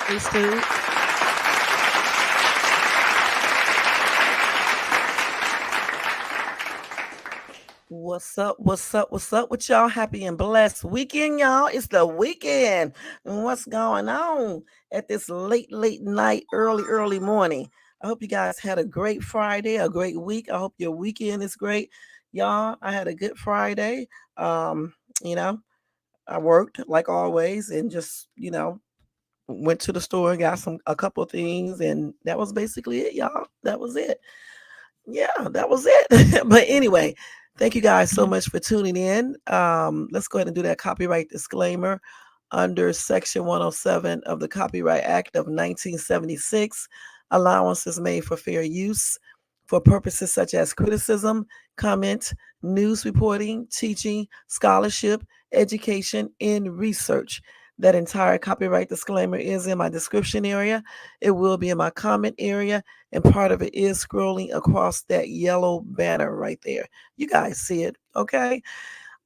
Please do. What's up? What's up? What's up with y'all? Happy and blessed weekend, y'all. It's the weekend. And what's going on at this late night, early morning? I hope you guys had a great Friday, a great week. I hope your weekend is great. Y'all, I had a good Friday. Um, you know, I worked like always and just, went to the store and got a couple of things, and that was basically it, y'all. That was it. Yeah, that was it. But anyway, thank you guys so much for tuning in. Let's go ahead and do that copyright disclaimer under Section 107 of the Copyright Act of 1976. Allowance is made for fair use for purposes such as criticism, comment, news reporting, teaching, scholarship, education, and research. That entire copyright disclaimer is in my description area. It will be in my comment area, and part of it is scrolling across that yellow banner right there. You guys see it, okay?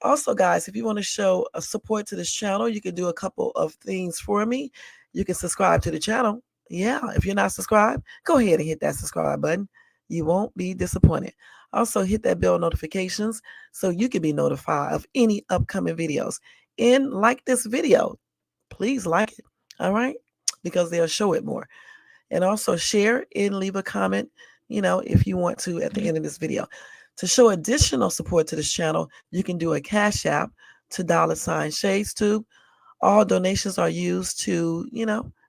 Also, guys, if you want to show a support to this channel, you can do a couple of things for me. You can subscribe to the channel. Yeah, if you're not subscribed, go ahead and hit that subscribe button. You won't be disappointed. Also, hit that bell notifications so you can be notified of any upcoming videos. And like this video, please like it, all right? Because they'll show it more. And also share and leave a comment, if you want to at the end of this video. To show additional support to this channel, you can do a Cash App to $ShadesTube. All donations are used to,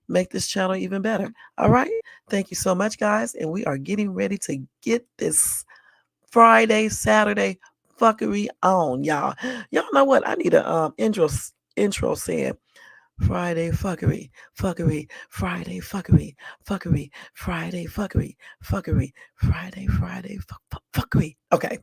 make this channel even better. All right. Thank you so much, guys. And we are getting ready to get this Friday, Saturday fuckery on, y'all. Y'all know what? I need a intro saying Friday fuckery, fuckery, Friday fuckery, fuckery, Friday fuckery, fuckery, Friday fuckery. Okay.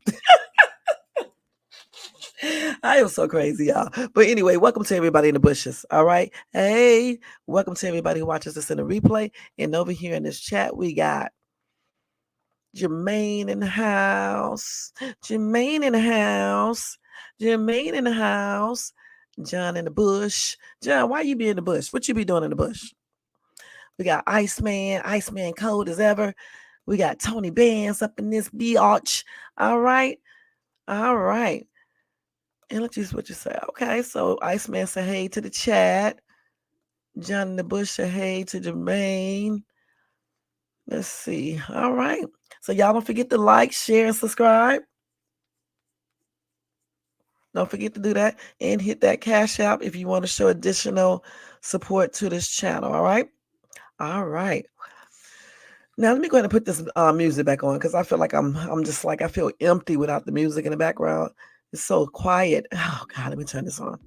I am so crazy, y'all. But anyway, welcome to everybody in the bushes. All right. Hey, welcome to everybody who watches this in the replay. And over here in this chat, we got Jermaine in the house. Jermaine in the house. Jermaine in the house. John in the bush. John, why you be in the bush? What you be doing in the bush? We got Iceman cold as ever. We got Tony Bands up in this biatch. All right. All right. And let's just what you say. Okay, so Iceman said hey to the chat. John in the bush said hey to Jermaine. Let's see. All right. So y'all don't forget to like, share, and subscribe. Don't forget to do that and hit that Cash App if you want to show additional support to this channel. All right. All right. Now let me go ahead and put this music back on because I feel like I'm just like I feel empty without the music in the background. It's so quiet. Oh God, let me turn this on.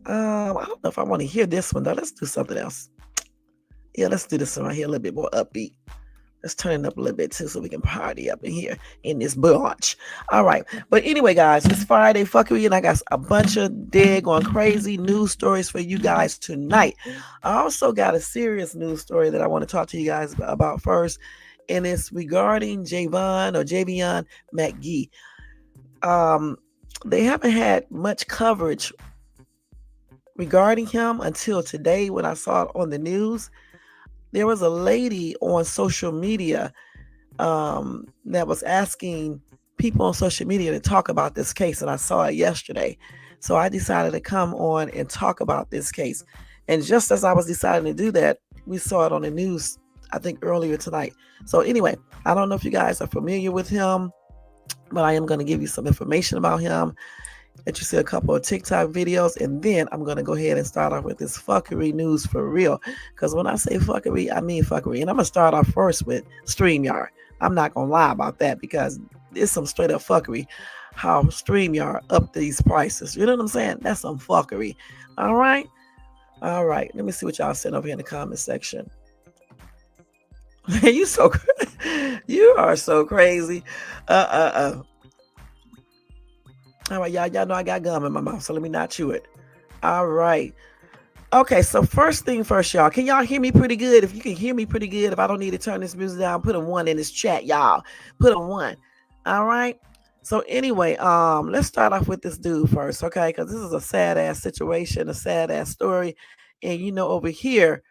I don't know if I want to hear this one though. Let's do something else. Yeah, let's do this one right here a little bit more upbeat. Let's turn it up a little bit too so we can party up in here in this bunch. All right. But anyway, guys, it's Friday fuckery, and I got a bunch of dead going crazy news stories for you guys tonight. I also got a serious news story that I want to talk to you guys about first, and it's regarding Javion Mcgee. They haven't had much coverage regarding him until today when I saw it on the news. There was a lady on social media that was asking people on social media to talk about this case, and I saw it yesterday. So I decided to come on and talk about this case. And just as I was deciding to do that, we saw it on the news, I think earlier tonight. So anyway, I don't know if you guys are familiar with him, but I am going to give you some information about him. That you see a couple of TikTok videos, and then I'm going to go ahead and start off with this fuckery news for real. Because when I say fuckery, I mean fuckery. And I'm going to start off first with StreamYard. I'm not going to lie about that because it's some straight up fuckery. How StreamYard up these prices. You know what I'm saying? That's some fuckery. All right? All right. Let me see what y'all sent over here in the comment section. You are so crazy. All right, y'all know I got gum in my mouth, so let me not chew it. All right. Okay, so first thing first, y'all. Can y'all hear me pretty good? If you can hear me pretty good, if I don't need to turn this music down, put a 1 in this chat, y'all. Put a 1. All right. So anyway, let's start off with this dude first, okay? Because this is a sad ass situation, a sad ass story, And over here,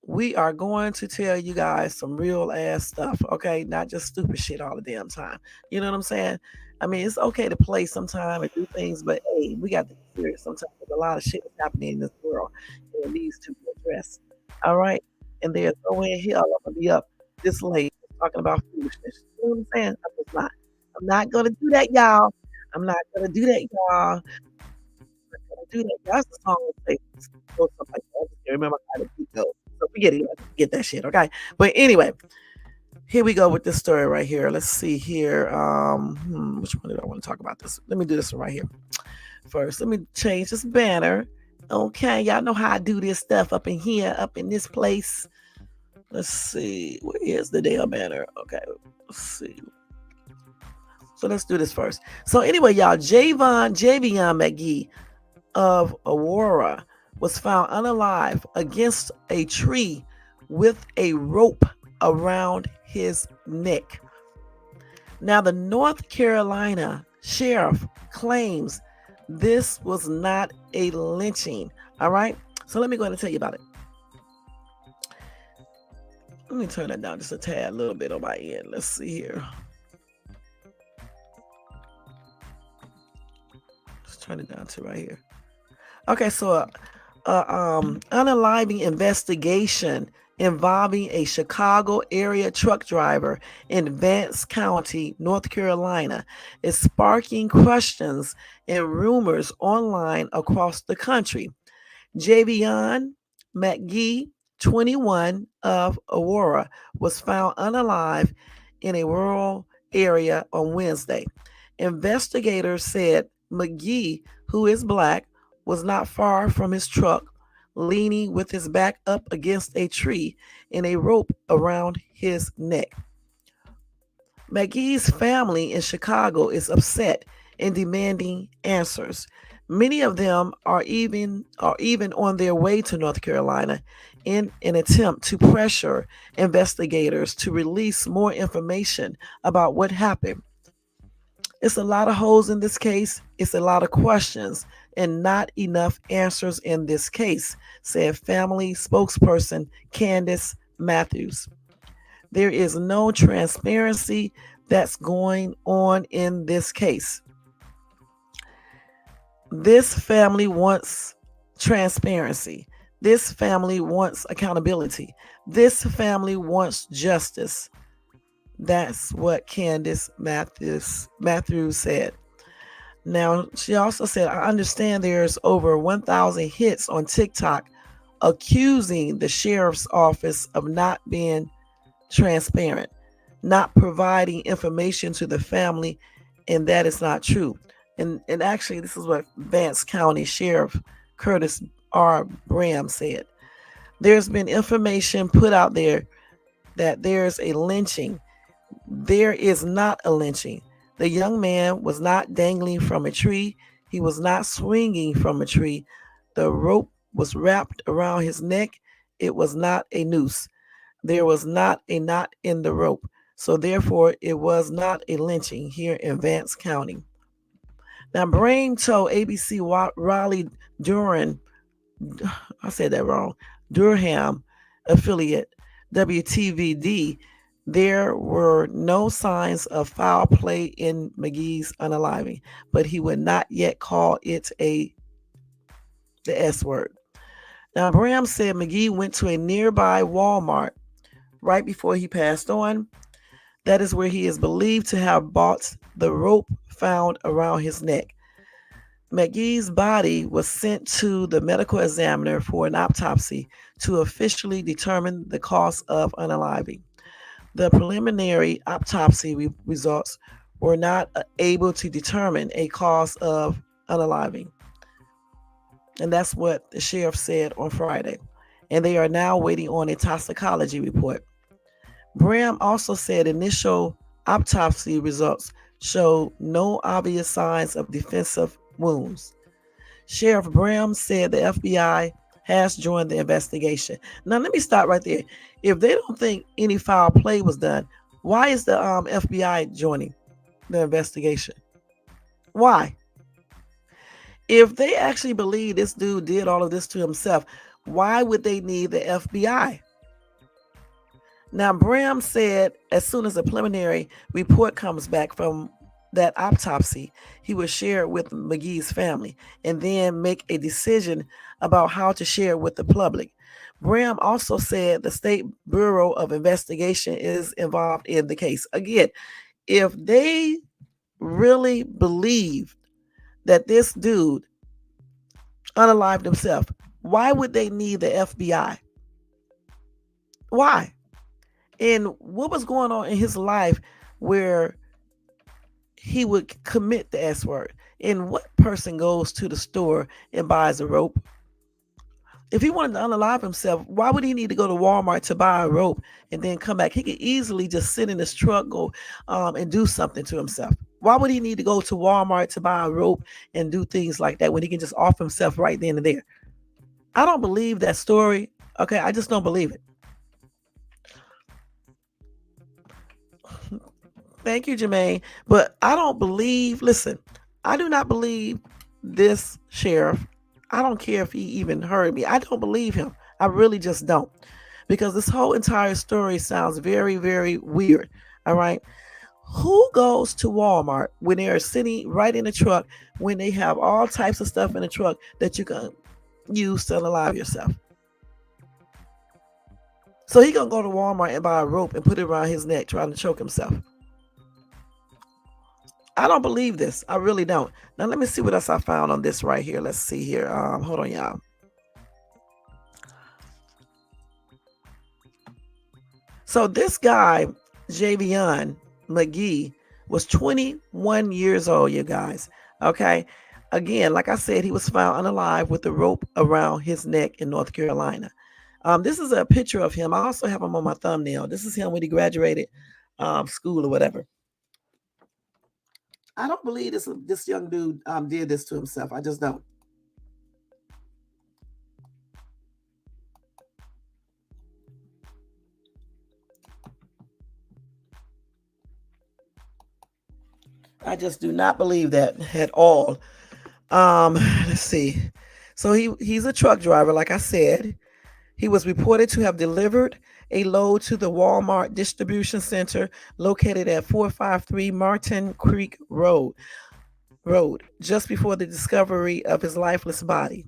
we are going to tell you guys some real ass stuff, okay? Not just stupid shit all the damn time. You know what I'm saying? I mean, it's okay to play sometime and do things, but hey, we got to be serious sometimes. There's a lot of shit that's happening in this world and it needs to be addressed. All right? And there's no way in hell I'm gonna be up this late talking about foolishness. You know what I'm saying? I'm just not. I'm not gonna do that, y'all. I'm not gonna do that, y'all. Do that. That's the song that say or something like that. I just can't remember how the beat goes. So forget it. Get that shit, okay? But anyway, here we go with this story right here. Let's see here. Which one did I want to talk about this? Let me do this one right here. First, let me change this banner. Okay, y'all know how I do this stuff up in here, up in this place. Let's see. Where is the damn banner? Okay, let's see. So let's do this first. So anyway, y'all, Javion Mcgee of Aurora was found unalive against a tree with a rope around his neck. Now, the North Carolina sheriff claims this was not a lynching. All right. So let me go ahead and tell you about it. Let me turn that down just a tad, a little bit on my end. Let's see here. Let's turn it down to right here. Okay, so unaliving investigation involving a Chicago area truck driver in Vance County, North Carolina, is sparking questions and rumors online across the country. Javion McGee, 21, of Aurora, was found unalive in a rural area on Wednesday. Investigators said McGee, who is black, was not far from his truck, leaning with his back up against a tree and a rope around his neck. McGee's family in Chicago is upset and demanding answers. Many of them are even on their way to North Carolina in an attempt to pressure investigators to release more information about what happened. It's a lot of holes in this case. It's a lot of questions and not enough answers in this case, said family spokesperson Candace Matthews. There is no transparency that's going on in this case. This family wants transparency. This family wants accountability. This family wants justice. That's what Candace Matthews said. Now, she also said, I understand there's over 1,000 hits on TikTok accusing the sheriff's office of not being transparent, not providing information to the family, and that is not true. And actually, this is what Vance County Sheriff Curtis R. Bram said. There's been information put out there that there's a lynching. There is not a lynching. The young man was not dangling from a tree. He was not swinging from a tree. The rope was wrapped around his neck. It was not a noose. There was not a knot in the rope. So therefore, it was not a lynching here in Vance County. Now, Brain told ABC Raleigh Durham, I said that wrong, Durham affiliate WTVD, there were no signs of foul play in McGee's unaliving, but he would not yet call it the S word. Now, Bram said McGee went to a nearby Walmart right before he passed on. That is where he is believed to have bought the rope found around his neck. McGee's body was sent to the medical examiner for an autopsy to officially determine the cause of unaliving. The preliminary autopsy results were not able to determine a cause of unaliving. And that's what the sheriff said on Friday. And they are now waiting on a toxicology report. Bram also said initial autopsy results showed no obvious signs of defensive wounds. Sheriff Bram said the FBI has joined the investigation. Now, let me stop right there. If they don't think any foul play was done, why is the FBI joining the investigation? Why? If they actually believe this dude did all of this to himself, Why would they need the FBI? Now, Bram said as soon as a preliminary report comes back from that autopsy, he will share it with McGee's family and then make a decision about how to share it with the public. Bram also said the State Bureau of Investigation is involved in the case. Again, if they really believed that this dude unalived himself, why would they need the FBI? Why? And what was going on in his life where he would commit the S word? And what person goes to the store and buys a rope? If he wanted to unalive himself, why would he need to go to Walmart to buy a rope and then come back? He could easily just sit in his truck, go and do something to himself. Why would he need to go to Walmart to buy a rope and do things like that when he can just off himself right then and there? I don't believe that story. Okay, I just don't believe it. Thank you, Jermaine. But I don't believe, listen, I do not believe this sheriff. I don't care if he even heard me. I don't believe him. I really just don't. Because this whole entire story sounds very, very weird. All right. Who goes to Walmart when they're sitting right in the truck when they have all types of stuff in the truck that you can use to unalive yourself? So he gonna go to Walmart and buy a rope and put it around his neck trying to choke himself. I don't believe this. I really don't. Now let me see what else I found on this right here. Let's see here. Hold on, y'all. So this guy, Javion McGee, was 21 years old, you guys. Okay. Again, like I said, he was found unalive with a rope around his neck in North Carolina. This is a picture of him. I also have him on my thumbnail. This is him when he graduated school or whatever. I don't believe this young dude did this to himself. I just don't. I just do not believe that at all. Let's see. So he's a truck driver, like I said. He was reported to have delivered a load to the Walmart distribution center located at 453 Martin Creek Road, just before the discovery of his lifeless body.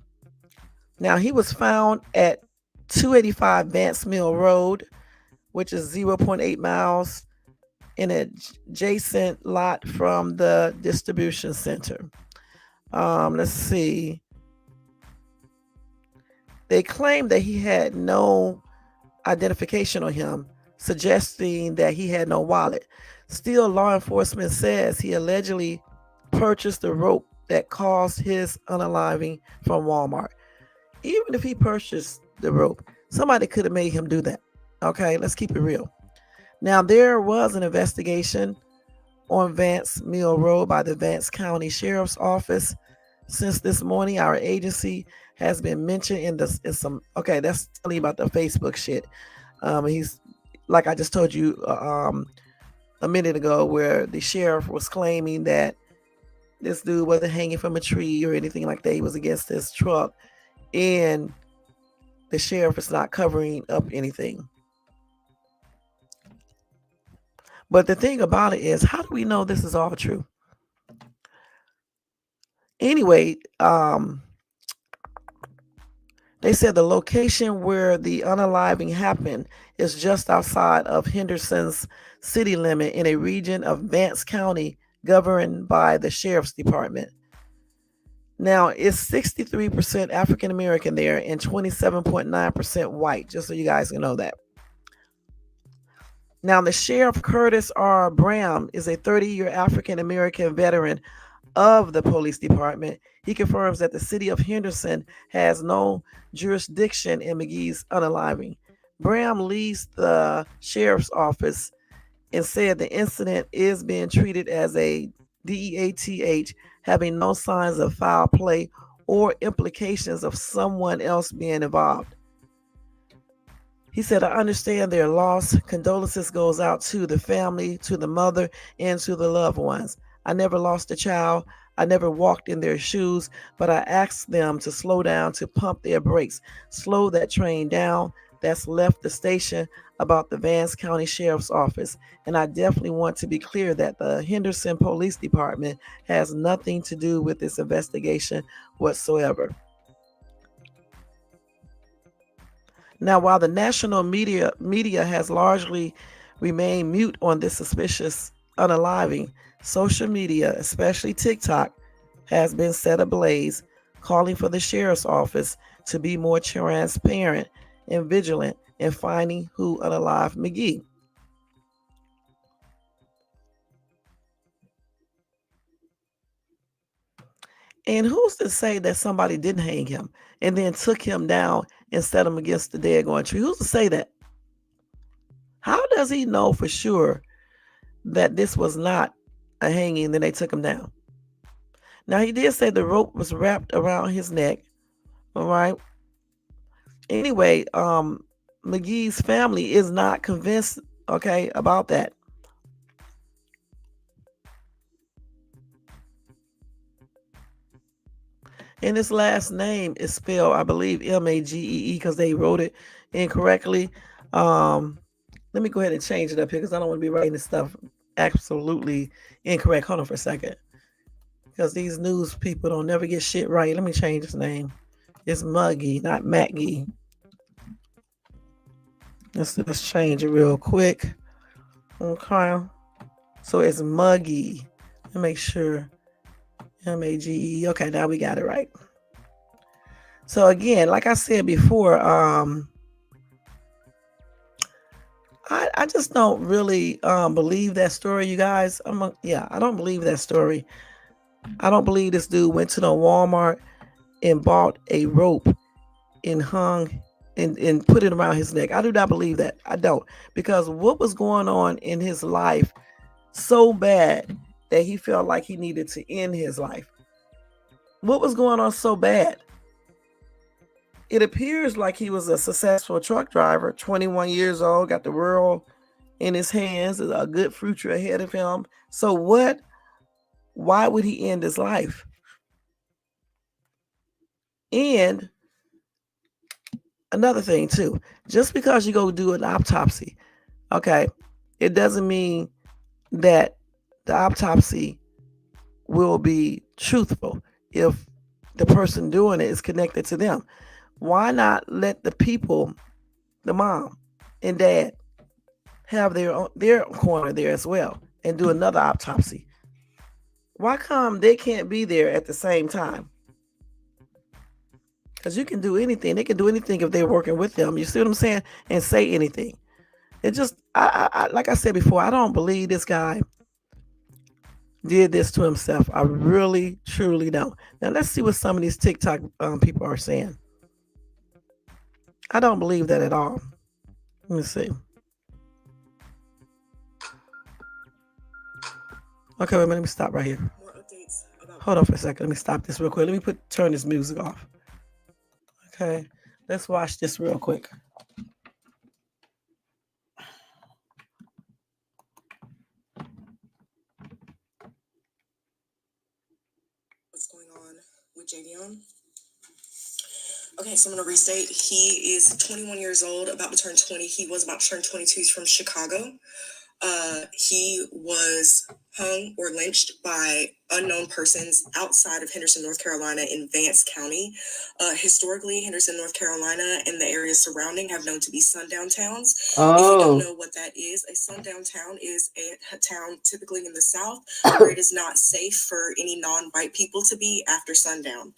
Now, he was found at 285 Vance Mill Road, which is 0.8 miles in an adjacent lot from the distribution center. Let's see. They claimed that he had no identification on him, suggesting that he had no wallet. Still, law enforcement says he allegedly purchased the rope that caused his unaliving from Walmart. Even if he purchased the rope, somebody could have made him do that. Okay, let's keep it real. Now, there was an investigation on Vance Mill Road by the Vance County Sheriff's Office. Since this morning, our agency has been mentioned in some. Okay, that's telling you about the Facebook shit. He's like I just told you a minute ago, where the sheriff was claiming that this dude wasn't hanging from a tree or anything like that. He was against his truck, and the sheriff is not covering up anything. But the thing about it is, how do we know this is all true? Anyway, they said the location where the unaliving happened is just outside of Henderson's city limit in a region of Vance County governed by the Sheriff's Department. Now, it's 63% African American there and 27.9% white, just so you guys can know that. Now, the Sheriff Curtis R. Bram is a 30-year African American veteran of the police department. He confirms that the city of Henderson has no jurisdiction in McGee's unaliving. Bram leaves the sheriff's office and said the incident is being treated as a DEATH, having no signs of foul play or implications of someone else being involved. He said, I understand their loss. Condolences goes out to the family, to the mother, and to the loved ones. I never lost a child. I never walked in their shoes, but I asked them to slow down, to pump their brakes, slow that train down that's left the station about the Vance County Sheriff's Office. And I definitely want to be clear that the Henderson Police Department has nothing to do with this investigation whatsoever. Now, while the national media has largely remained mute on this suspicious unaliving, social media, especially TikTok, has been set ablaze, calling for the sheriff's office to be more transparent and vigilant in finding who unalived Mcgee. And who's to say that somebody didn't hang him and then took him down and set him against the daggone tree? Who's to say that? How does he know for sure that this was not a hanging and then they took him down? Now, he did say the rope was wrapped around his neck. All right. Anyway, Mcgee's family is not convinced, okay, about that. And his last name is spelled, I believe, Magee, because they wrote it incorrectly. Let me go ahead and change it up here because I don't want to be writing this stuff absolutely incorrect. Hold on for a second. Because these news people don't never get shit right. Let me change his name. It's Mcgee, not Mcgee. Let's change it real quick. Okay. So it's Mcgee. Let me make sure. Mage. Okay, now we got it right. So again, like I said before, I just don't really believe that story, you guys. I don't believe that story. I don't believe this dude went to the Walmart and bought a rope and hung and put it around his neck. I do not believe that. I don't. Because what was going on in his life so bad that he felt like he needed to end his life? What was going on so bad? It appears like he was a successful truck driver, 21 years old, got the world in his hands, a good future ahead of him. So why would he end his life? And another thing too, just because you go do an autopsy, okay, it doesn't mean that the autopsy will be truthful if the person doing it is connected to them. Why not let the people, the mom and dad, have their corner there as well and do another autopsy? Why come they can't be there at the same time? Because you can do anything. They can do anything if they're working with them. You see what I'm saying? And say anything. It just, like I said before, I don't believe this guy did this to himself. I really, truly don't. Now let's see what some of these TikTok people are saying. I don't believe that at all. Let me see. Okay, wait a minute. Let me stop right here. Hold on for a second. Let me stop this real quick. Let me turn this music off. Okay, let's watch this real quick. What's going on with Javion? Okay, so I'm going to restate. He is 21 years old, about to turn 20. He was about to turn 22. He's from Chicago. He was hung or lynched by unknown persons outside of Henderson, North Carolina in Vance County. Historically, Henderson, North Carolina and the areas surrounding have known to be sundown towns. If you don't know what that is, a sundown town is a town typically in the South where it is not safe for any non-white people to be after sundown.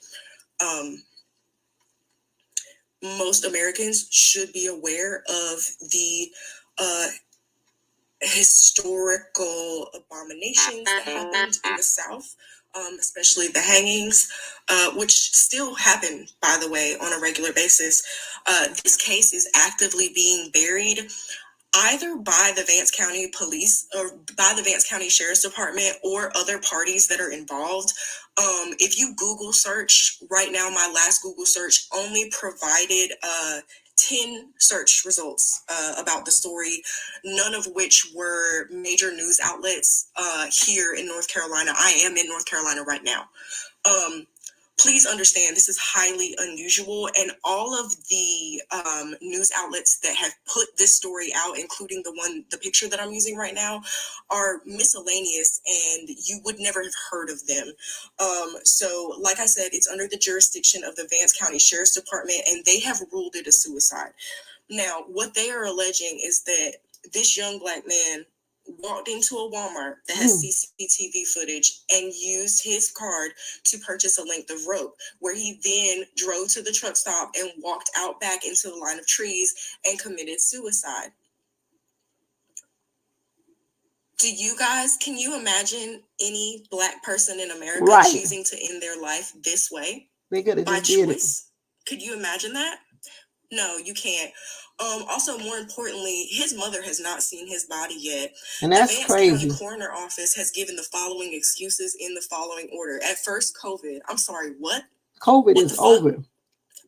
Most Americans should be aware of the historical abominations that happened in the South, especially the hangings, which still happen, by the way, on a regular basis. This case is actively being buried either by the Vance County Police or by the Vance County Sheriff's Department or other parties that are involved. If you Google search right now, my last Google search only provided 10 search results about the story, none of which were major news outlets here in North Carolina. I am in North Carolina right now. Please understand this is highly unusual, and all of the news outlets that have put this story out, including the picture that I'm using right now, are miscellaneous, and you would never have heard of them. So, like I said, it's under the jurisdiction of the Vance County Sheriff's Department, and they have ruled it a suicide. Now, what they are alleging is that this young black man walked into a Walmart that has CCTV footage and used his card to purchase a length of rope, where he then drove to the truck stop and walked out back into the line of trees and committed suicide. Can you imagine any black person in America choosing to end their life this way? They could have by just did it. choice? Could you imagine that? No, you can't. Also, more importantly, his mother has not seen his body yet. And that's the Vance crazy. County Coroner Office has given the following excuses in the following order. At first, COVID. I'm sorry, what? COVID is over.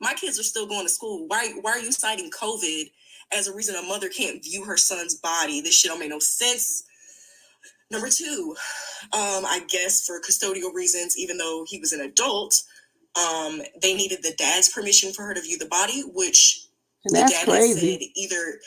My kids are still going to school. Why are you citing COVID as a reason a mother can't view her son's body? This shit don't make no sense. Number two, I guess for custodial reasons, even though he was an adult, they needed the dad's permission for her to view the body, which the dad crazy. Had said either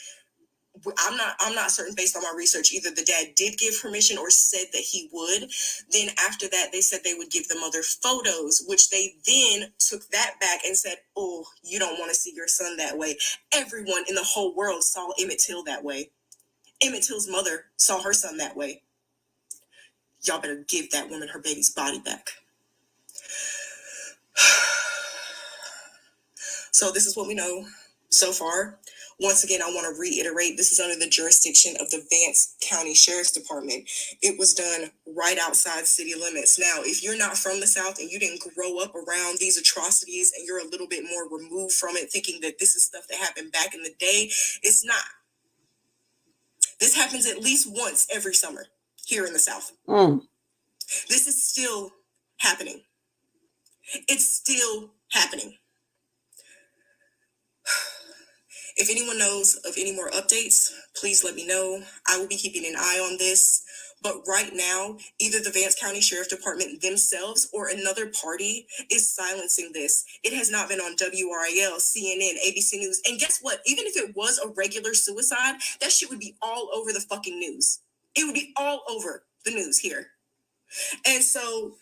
I'm not certain based on my research, either the dad did give permission or said that he would. Then after that, they said they would give the mother photos, which they then took that back and said, oh, you don't want to see your son that way. Everyone in the whole world saw Emmett Till that way. Emmett Till's mother saw her son that way. Y'all better give that woman her baby's body back. So this is what we know so far. Once again, I want to reiterate, this is under the jurisdiction of the Vance County Sheriff's Department. It was done right outside city limits. Now, if you're not from the South and you didn't grow up around these atrocities and you're a little bit more removed from it, thinking that this is stuff that happened back in the day, it's not. This happens at least once every summer here in the South. This is still happening. It's still happening. If anyone knows of any more updates, please let me know. I will be keeping an eye on this. But right now, either the Vance County Sheriff Department themselves or another party is silencing this. It has not been on WRIL, CNN, ABC News. And guess what? Even if it was a regular suicide, that shit would be all over the fucking news. It would be all over the news here. And so...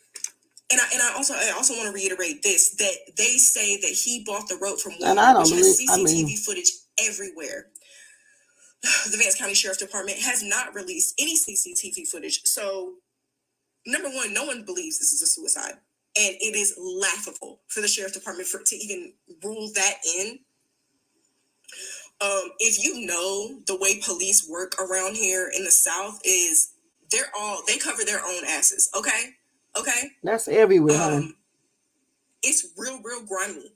And I also want to reiterate this, that they say that he bought the rope from Walmart, which has CCTV footage everywhere. The Vance County Sheriff Department has not released any CCTV footage. So, number one, no one believes this is a suicide. And it is laughable for the Sheriff Department to even rule that in. If you know the way police work around here in the South is they cover their own asses, okay? Okay? That's everywhere. It's real grimy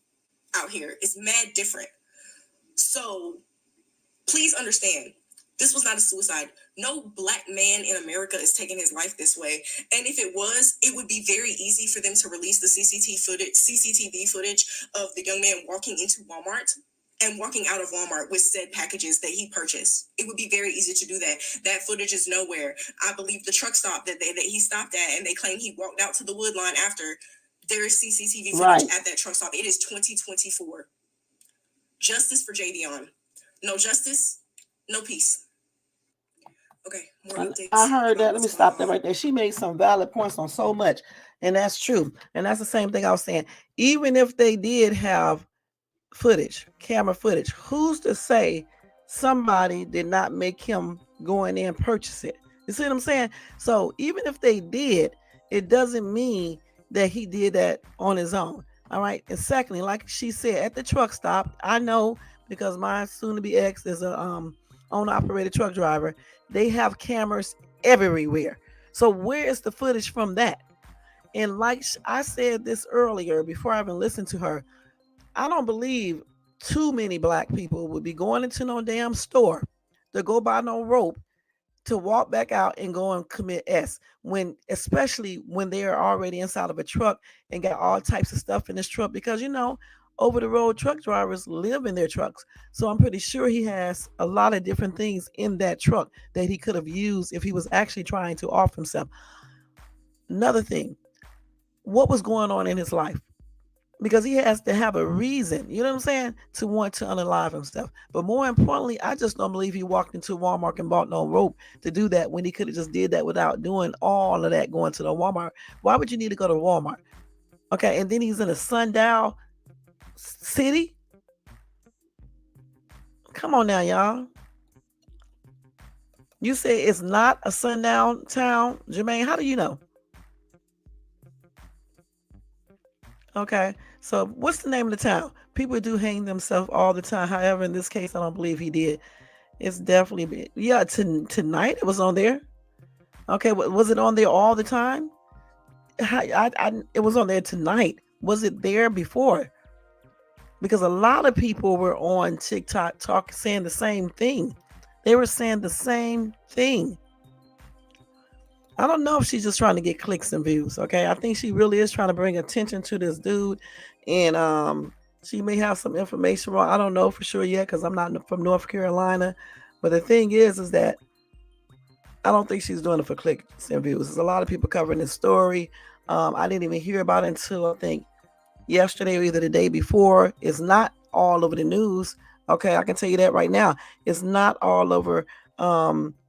out here. It's mad different. So please understand, this was not a suicide. No black man in America is taking his life this way. And if it was, it would be very easy for them to release the CCTV footage of the young man walking into Walmart and walking out of Walmart with said packages that he purchased. It would be very easy to do that. That footage is nowhere. I believe the truck stop that he stopped at, and they claim he walked out to the wood line after, there is CCTV footage at that truck stop. It is 2024. Justice for Javion. No justice, no peace. Okay, more updates. I heard that. Let me stop that right there. She made some valid points on so much, and that's true. And that's the same thing I was saying. Even if they did have camera footage, who's to say somebody did not make him go in there and purchase it? You see what I'm saying? So even if they did, it doesn't mean that he did that on his own. All right. And secondly, like she said, at the truck stop, I know because my soon-to-be ex is a owner-operated truck driver. They have cameras everywhere. So where is the footage from that? And like I said this earlier, before I even listened to her, I don't believe too many black people would be going into no damn store to go buy no rope to walk back out and go and commit especially when they are already inside of a truck and got all types of stuff in this truck, because over the road truck drivers live in their trucks. So I'm pretty sure he has a lot of different things in that truck that he could have used if he was actually trying to off himself. Another thing, what was going on in his life? Because he has to have a reason, you know what I'm saying, to want to unalive himself. But more importantly, I just don't believe he walked into Walmart and bought no rope to do that when he could have just did that without doing all of that going to the Walmart. Why would you need to go to Walmart? Okay, and then he's in a sundown city. Come on now, y'all. You say it's not a sundown town, Jermaine. How do you know? Okay, so what's the name of the town? People do hang themselves all the time. However, in this case, I don't believe he did. It's definitely yeah. Tonight it was on there. Okay, was it on there all the time? It was on there tonight. Was it there before? Because a lot of people were on TikTok saying the same thing. They were saying the same thing. I don't know if she's just trying to get clicks and views. Okay, I think she really is trying to bring attention to this dude, and she may have some information wrong. I don't know for sure yet because I'm not from North Carolina. But the thing is that I don't think she's doing it for clicks and views. There's a lot of people covering this story. I didn't even hear about it until I think yesterday or either the day before. It's not all over the news. Okay, I can tell you that right now. It's not all over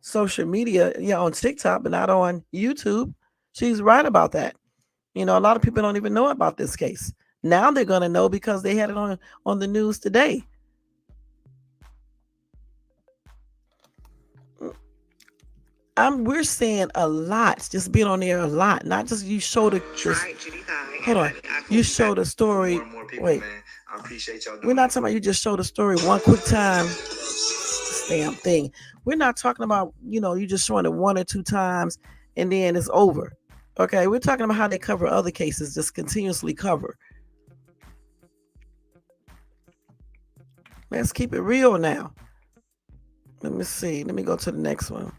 social media, yeah, on TikTok, but not on YouTube. She's right about that. You know, a lot of people don't even know about this case. Now they're gonna know because they had it on the news today. We're seeing a lot, just being on there a lot, not just you show the hold on, you show the story. Wait, we're not talking about you just show the story one quick time. Damn thing. We're not talking about you just showing it one or two times and then it's over. Okay, we're talking about how they cover other cases, just continuously cover. Let's keep it real now. Let me see. Let me go to the next one.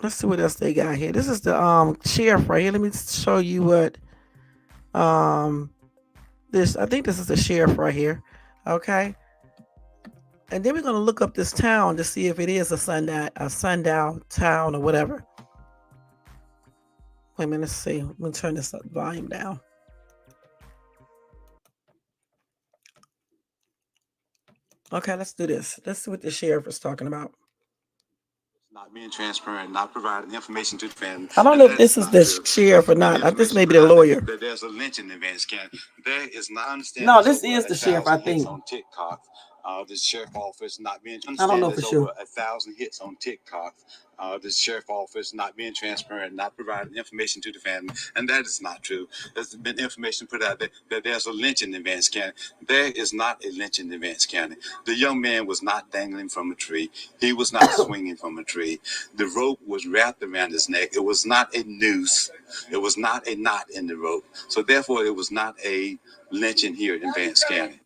Let's see what else they got here. This is the sheriff right here. Let me show you what this. I think this is the sheriff right here. Okay, and then we're gonna look up this town to see if it is a sundown town or whatever. Wait a minute. Let's see. Let me turn this volume down. Okay, let's do this. Let's see what the sheriff is talking about. Not being transparent, not providing information to the family. I don't know if this is the sheriff or not. This may be the lawyer. There's a lynching in Vance County. There is not understanding. No, this is the sheriff, I think. On TikTok, the sheriff office not being. I don't know for sure. Over 1,000 hits on TikTok. The sheriff office not being transparent, not providing information to the family, and that is not true. There's been information put out there that there's a lynching in Vance County. There is not a lynching in Vance County. The young man was not dangling from a tree. He was not swinging from a tree. The rope was wrapped around his neck. It was not a noose. It was not a knot in the rope. So therefore, it was not a lynching here in Vance County.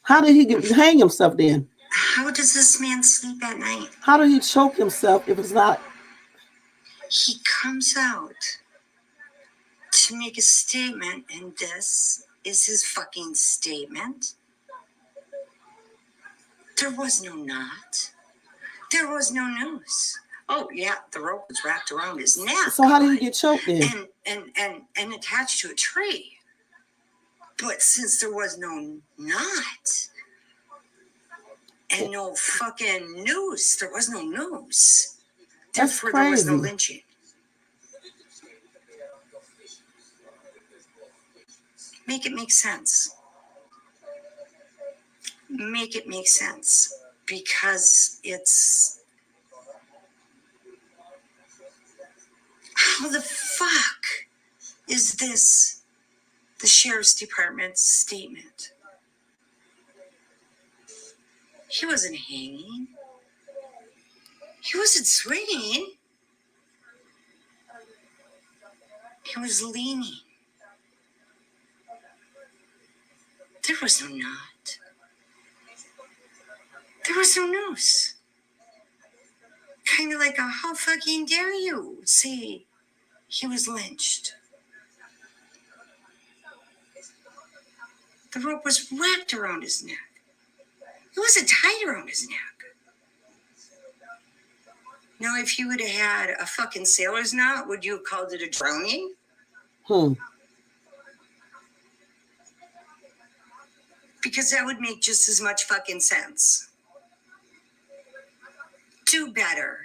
How did he hang himself then? How does this man sleep at night? How did he choke himself if it's not? He comes out to make a statement, and this is his fucking statement. There was no knot. There was no noose. Oh yeah, the rope was wrapped around his neck. So how did he get choked then? And attached to a tree. But since there was no knot and no fucking noose, there was no noose. That's Therefore, crazy. there was no lynching. Make it make sense. Make it make sense. Because it's... How the fuck is this the sheriff's department's statement? He wasn't hanging. He wasn't swinging. He was leaning. There was no knot. There was no noose. Kind of like a how fucking dare you say He was lynched. The rope was wrapped around his neck. It wasn't tied around his neck. Now, if you would have had a fucking sailor's knot, would you have called it a drowning? Because that would make just as much fucking sense. Do better.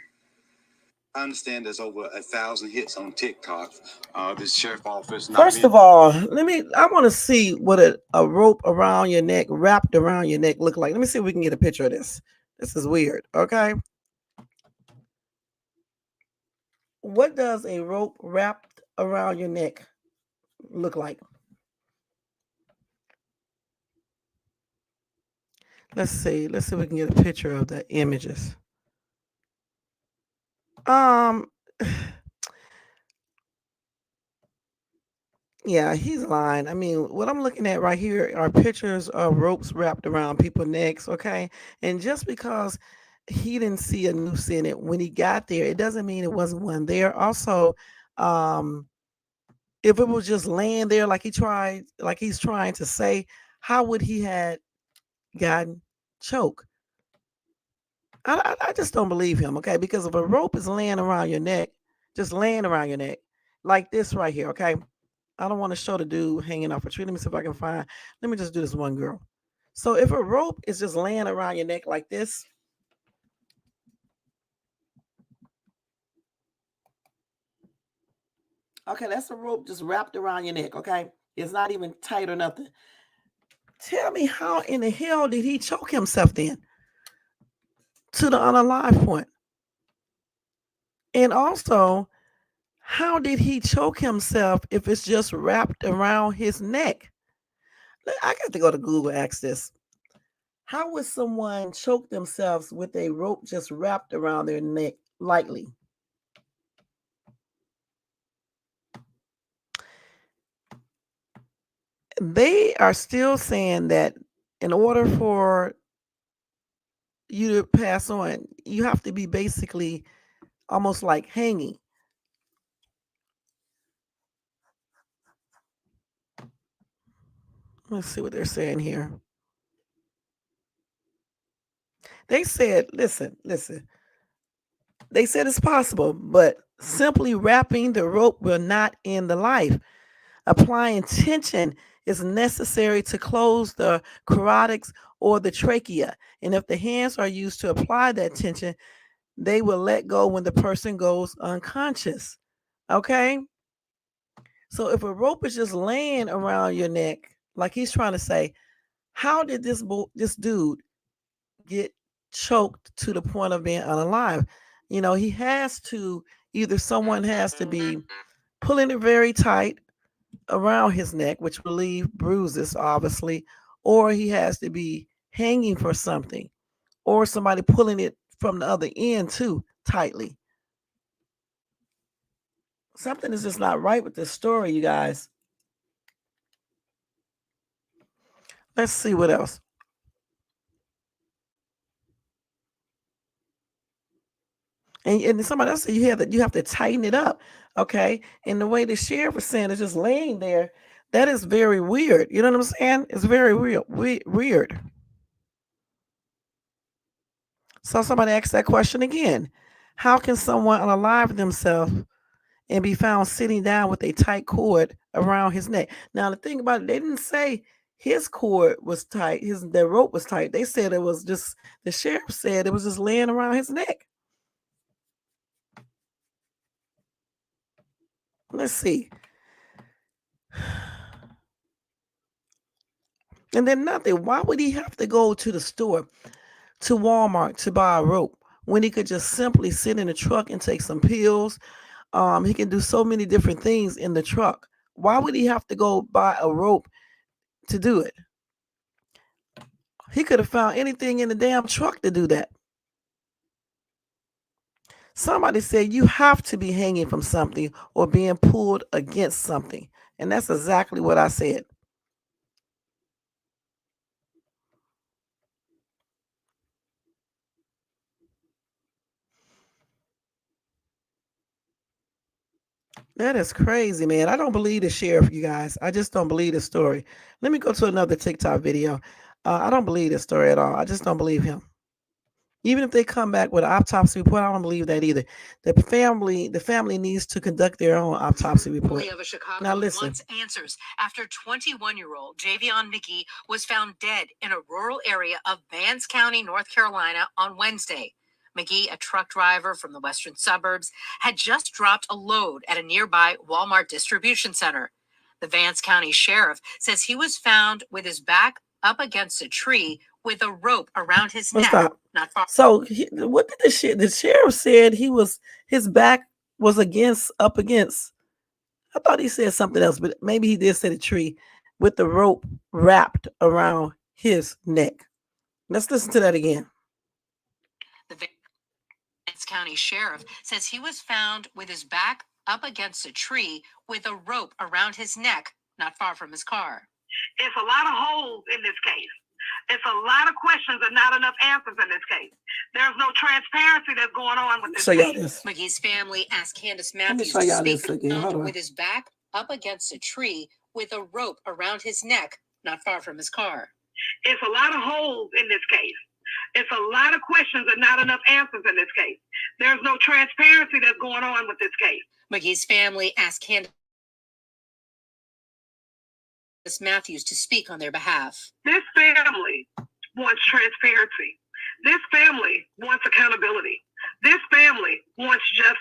I understand there's over 1,000 hits on TikTok. The sheriff office. First of all, I want to see what a rope around your neck, wrapped around your neck look like. Let me see if we can get a picture of this. This is weird. Okay. What does a rope wrapped around your neck look like? Let's see. Let's see if we can get a picture of the images. Yeah, he's lying. I mean, what I'm looking at right here are pictures of ropes wrapped around people's necks, okay? And just because he didn't see a noose in it when he got there, it doesn't mean it wasn't one there. Also, um, if it was just laying there like he's trying to say, how would he had gotten choked? I just don't believe him, okay? Because if a rope is laying around your neck, just laying around your neck, like this right here, okay? I don't want to show the dude hanging off a tree. Let me see if I can find. Let me just do this one girl. So if a rope is just laying around your neck like this, okay, that's a rope just wrapped around your neck, okay? It's not even tight or nothing. Tell me how in the hell did he choke himself then to the unalive point? And also, how did he choke himself if it's just wrapped around his neck? I got to go to Google and ask this. How would someone choke themselves with a rope just wrapped around their neck lightly? They are still saying that in order for you to pass on, you have to be basically almost like hanging. Let's see what they're saying here. They said, listen. They said it's possible, but simply wrapping the rope will not end the life. Applying tension is necessary to close the carotids or the trachea. And if the hands are used to apply that tension, they will let go when the person goes unconscious. Okay? So if a rope is just laying around your neck, like he's trying to say, how did this dude get choked to the point of being unalive? You know, he has to either someone has to be pulling it very tight around his neck, which will leave bruises, obviously, or he has to be hanging for something, or somebody pulling it from the other end too tightly. Something is just not right with this story, you guys. Let's see what else. And somebody else said you have to tighten it up, okay? And the way the sheriff was saying it's just laying there, that is very weird. You know what I'm saying? It's very weird. Weird. So somebody asked that question again. How can someone unalive themselves and be found sitting down with a tight cord around his neck? Now the thing about it, they didn't say his cord was tight, the rope was tight. They said it was just the sheriff said it was just laying around his neck. Let's see. And then nothing. Why would he have to go to the store, to Walmart to buy a rope when he could just simply sit in the truck and take some pills? He can do so many different things in the truck. Why would he have to go buy a rope to do it? He could have found anything in the damn truck to do that. Somebody said you have to be hanging from something or being pulled against something. And that's exactly what I said. That is crazy, man. I don't believe the sheriff, you guys. I just don't believe the story. Let me go to another TikTok video. I don't believe this story at all. I just don't believe him. Even if they come back with an autopsy report, I don't believe that either. The family needs to conduct their own autopsy report. Family of a Now Chicago listen. wants answers after 21-year-old Javion Mcgee was found dead in a rural area of Vance County, North Carolina on Wednesday. McGee, a truck driver from the western suburbs, had just dropped a load at a nearby Walmart distribution center. The Vance County sheriff says he was found with his back up against a tree with a rope around his Let's neck. stop. Not far. So what did the sheriff said his back was up against. I thought he said something else, but maybe he did say the tree with the rope wrapped around his neck. Let's listen to that again. The Vance County sheriff says he was found with his back up against a tree with a rope around his neck, not far from his car. It's a lot of holes in this case. It's a lot of questions and not enough answers in this case. There's no transparency that's going on with this Show y'all case. this. McGee's family asked Candace Let me Matthews show to y'all speak this again. Hold on. with his back up against a tree with a rope around his neck, not far from his car. It's a lot of holes in this case. It's a lot of questions and not enough answers in this case. There's no transparency that's going on with this case. McGee's family asked Candace Matthews to speak on their behalf. This family wants transparency. This family wants accountability. This family wants justice.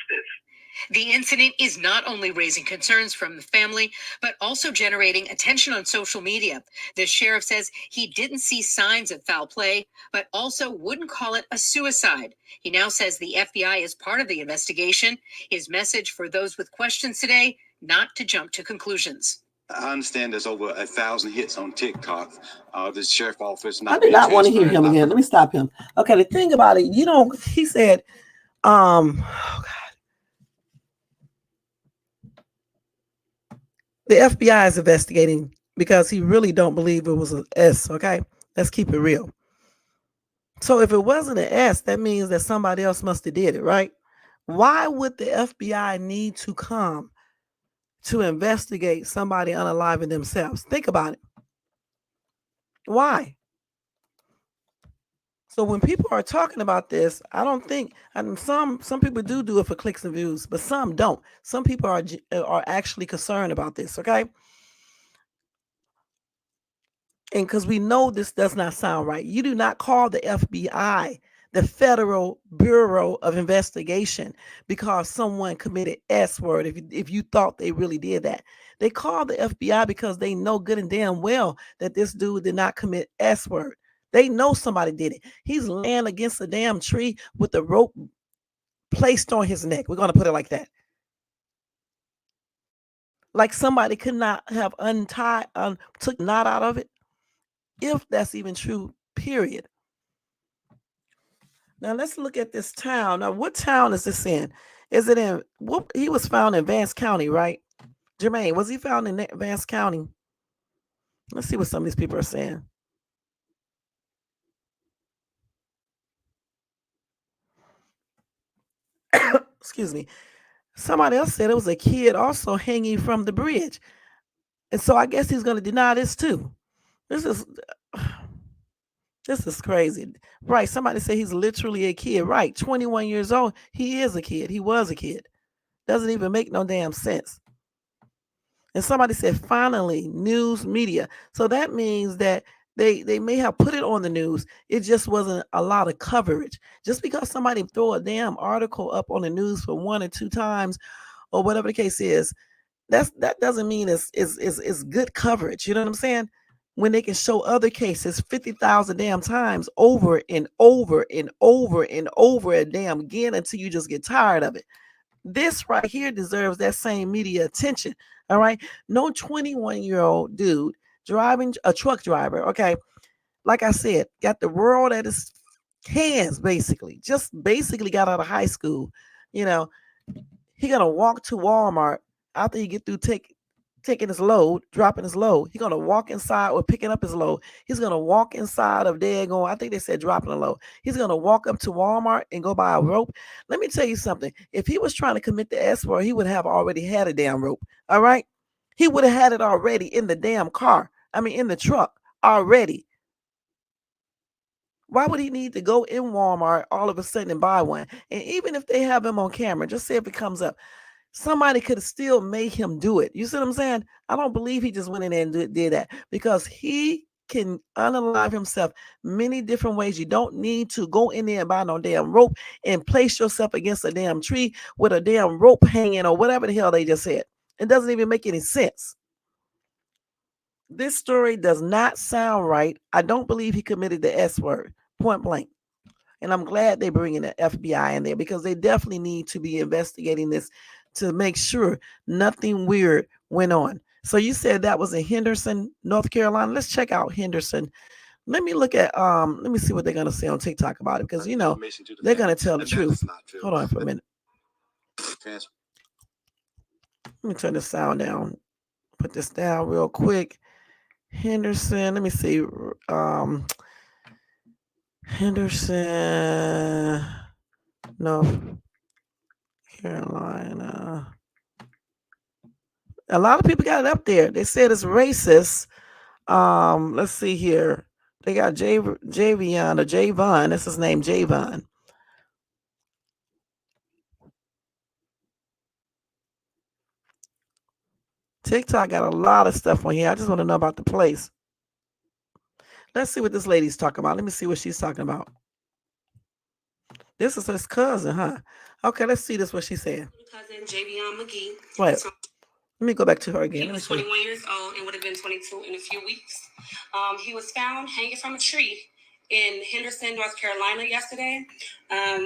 The incident is not only raising concerns from the family, but also generating attention on social media. The sheriff says he didn't see signs of foul play, but also wouldn't call it a suicide. He now says the FBI is part of the investigation. His message for those with questions today, not to jump to conclusions. I understand there's over 1,000 hits on TikTok. The sheriff office I do not want to hear him again. Let me stop him. Okay, the thing about it, he said, oh God. The FBI is investigating because he really don't believe it was an S, okay? Let's keep it real. So if it wasn't an S, that means that somebody else must have did it, right? Why would the FBI need to come to investigate somebody unaliving themselves? Think about it. Why? So when people are talking about this, I don't think, and some people do it for clicks and views, but some don't. Some people are actually concerned about this, okay? And because we know this does not sound right. You do not call the FBI the Federal Bureau of Investigation because someone committed S word, if you thought they really did that. They call the FBI because they know good and damn well that this dude did not commit S word. They know somebody did it. He's laying against a damn tree with the rope placed on his neck. We're going to put it like that. Like somebody could not have took the knot out of it. If that's even true, period. Now let's look at this town. Now, what town is this in? Is it in? He was found in Vance County, right? Jermaine, was he found in Vance County? Let's see what some of these people are saying. Excuse me. Somebody else said it was a kid also hanging from the bridge, and so I guess he's going to deny this too. This is crazy, right? Somebody said he's literally a kid, right? 21 years old. He is a kid. He was a kid. Doesn't even make no damn sense. And somebody said, finally, news media. So that means that they may have put it on the news. It just wasn't a lot of coverage. Just because somebody throw a damn article up on the news for 1 or 2 times or whatever the case is, that doesn't mean it's good coverage. You know what I'm saying? When they can show other cases 50,000 damn times over and over and over and over a damn again until you just get tired of it. This right here deserves that same media attention. All right. No 21-year-old dude driving a truck driver. Okay. Like I said, got the world at his hands, basically. Just basically got out of high school. You know, he gonna walk to Walmart after he get through taking his load, dropping his load. He's gonna walk inside or picking up his load. He's gonna walk inside of there going, I think they said dropping a load. He's gonna walk up to Walmart and go buy a rope. Let me tell you something. If he was trying to commit the S word, he would have already had a damn rope. All right. He would have had it already in the damn car. I mean in the truck already. Why would he need to go in Walmart all of a sudden and buy one? And even if they have him on camera, just say if it comes up, somebody could have still made him do it. You see what I'm saying? I don't believe he just went in there and did that because he can unalive himself many different ways. You don't need to go in there and buy no damn rope and place yourself against a damn tree with a damn rope hanging or whatever the hell they just said. It doesn't even make any sense. This story does not sound right. I don't believe he committed the S word, point blank. And I'm glad they're bringing the FBI in there because they definitely need to be investigating this to make sure nothing weird went on. So you said that was in Henderson, North Carolina. Let's check out Henderson. Let me look at let me see what they're gonna say on TikTok about it because you know they're gonna tell the truth. Hold on for a minute. Let me turn the sound down. Put this down real quick. Henderson, let me see. Henderson, North Carolina. A lot of people got it up there. They said it's racist. Let's see here. They got Javion or Javon. That's his name, Javon. TikTok got a lot of stuff on here. I just want to know about the place. Let's see what this lady's talking about. Let me see what she's talking about. This is his cousin, huh? Okay, let's see this what she said. Cousin Javion McGee. Wait. Let me go back to her again. He was 21 years old and would have been 22 in a few weeks. He was found hanging from a tree in Henderson, North Carolina yesterday.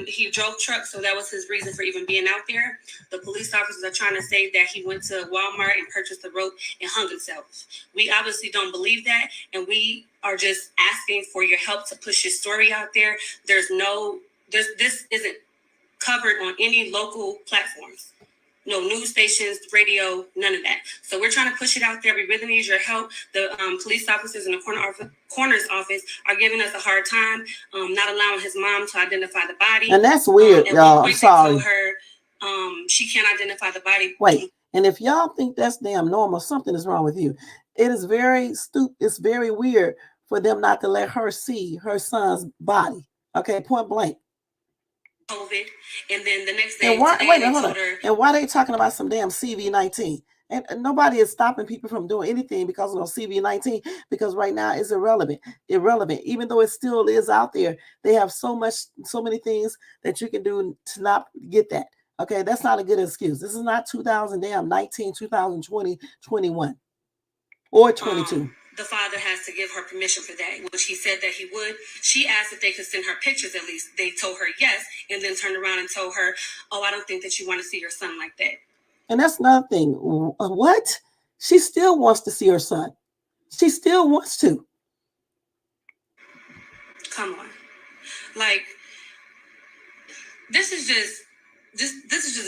He drove trucks, so that was his reason for even being out there. The police officers are trying to say that he went to Walmart and purchased a rope and hung himself. We obviously don't believe that, and we are just asking for your help to push his story out there. This isn't covered on any local platforms. No news stations, radio, none of that. So we're trying to push it out there. We really need your help. The police officers in the coroner's office are giving us a hard time, not allowing his mom to identify the body. And that's weird, y'all. I'm sorry. Her, she can't identify the body. Wait, and if y'all think that's damn normal, something is wrong with you. It is very stupid. It's very weird for them not to let her see her son's body. Okay, point blank. COVID, and then the next day, and why, and why are they talking about some damn CV-19? And nobody is stopping people from doing anything because of CV-19, because right now it's irrelevant. Even though it still is out there, they have so many things that you can do to not get that. Okay, that's not a good excuse. This is not 2019, 2020, 21, or 22. The father has to give her permission for that, which he said that he would. She asked if they could send her pictures at least. They told her yes, and then turned around and told her, oh, I don't think that you want to see your son like that. And that's another thing. What? She still wants to see her son. She still wants to. Come on. Like, this is just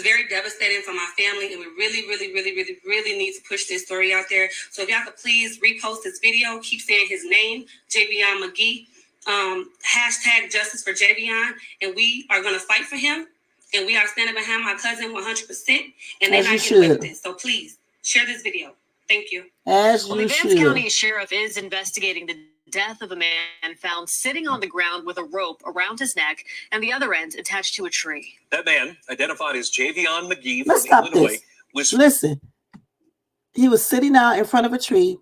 very devastating for my family, and we really need to push this story out there. So if y'all could please repost this video, keep saying his name, Javion McGee, hashtag justice for Javion, and we are going to fight for him, and we are standing behind my cousin 100%, and they're not getting away with this. So please share this video. Thank you. The Vance County Sheriff is investigating the death of a man found sitting on the ground with a rope around his neck and the other end attached to a tree. That man, identified as Javion McGee from Illinois, Listen, he was sitting out in front of a tree,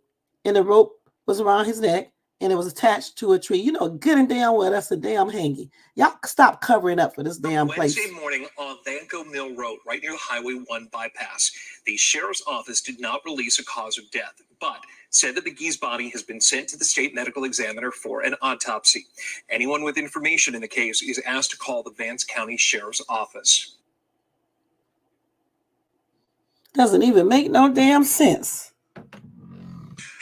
and the rope was around his neck, and it was attached to a tree. You know good and damn well that's a damn hanging. Y'all stop covering up for this damn place. Wednesday morning on Vanco Mill Road, right near Highway 1 bypass, the sheriff's office did not release a cause of death, but said that McGee's body has been sent to the state medical examiner for an autopsy. Anyone with information in the case is asked to call the Vance County Sheriff's Office. Doesn't even make no damn sense.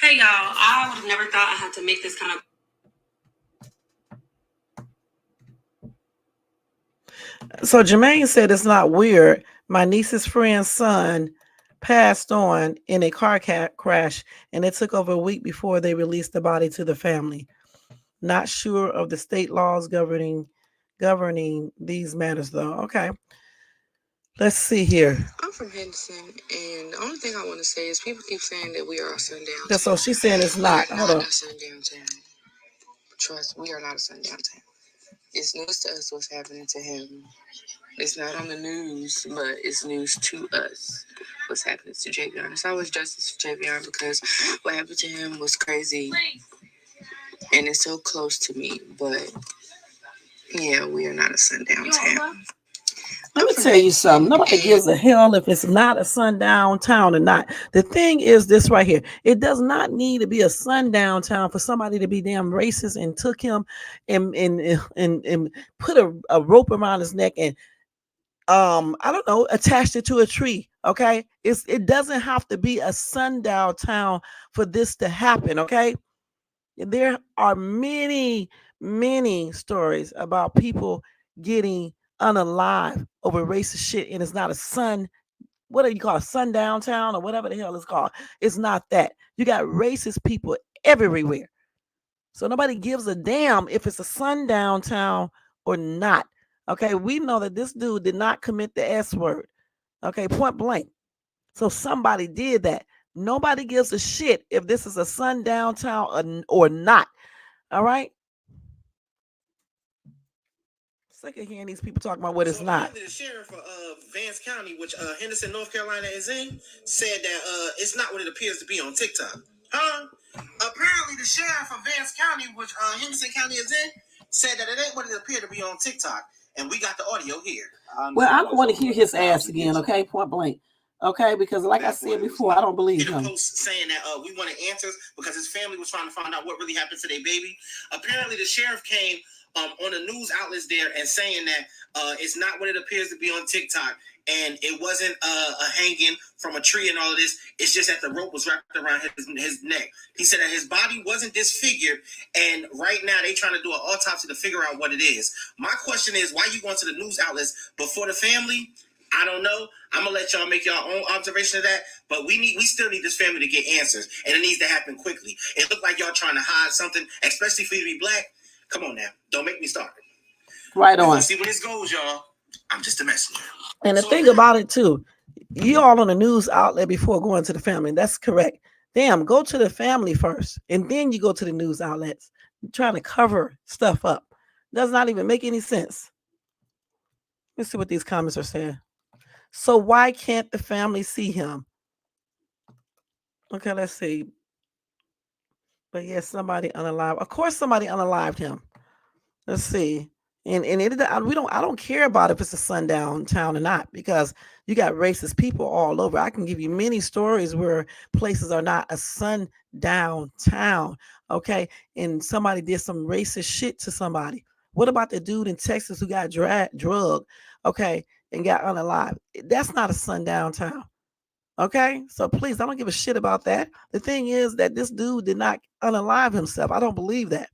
Hey, y'all, I would have never thought I had to make this kind of... So Jermaine said it's not weird. My niece's friend's son passed on in a car crash, and it took over a week before they released the body to the family. Not sure of the state laws governing these matters, though. Okay, let's see here. I'm from Henderson, and the only thing I want to say is people keep saying that we are a sundown So town. she's saying it's We not. are Hold not on. a sundown town. Trust, we are not a sundown town. It's news to us what's happening to him. It's not on the news, but it's news to us what's happening to Javion. It's always justice for Javion because what happened to him was crazy and it's so close to me. But yeah, we are not a sundown town. Let me tell you something. Nobody gives a hell if it's not a sundown town or not. The thing is this right here. It does not need to be a sundown town for somebody to be damn racist and took him and put a rope around his neck and I don't know, attached it to a tree. Okay. It doesn't have to be a sundown town for this to happen. Okay. There are many stories about people getting unalive over racist shit, and it's not a what do you call a sundown town or whatever the hell it's called. It's not that. You got racist people everywhere. So nobody gives a damn if it's a sundown town or not. Okay, we know that this dude did not commit the S word. Okay, point blank. So somebody did that. Nobody gives a shit if this is a sundown town or not. All right. Sick of hearing these people talking about what it's not. The sheriff of Vance County, which Henderson, North Carolina is in, said that it's not what it appears to be on TikTok. Huh? Apparently, the sheriff of Vance County, which Henderson County is in, said that it ain't what it appeared to be on TikTok. And we got the audio here. Well, I don't want to hear his ass again, okay? Point blank. Okay, because like I said before, I don't believe him. Post saying that we wanted answers because his family was trying to find out what really happened to their baby. Apparently, the sheriff came on the news outlets there and saying that it's not what it appears to be on TikTok, and it wasn't a hanging from a tree and all of this. It's just that the rope was wrapped around his neck. He said that his body wasn't disfigured, and right now they trying to do an autopsy to figure out what it is. My question is, why you going to the news outlets before the family? I don't know. I'm gonna let y'all make your own observation of that, but we still need this family to get answers, and it needs to happen quickly. It looked like y'all trying to hide something, especially for you to be black. Come on now, don't make me start. Right on. Let's see where this goes, y'all. I'm just a messenger. And the thing about it too, you all on the news outlet before going to the family. That's correct. Damn, go to the family first, and then you go to the news outlets. You're trying to cover stuff up. Does not even make any sense. Let's see what these comments are saying. So why can't the family see him? Okay, let's see. But yes, somebody unalived. Of course, somebody unalived him. Let's see. And I don't care about if it's a sundown town or not, because you got racist people all over. I can give you many stories where places are not a sundown town. Okay. And somebody did some racist shit to somebody. What about the dude in Texas who got drugged, okay, and got unalived? That's not a sundown town. Okay. So please, I don't give a shit about that. The thing is that this dude did not unalive himself. I don't believe that.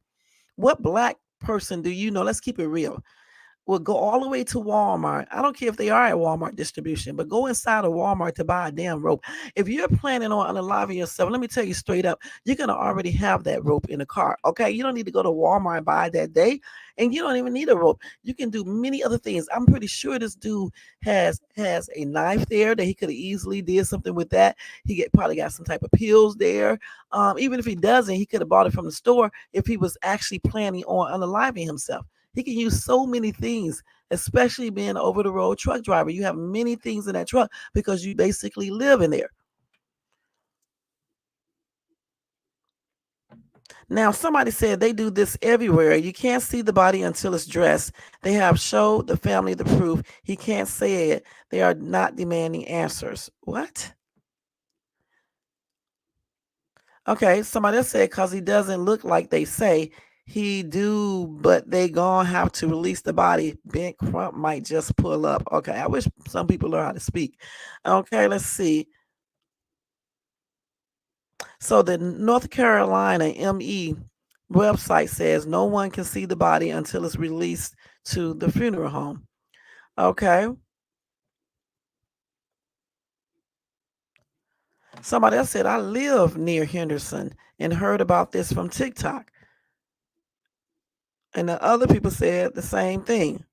What black person do you know? Let's keep it real. Will go all the way to Walmart. I don't care if they are at Walmart distribution, but go inside of Walmart to buy a damn rope. If you're planning on unaliving yourself, let me tell you straight up, you're going to already have that rope in the car. Okay. You don't need to go to Walmart and buy that day. And you don't even need a rope. You can do many other things. I'm pretty sure this dude has a knife there that he could have easily did something with that. Probably got some type of pills there. Even if he doesn't, he could have bought it from the store if he was actually planning on unaliving himself. He can use so many things, especially being an over the road truck driver. You have many things in that truck because you basically live in there. Now, somebody said they do this everywhere. You can't see the body until it's dressed. They have showed the family the proof. He can't say it. They are not demanding answers. What? Okay, somebody else said because he doesn't look like they say. He do, but they gonna have to release the body. Ben Crump might just pull up. Okay, I wish some people learn how to speak. Okay, let's see. So the North Carolina ME website says no one can see the body until it's released to the funeral home. Okay. Somebody else said, I live near Henderson and heard about this from TikTok. And the other people said the same thing.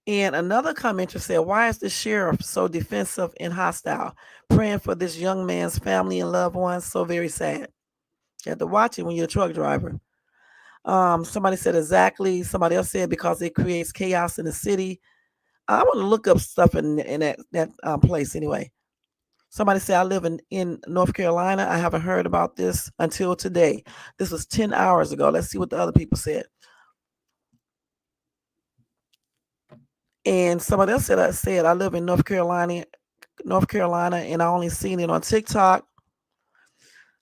And another commenter said, why is the sheriff so defensive and hostile? Praying for this young man's family and loved ones. So very sad. You have to watch it when you're a truck driver. Somebody said exactly. Somebody else said because it creates chaos in the city. I want to look up stuff in that place anyway. Somebody said I live in North Carolina. I haven't heard about this until today. This was 10 hours ago. Let's see what the other people said. And somebody else said I live in North Carolina, and I only seen it on TikTok.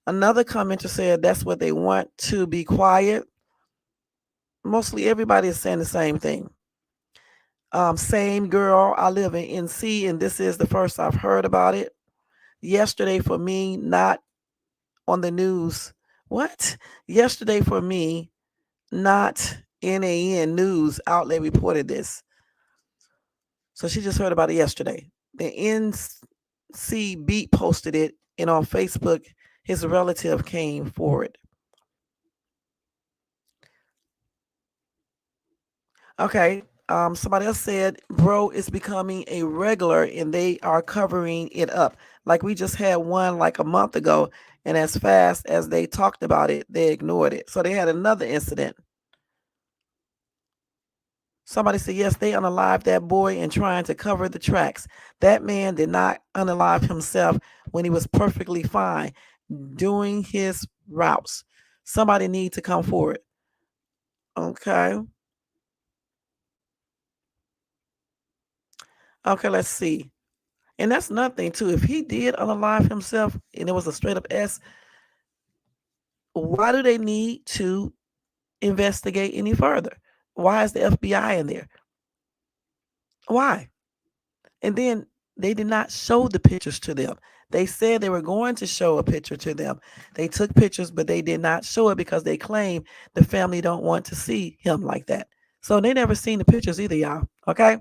Another commenter said that's what they want to be quiet. Mostly everybody is saying the same thing. Same girl, I live in NC, and this is the first I've heard about it. Yesterday for me, not on the news. What? Yesterday for me, not NAN news outlet reported this. So she just heard about it yesterday. The NC Beat posted it, and on Facebook, his relative came forward. Okay. Somebody else said, bro, is becoming a regular and they are covering it up. Like we just had one like a month ago, and as fast as they talked about it, they ignored it. So they had another incident. Somebody said, yes, they unalived that boy and trying to cover the tracks. That man did not unalive himself when he was perfectly fine doing his routes. Somebody need to come forward. Okay. Okay, let's see. And that's nothing too. If he did unalive himself and it was a straight up S, why do they need to investigate any further? Why is the FBI in there? Why? And then they did not show the pictures to them. They said they were going to show a picture to them. They took pictures, but they did not show it because they claim the family don't want to see him like that. So they never seen the pictures either, y'all. Okay.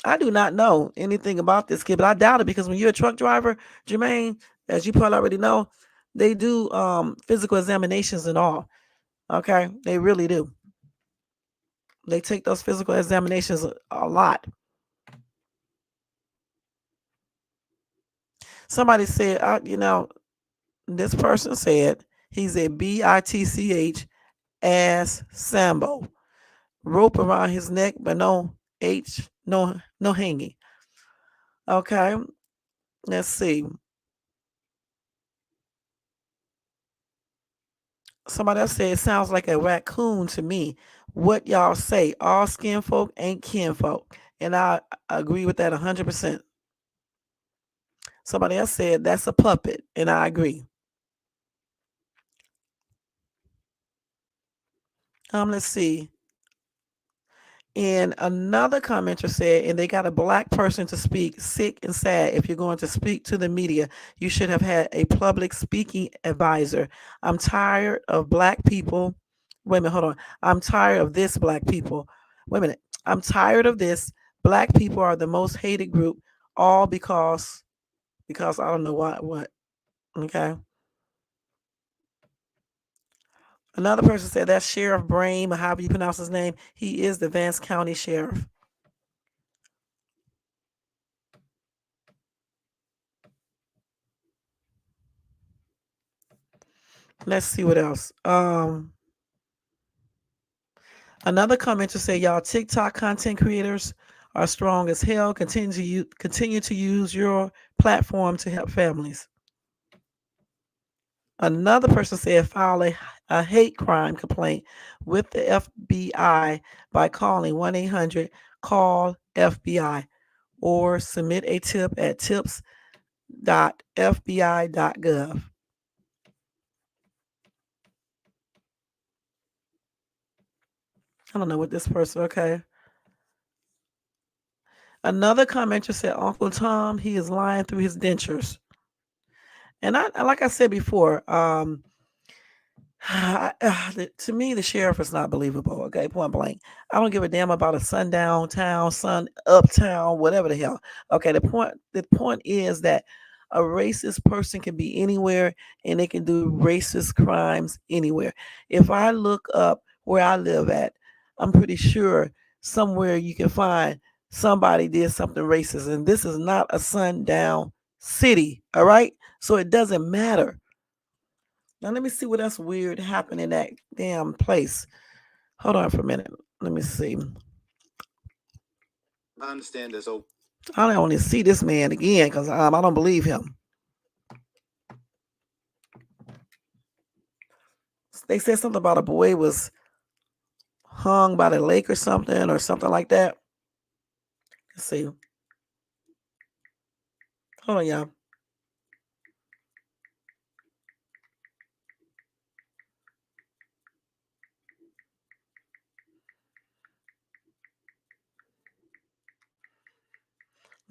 I do not know anything about this kid, but I doubt it because when you're a truck driver, Jermaine, as you probably already know, they do physical examinations and all. Okay. They really do. They take those physical examinations a lot. Somebody said, this person said he's a BITCH ass Sambo. Rope around his neck, but no H, no hanging. Okay, let's see. Somebody else said it sounds like a raccoon to me. What y'all say? All skin folk ain't kinfolk. And I agree with that 100%. Somebody else said that's a puppet, and I agree. Let's see. And another commenter said, and they got a black person to speak, sick and sad. If you're going to speak to the media, you should have had a public speaking advisor. I'm tired of black people. Wait a minute, hold on. I'm tired of this black people. Wait a minute. I'm tired of this. Black people are the most hated group, all because I don't know what. Okay. Another person said that's Sheriff Brame, or however you pronounce his name. He is the Vance County Sheriff. Let's see what else. Another commenter said, y'all TikTok content creators are strong as hell. Continue to use your platform to help families. Another person said, file a hate crime complaint with the FBI by calling 1-800-CALL-FBI or submit a tip at tips.fbi.gov. I don't know what this person, okay. Another commenter said, Uncle Tom, he is lying through his dentures. And I like I said before, To me, the sheriff is not believable. Okay, point blank. I don't give a damn about a sundown town, sun uptown, whatever the hell. Okay, the point is that a racist person can be anywhere and they can do racist crimes anywhere. If I look up where I live at, I'm pretty sure somewhere you can find somebody did something racist, and this is not a sundown city. All right, so it doesn't matter. Now let me see what else weird happened in that damn place. Hold on for a minute. Let me see. I understand this. So I don't want to see this man again because I don't believe him. They said something about a boy was hung by the lake or something like that. Let's see. Hold on, y'all.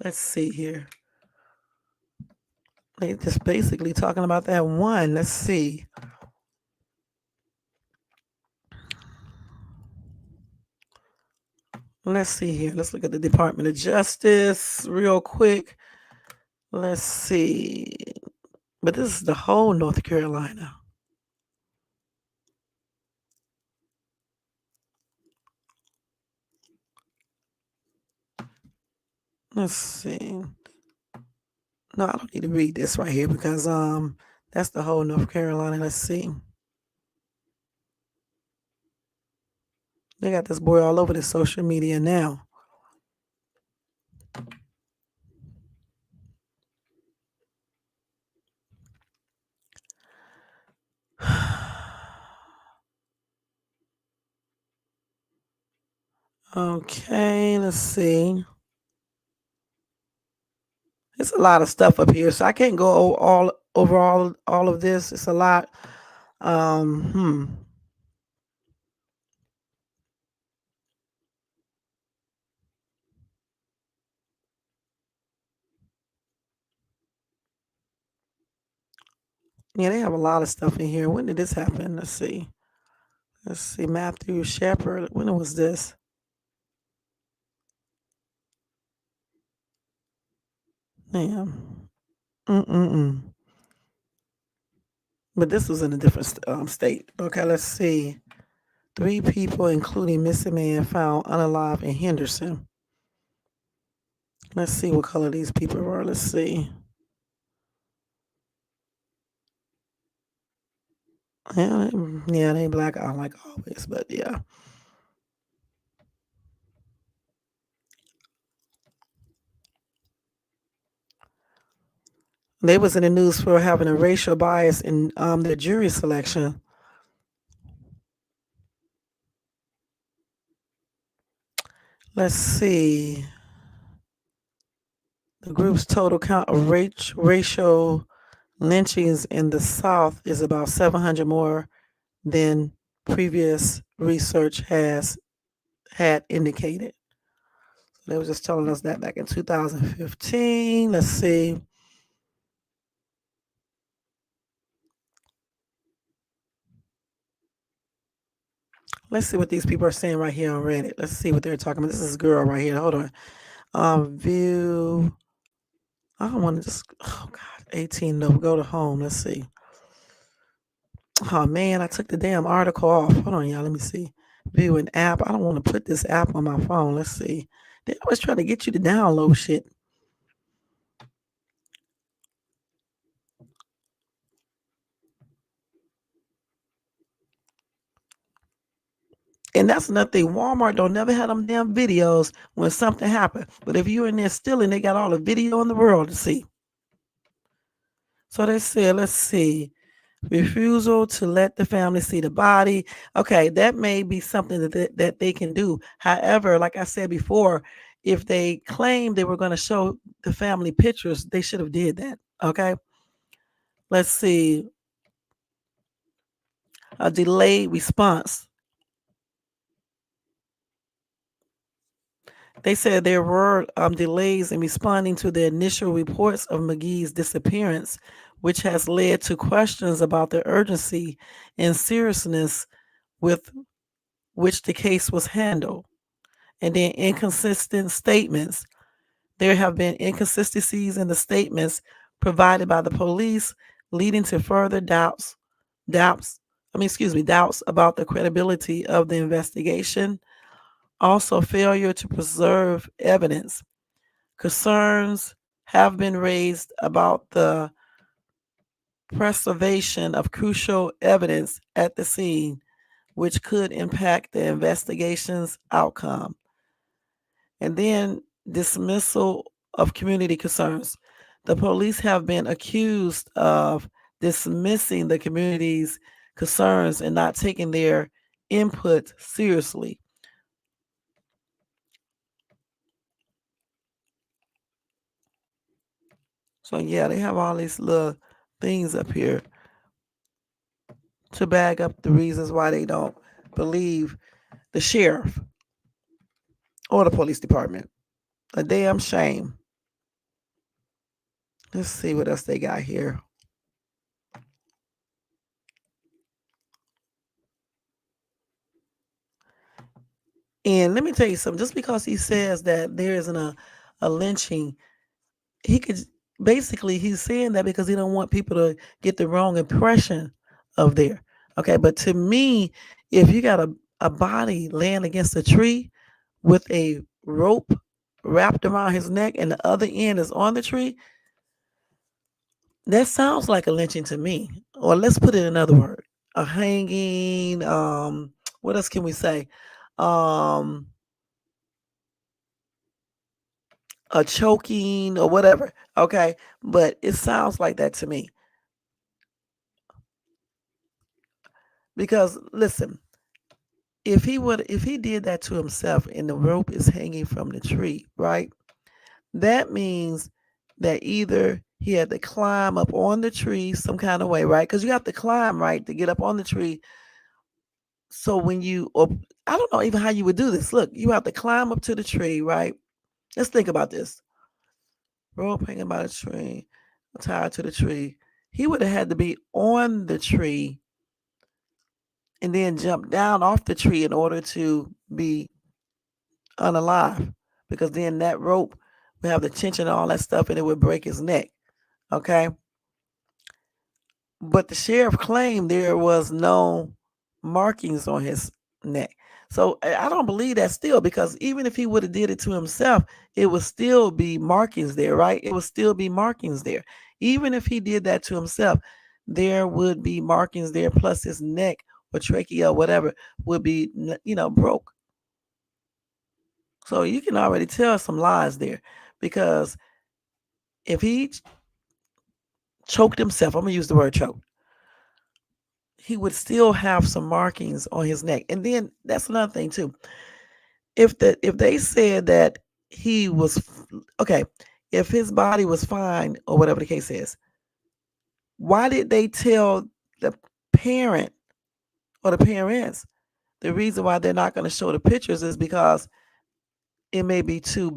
Let's see here. They just basically talking about that one. Let's see. Let's see here. Let's look at the Department of Justice real quick. Let's see. But this is the whole North Carolina. Let's see. No, I don't need to read this right here because that's the whole North Carolina. Let's see. They got this boy all over the social media now. Okay, let's see. It's a lot of stuff up here, so I can't go all over all of this. It's a lot. Hmm. Yeah, they have a lot of stuff in here. When did this happen? Let's see. Let's see. Matthew Shepard. When was this? Damn. Mm-mm-mm. But this was in a different state. Okay, let's see. 3 people, including missing man, found unalive in Henderson. Let's see what color these people were. Let's see. Yeah, they black out like always, but yeah. They was in the news for having a racial bias in their jury selection. Let's see. The group's total count of racial lynchings in the South is about 700 more than previous research had indicated. They were just telling us that back in 2015. Let's see. Let's see what these people are saying right here on Reddit. Let's see what they're talking about. This is a girl right here. Hold on. View. I don't want to just. Oh God. 18. No, go to home. Let's see. Oh man, I took the damn article off. Hold on, y'all. Let me see. View an app. I don't want to put this app on my phone. Let's see. They always try to get you to download shit. And that's another thing. Walmart don't never have them damn videos when something happened. But if you're in there stealing, they got all the video in the world to see. So they said, let's see. Refusal to let the family see the body. Okay, that may be something that they can do. However, like I said before, if they claim they were going to show the family pictures, they should have did that. Okay. Let's see. A delayed response. They said there were delays in responding to the initial reports of McGee's disappearance, which has led to questions about the urgency and seriousness with which the case was handled. And then inconsistent statements. There have been inconsistencies in the statements provided by the police, leading to further doubts about the credibility of the investigation. Also, failure to preserve evidence. Concerns have been raised about the preservation of crucial evidence at the scene, which could impact the investigation's outcome. And then dismissal of community concerns. The police have been accused of dismissing the community's concerns and not taking their input seriously. So, yeah, they have all these little things up here to back up the reasons why they don't believe the sheriff or the police department. A damn shame. Let's see what else they got here. And let me tell you something. Just because he says that there isn't a lynching, he could basically he's saying that because he don't want people to get the wrong impression of there. Okay, but to me, if you got a body laying against a tree with a rope wrapped around his neck and the other end is on the tree, that sounds like a lynching to me. Or let's put it in another word. A hanging, what else can we say? Um a choking or whatever. Okay. But it sounds like that to me. Because listen, if he did that to himself and the rope is hanging from the tree, right? That means that either he had to climb up on the tree some kind of way, right? Because you have to climb, right, to get up on the tree. So when you, or I don't know even how you would do this. Look, you have to climb up to the tree, right? Let's think about this. Rope hanging by the tree, tied to the tree. He would have had to be on the tree and then jump down off the tree in order to be unalive. Because then that rope would have the tension and all that stuff and it would break his neck. Okay. But the sheriff claimed there was no markings on his neck. So I don't believe that still, because even if he would have did it to himself, it would still be markings there, right? It would still be markings there. Even if he did that to himself, there would be markings there, plus his neck or trachea or whatever would be, broke. So you can already tell some lies there, because if he choked himself, I'm gonna use the word choke, he would still have some markings on his neck. And then that's another thing too. If they said that he was okay, if his body was fine or whatever the case is, why did they tell the parent or the parents the reason why they're not going to show the pictures is because it may be too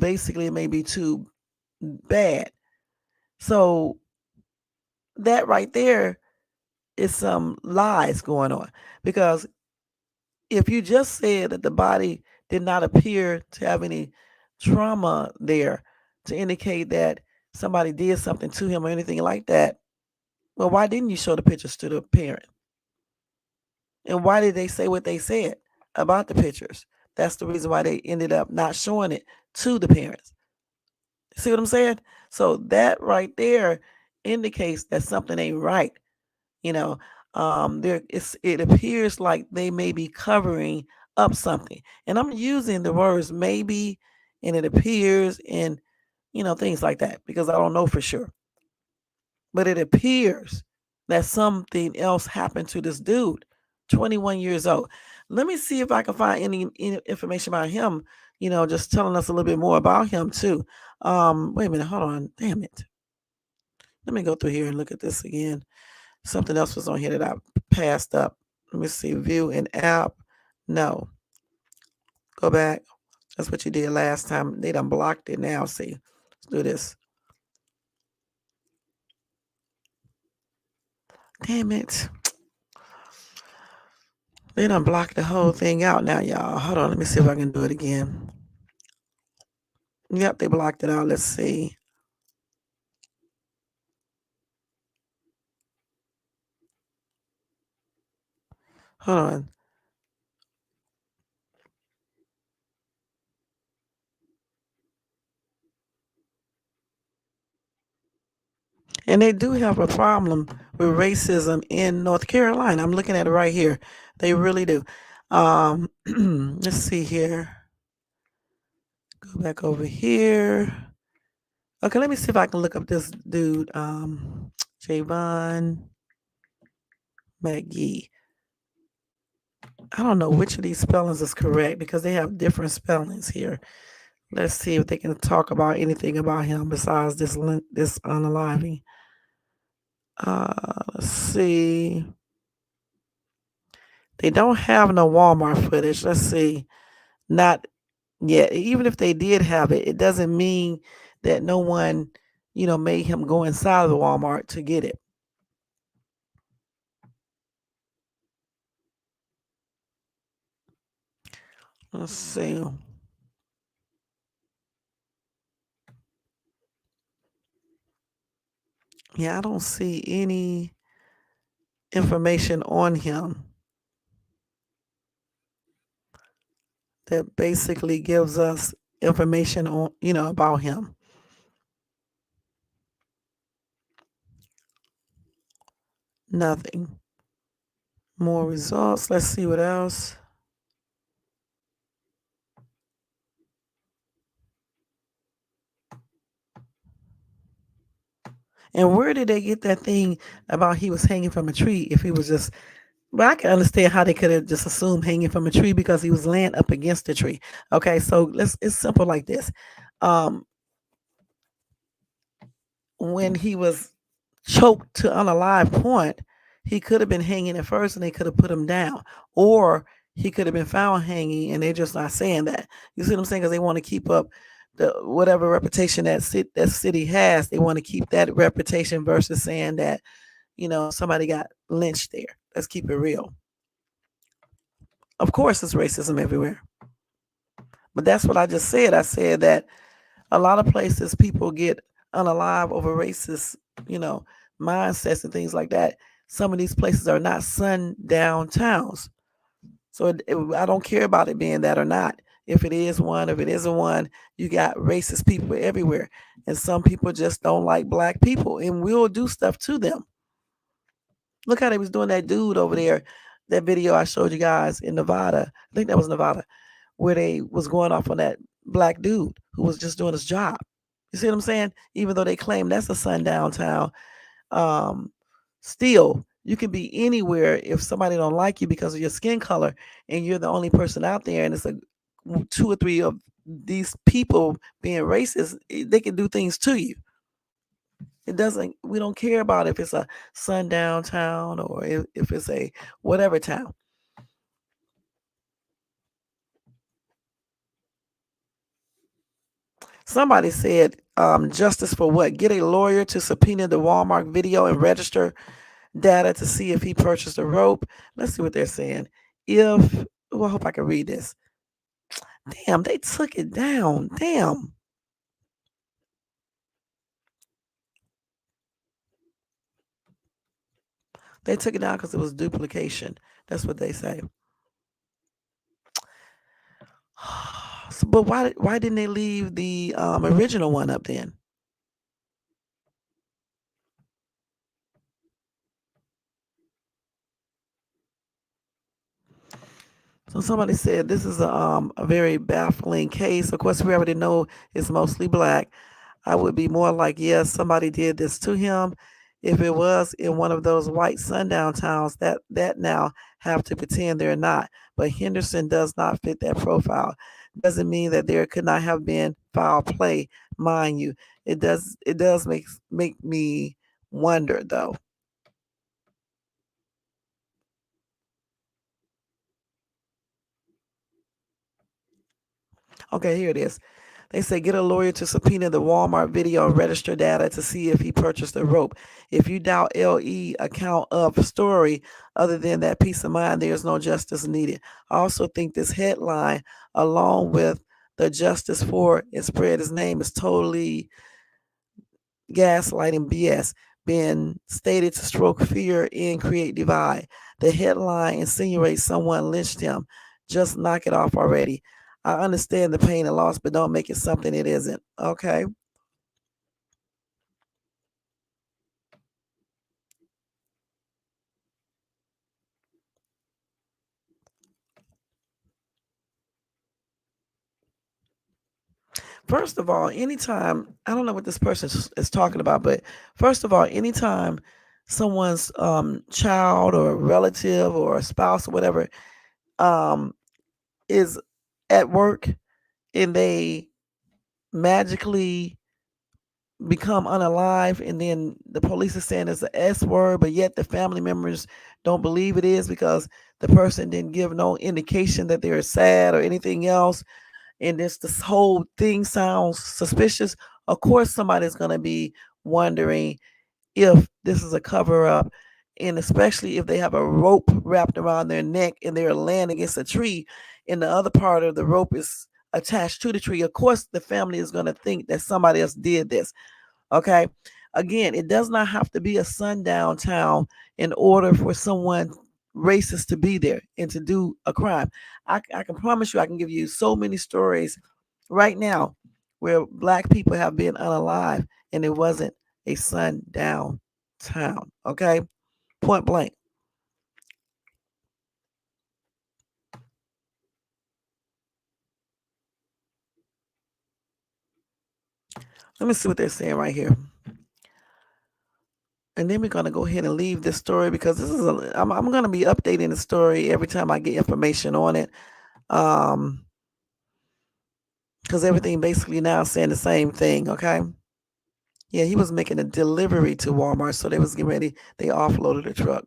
bad. So that right there is some lies going on, because if you just said that the body did not appear to have any trauma there to indicate that somebody did something to him or anything like that, well, why didn't you show the pictures to the parent? And why did they say what they said about the pictures? That's the reason why they ended up not showing it to the parents. See what I'm saying? So that right there indicates that something ain't right. You know, it appears like they may be covering up something. And I'm using the words maybe and it appears and things like that, because I don't know for sure. But it appears that something else happened to this dude, 21 years old. Let me see if I can find any information about him, just telling us a little bit more about him too. Wait a minute, hold on. Damn it. Let me go through here and look at this again. Something else was on here that I passed up. Let me see. View an app. No. Go back. That's what you did last time. They done blocked it now. See. Let's do this. Damn it. They done blocked the whole thing out now, y'all. Hold on, let me see if I can do it again. Yep, they blocked it out. Let's see. Hold on. And they do have a problem with racism in North Carolina. I'm looking at it right here. They really do. Let's see here. Go back over here. Okay, let me see if I can look up this dude, Javon Mcgee. I don't know which of these spellings is correct because they have different spellings here. Let's see if they can talk about anything about him besides this unaliving. Let's see. They don't have no Walmart footage. Let's see. Not yet. Even if they did have it, it doesn't mean that no one, made him go inside of the Walmart to get it. Let's see. Yeah, I don't see any information on him that basically gives us information on, about him. Nothing. More results. Let's see what else. And where did they get that thing about he was hanging from a tree if he was just but I can understand how they could have just assumed hanging from a tree because he was laying up against the tree. Okay, so it's simple like this. Um, when he was choked to unalive point, he could have been hanging at first and they could have put him down. Or he could have been found hanging and they're just not saying that. You see what I'm saying? Because they want to keep up the whatever reputation that city has. They want to keep that reputation versus saying that, somebody got lynched there. Let's keep it real. Of course, there's racism everywhere. But that's what I just said. I said that a lot of places people get unalive over racist, you know, mindsets and things like that. Some of these places are not sundown towns. So I don't care about it being that or not. If it is one, if it isn't one, you got racist people everywhere. And some people just don't like black people and will do stuff to them. Look how they was doing that dude over there, that video I showed you guys in Nevada. I think that was Nevada where they was going off on that black dude who was just doing his job. You see what I'm saying? Even though they claim that's a sundown town, um, still you can be anywhere if somebody don't like you because of your skin color, and you're the only person out there, and it's a two or three of these people being racist. They can do things to you. It doesn't. We don't care about if it's a sundown town or if it's a whatever town. Somebody said, justice for what? Get a lawyer to subpoena the Walmart video and register data to see if he purchased a rope. Let's see what they're saying. Well, I hope I can read this. Damn, they took it down. Damn. They took it down because it was duplication. That's what they say. But why didn't they leave the original one up then? So somebody said this is a very baffling case. Of course, we already know it's mostly black. I would be more like, yes, somebody did this to him. If it was in one of those white sundown towns, that now have to pretend they're not. But Henderson does not fit that profile. Doesn't mean that there could not have been foul play, mind you. It does make me wonder though. Okay, here it is. They say get a lawyer to subpoena the Walmart video and register data to see if he purchased the rope. If you doubt LE account of story, other than that peace of mind, there is no justice needed. I also think this headline, along with the justice for it spread his name, is totally gaslighting BS, being stated to stroke fear and create divide. The headline insinuates someone lynched him. Just knock it off already. I understand the pain and loss, but don't make it something it isn't. Okay. First of all, anytime, I don't know what this person is talking about, but first of all, anytime someone's child or relative or spouse or whatever um, is at work and they magically become unalive, and then the police is saying it's an S word, but yet the family members don't believe it is because the person didn't give no indication that they're sad or anything else, and this whole thing sounds suspicious. Of course somebody's going to be wondering if this is a cover up, and especially if they have a rope wrapped around their neck and they're laying against a tree and the other part of the rope is attached to the tree. Of course the family is going to think that somebody else did this. Okay. Again, it does not have to be a sundown town in order for someone racist to be there and to do a crime. I can promise you, I can give you so many stories right now where black people have been unalive and it wasn't a sundown town. Okay. Point blank. Let me see what they're saying right here. And then we're going to go ahead and leave this story because this is I'm going to be updating the story every time I get information on it. Because everything basically now saying the same thing. Okay. Yeah, he was making a delivery to Walmart, so they was getting ready. They offloaded the truck.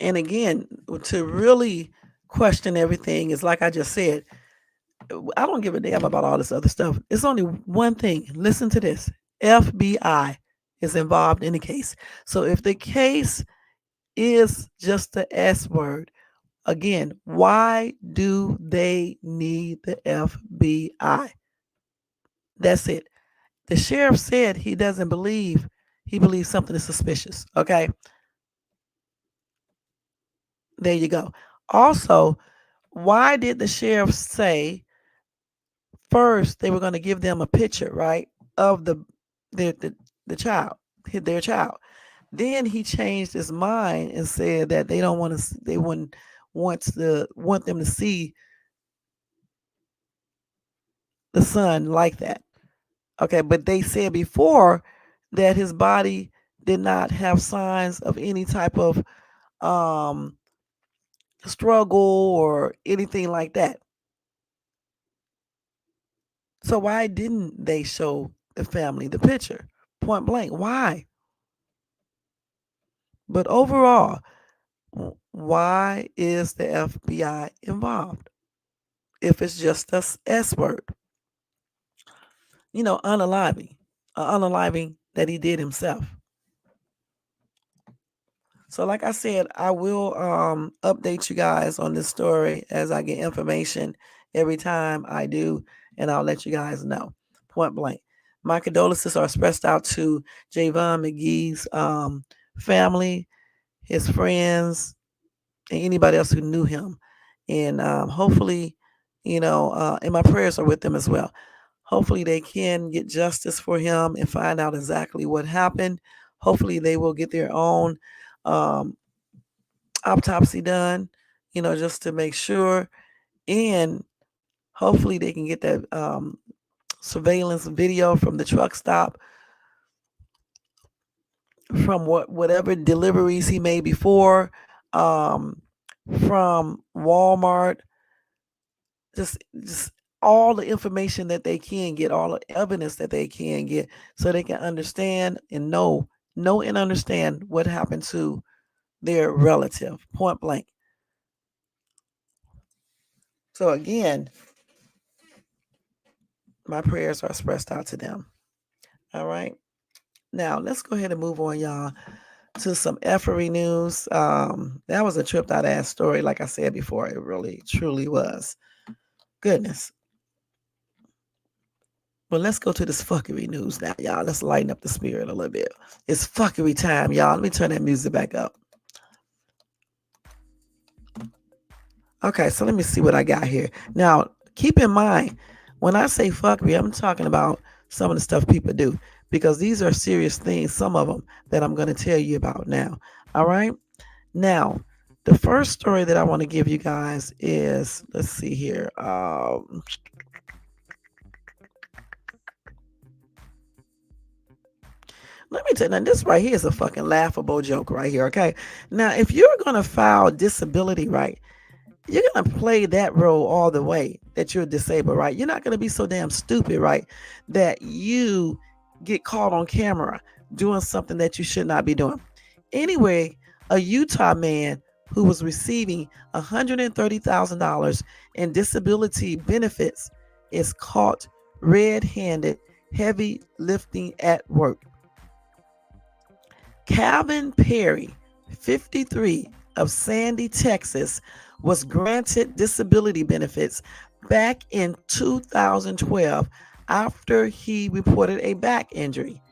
And again, to really question everything is like I just said, I don't give a damn about all this other stuff. It's only one thing. Listen to this. FBI is involved in the case. So if the case is just the S word, again, why do they need the FBI? That's it. The sheriff said he doesn't believe, he believes something is suspicious. Okay. There you go. Also, why did the sheriff say first they were going to give them a picture, right, of the child, their child? Then he changed his mind and said that they don't want to, they wouldn't want them to see the son like that. Okay, but they said before that his body did not have signs of any type of um struggle or anything like that. So why didn't they show the family the picture? Point blank. Why? But overall, why is the FBI involved? If it's just a S word, unaliving that he did himself. So like I said, I will update you guys on this story as I get information every time I do, and I'll let you guys know. Point blank. My condolences are expressed out to Javion McGee's family, his friends, and anybody else who knew him. And hopefully, and my prayers are with them as well. Hopefully they can get justice for him and find out exactly what happened. Hopefully they will get their own um, autopsy done, just to make sure. And hopefully they can get that surveillance video from the truck stop from whatever deliveries he made before, from Walmart, just all the information that they can get, all the evidence that they can get, so they can understand and know and understand what happened to their relative, point blank. So again, my prayers are expressed out to them. All right. Now let's go ahead and move on, y'all, to some effery news. That was a tripped out ass story, like I said before. It really, truly was. Goodness. Well, let's go to this fuckery news now, y'all. Let's lighten up the spirit a little bit. It's fuckery time, y'all. Let me turn that music back up. Okay, so let me see what I got here. Now, keep in mind, when I say fuckery, I'm talking about some of the stuff people do, because these are serious things, some of them, that I'm going to tell you about now. All right? Now, the first story that I want to give you guys is, let's see here. Let me tell you, now this right here is a fucking laughable joke right here, okay? Now, if you're going to file disability, right, you're going to play that role all the way that you're disabled, right? You're not going to be so damn stupid, right, that you get caught on camera doing something that you should not be doing. Anyway, a Utah man who was receiving $130,000 in disability benefits is caught red-handed heavy lifting at work. Calvin Perry, 53, of Sandy, Texas, was granted disability benefits back in 2012 after he reported a back injury.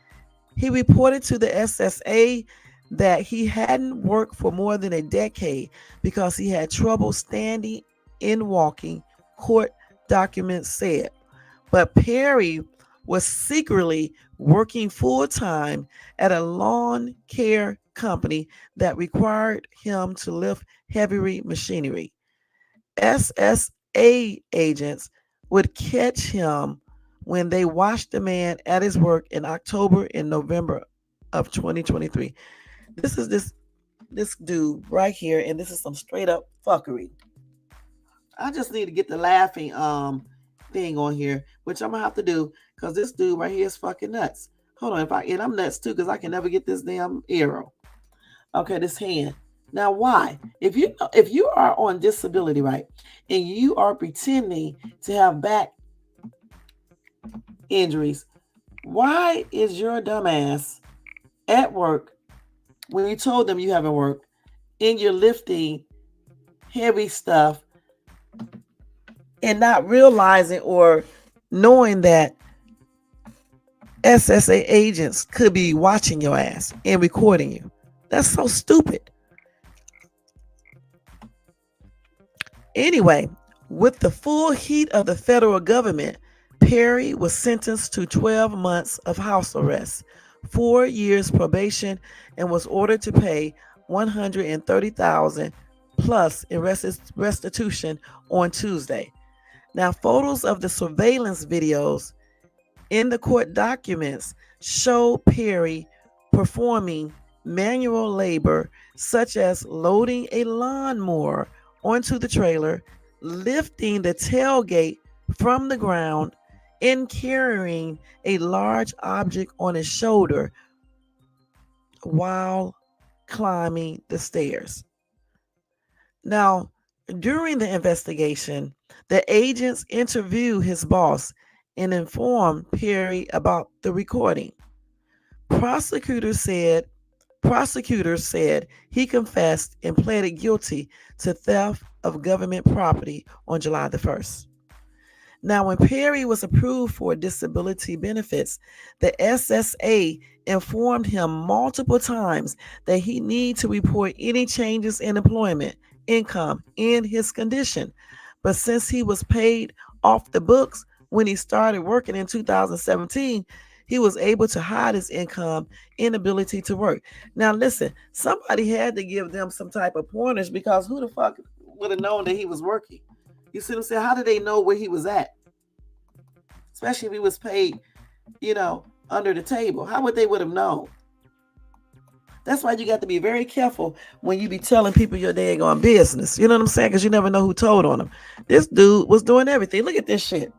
He reported to the SSA that he hadn't worked for more than a decade because he had trouble standing and walking, court documents said. But Perry was secretly working full-time at a lawn care company that required him to lift heavy machinery. SSA agents would catch him when they watched the man at his work in October and November of 2023. This is this dude right here, and this is some straight up fuckery. I just need to get the laughing thing on here, which I'm gonna have to do, because this dude right here is fucking nuts. Hold on, and I'm nuts too, because I can never get this damn arrow. Okay, this hand. Now, why? If you are on disability, right, and you are pretending to have back injuries, why is your dumbass at work when you told them you haven't worked and you're lifting heavy stuff and not realizing or knowing that SSA agents could be watching your ass and recording you? That's so stupid. Anyway, with the full heat of the federal government, Perry was sentenced to 12 months of house arrest, 4 years probation, and was ordered to pay $130,000 plus in restitution on Tuesday. Now, photos of the surveillance videos in the court documents show Perry performing manual labor, such as loading a lawnmower onto the trailer, lifting the tailgate from the ground, and carrying a large object on his shoulder while climbing the stairs. Now, during the investigation, the agents interviewed his boss and informed Perry about the recording. Prosecutors said he confessed and pleaded guilty to theft of government property on July the 1st. Now, when Perry was approved for disability benefits, the SSA informed him multiple times that he needed to report any changes in employment, income, and his condition. But since he was paid off the books when he started working in 2017, he was able to hide his income, inability to work. Now, listen, somebody had to give them some type of pointers, because who the fuck would have known that he was working? You see what I'm saying? How did they know where he was at? Especially if he was paid, under the table. How would they would have known? That's why you got to be very careful when you be telling people your daggone business. You know what I'm saying? Because you never know who told on them. This dude was doing everything. Look at this shit.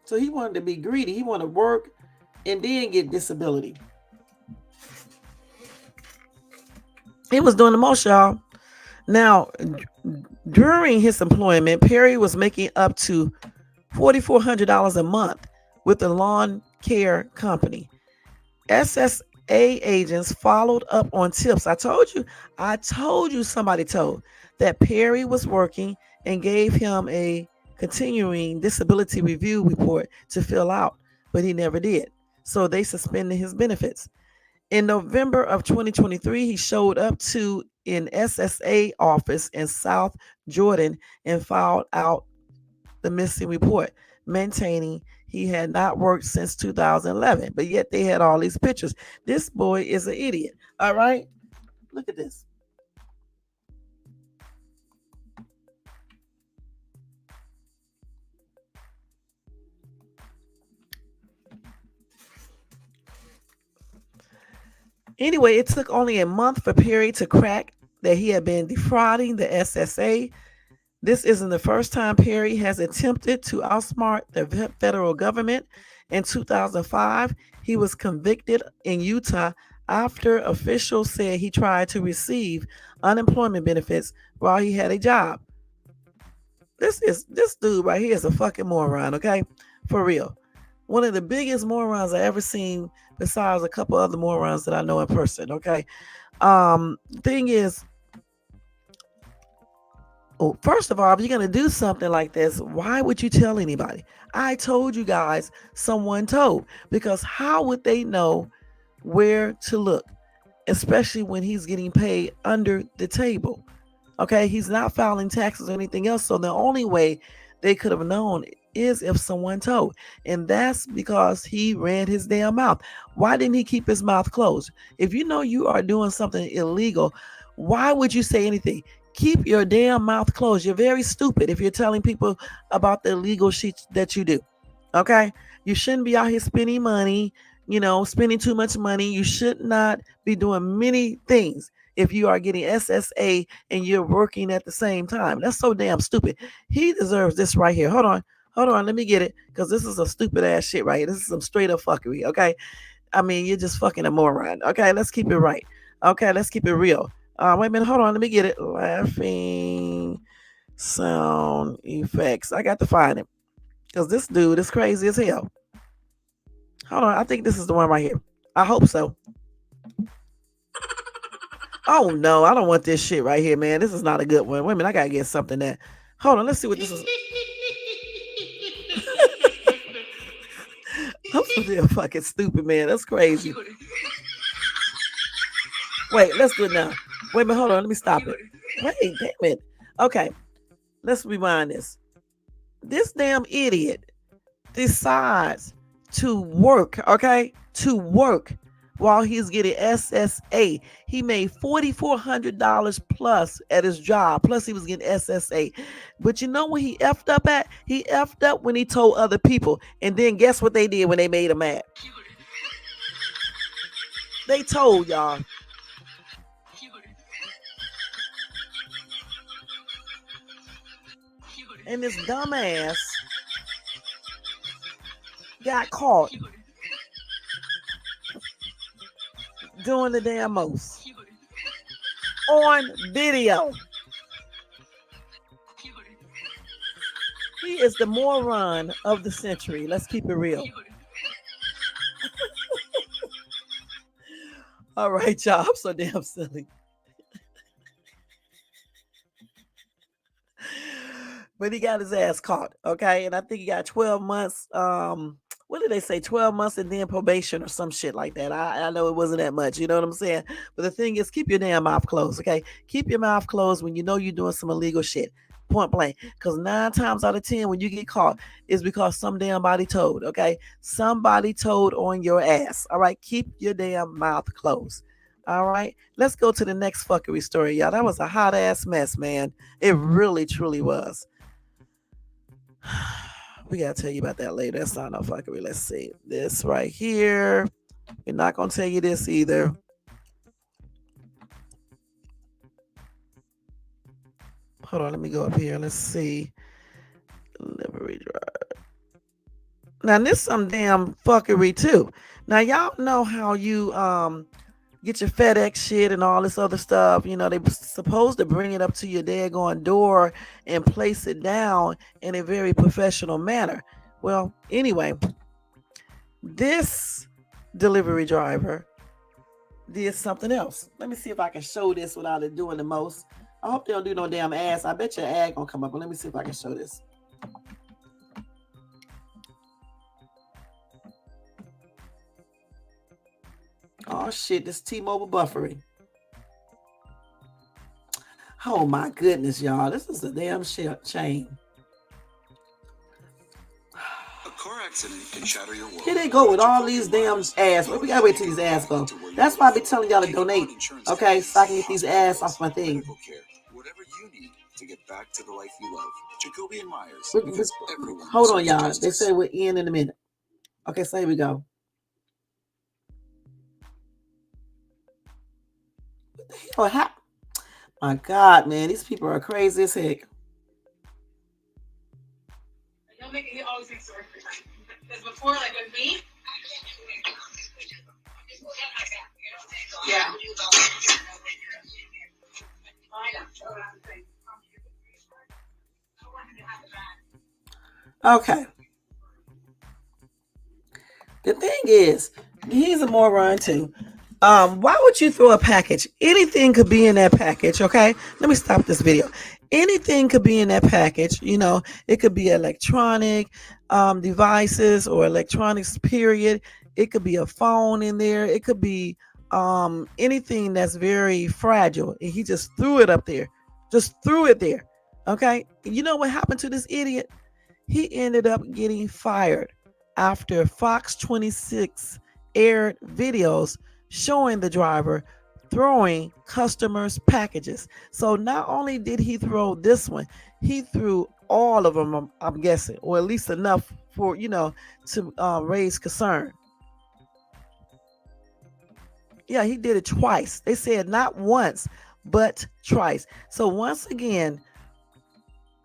So he wanted to be greedy. He wanted to work and then get disability. He was doing the most, y'all. Now, during his employment, Perry was making up to $4,400 a month with the lawn care company. SSA agents followed up on tips. I told you somebody told that Perry was working and gave him a continuing disability review report to fill out, but he never did. So they suspended his benefits. In November of 2023, he showed up to an SSA office in South Jordan and filed out the missing report, maintaining he had not worked since 2011, but yet they had all these pictures. This boy is an idiot. All right, look at this. Anyway, it took only a month for Perry to crack that he had been defrauding the SSA. This isn't the first time Perry has attempted to outsmart the federal government. In 2005, he was convicted in Utah after officials said he tried to receive unemployment benefits while he had a job. This dude right here is a fucking moron, okay? For real. One of the biggest morons I ever seen, besides a couple other morons that I know in person, okay? Thing is, first of all, if you're going to do something like this, why would you tell anybody? I told you guys someone told, because how would they know where to look, especially when he's getting paid under the table? Okay, he's not filing taxes or anything else. So the only way they could have known is if someone told. And that's because he ran his damn mouth. Why didn't he keep his mouth closed? If you know you are doing something illegal, why would you say anything? Keep your damn mouth closed. You're very stupid if you're telling people about the illegal shit that you do. Okay? You shouldn't be out here spending money, spending too much money. You should not be doing many things if you are getting SSA and you're working at the same time. That's so damn stupid. He deserves this right here. Hold on. Let me get it, because this is a stupid ass shit right here. This is some straight up fuckery, okay? I mean, you're just fucking a moron. Okay, let's keep it right. Okay, let's keep it real. Wait a minute. Hold on. Let me get it. Laughing sound effects. I got to find it, because this dude is crazy as hell. Hold on. I think this is the one right here. I hope so. Oh no, I don't want this shit right here, man. This is not a good one. Wait a minute, I gotta get something that. Hold on, let's see what this is. I'm so damn fucking stupid, man. That's crazy. Wait, let's do it now. Wait a minute, hold on, let me stop it. Wait, damn it. Okay, let's rewind this. This damn idiot decides to work, okay? To work while he's getting SSA. He made $4,400 plus at his job. Plus he was getting SSA. But you know what he effed up at? He effed up when he told other people. And then guess what they did when they made him mad? They told y'all. And this dumbass got caught doing the damn most on video. He is the moron of the century. Let's keep it real. All right, y'all. I'm so damn silly. But he got his ass caught, okay? And I think he got 12 months. What did they say? 12 months and then probation or some shit like that. I know it wasn't that much, you know what I'm saying? But the thing is, keep your damn mouth closed, okay? Keep your mouth closed when you know you're doing some illegal shit. Point blank. Because 9 times out of 10, when you get caught, it's because some damn body told, okay? Somebody told on your ass, all right? Keep your damn mouth closed. All right, let's go to the next fuckery story, y'all. That was a hot ass mess, man. It really, truly was. We gotta tell you about that later. That's not no fuckery. Let's see. This right here. We're not gonna tell you this either. Hold on, let me go up here. Let's see. Delivery drive. Now this some damn fuckery too. Now y'all know how you get your FedEx shit and all this other stuff. You know, they supposed to bring it up to your daggone door and place it down in a very professional manner. Well, anyway, this delivery driver did something else. Let me see if I can show this without it doing the most. I hope they don't do no damn ass. I bet your ad gonna come up, but let me see if I can show this. Oh shit, this T-Mobile buffery. Oh my goodness, y'all. This is a damn shame. A car accident can shatter your world. Here they go with all these damn ass. We gotta wait till these ass go. That's why I be telling y'all to donate. Okay, so I can get these ass off my thing. Whatever you need to get back to the life you love. Jacoby and Myers. Hold on, y'all. They say we're in a minute. Okay, so here we go. What the hell happened? My God, man, these people are crazy as heck. You'll make it always make story for time. Because before, like with me, yeah. Okay. The thing is, he's a moron too. Why would you throw a package? Anything could be in that package, okay? Let me stop this video. Anything could be in that package. You know, it could be electronic devices or electronics, period. It could be a phone in there. It could be anything that's very fragile. And he just threw it up there. Just threw it there. Okay? You know what happened to this idiot? He ended up getting fired after Fox 26 aired videos showing the driver throwing customers' packages. So not only did he throw this one, he threw all of them, I'm guessing, or at least enough for, you know, to raise concern. Yeah, he did it twice. They said not once, but twice. So once again,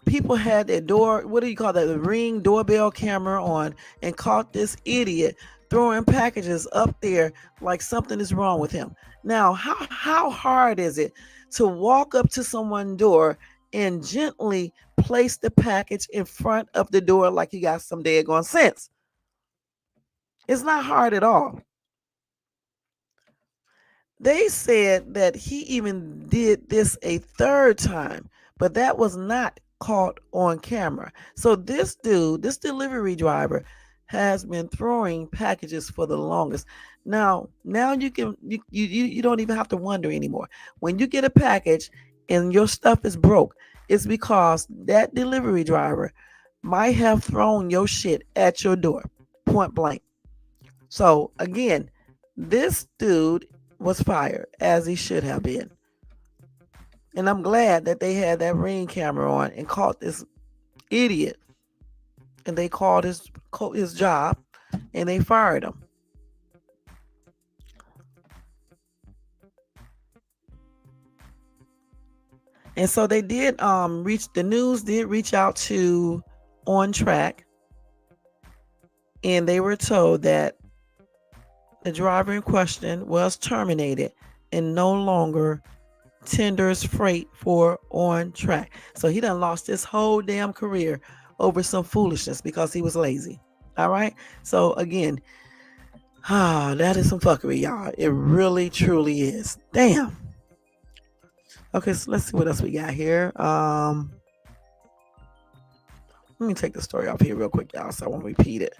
people had their door, what do you call that, the Ring doorbell camera on and caught this idiot throwing packages up there like something is wrong with him. Now, how hard is it to walk up to someone's door and gently place the package in front of the door like you got some daggone sense? It's not hard at all. They said that he even did this a third time, but that was not caught on camera. So this dude, this delivery driver, has been throwing packages for the longest. Now you don't even have to wonder anymore. When you get a package and your stuff is broke, it's because that delivery driver might have thrown your shit at your door, point blank. So again, this dude was fired, as he should have been. And I'm glad that they had that Ring camera on and caught this idiot. And they called his job and they fired him. And so they did the news did reach out to On Track, and they were told that the driver in question was terminated and no longer tenders freight for On Track. So he done lost his whole damn career over some foolishness because he was lazy. All right. So again, that is some fuckery, y'all. It really, truly is. Damn. Okay, so let's see what else we got here. Let me take the story off here real quick, y'all, so I won't repeat it.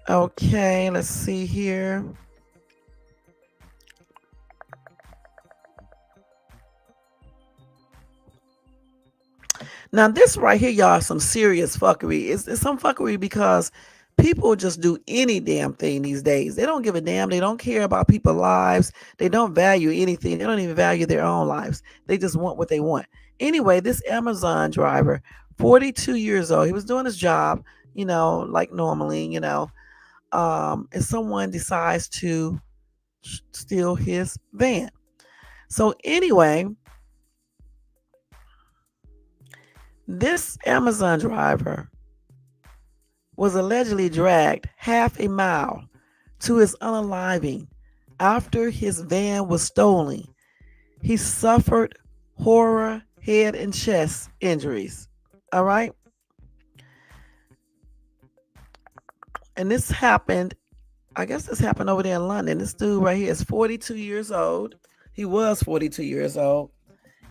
Okay, let's see here. Now, this right here, y'all, is some serious fuckery. It's some fuckery because people just do any damn thing these days. They don't give a damn. They don't care about people's lives. They don't value anything. They don't even value their own lives. They just want what they want. Anyway, this Amazon driver, 42 years old, he was doing his job like normally, and someone decides to steal his van. So anyway, this Amazon driver was allegedly dragged half a mile to his unaliving after his van was stolen. He suffered horror, head, and chest injuries. All right. And this happened, I guess this happened over there in London. This dude right here is 42 years old. He was 42 years old.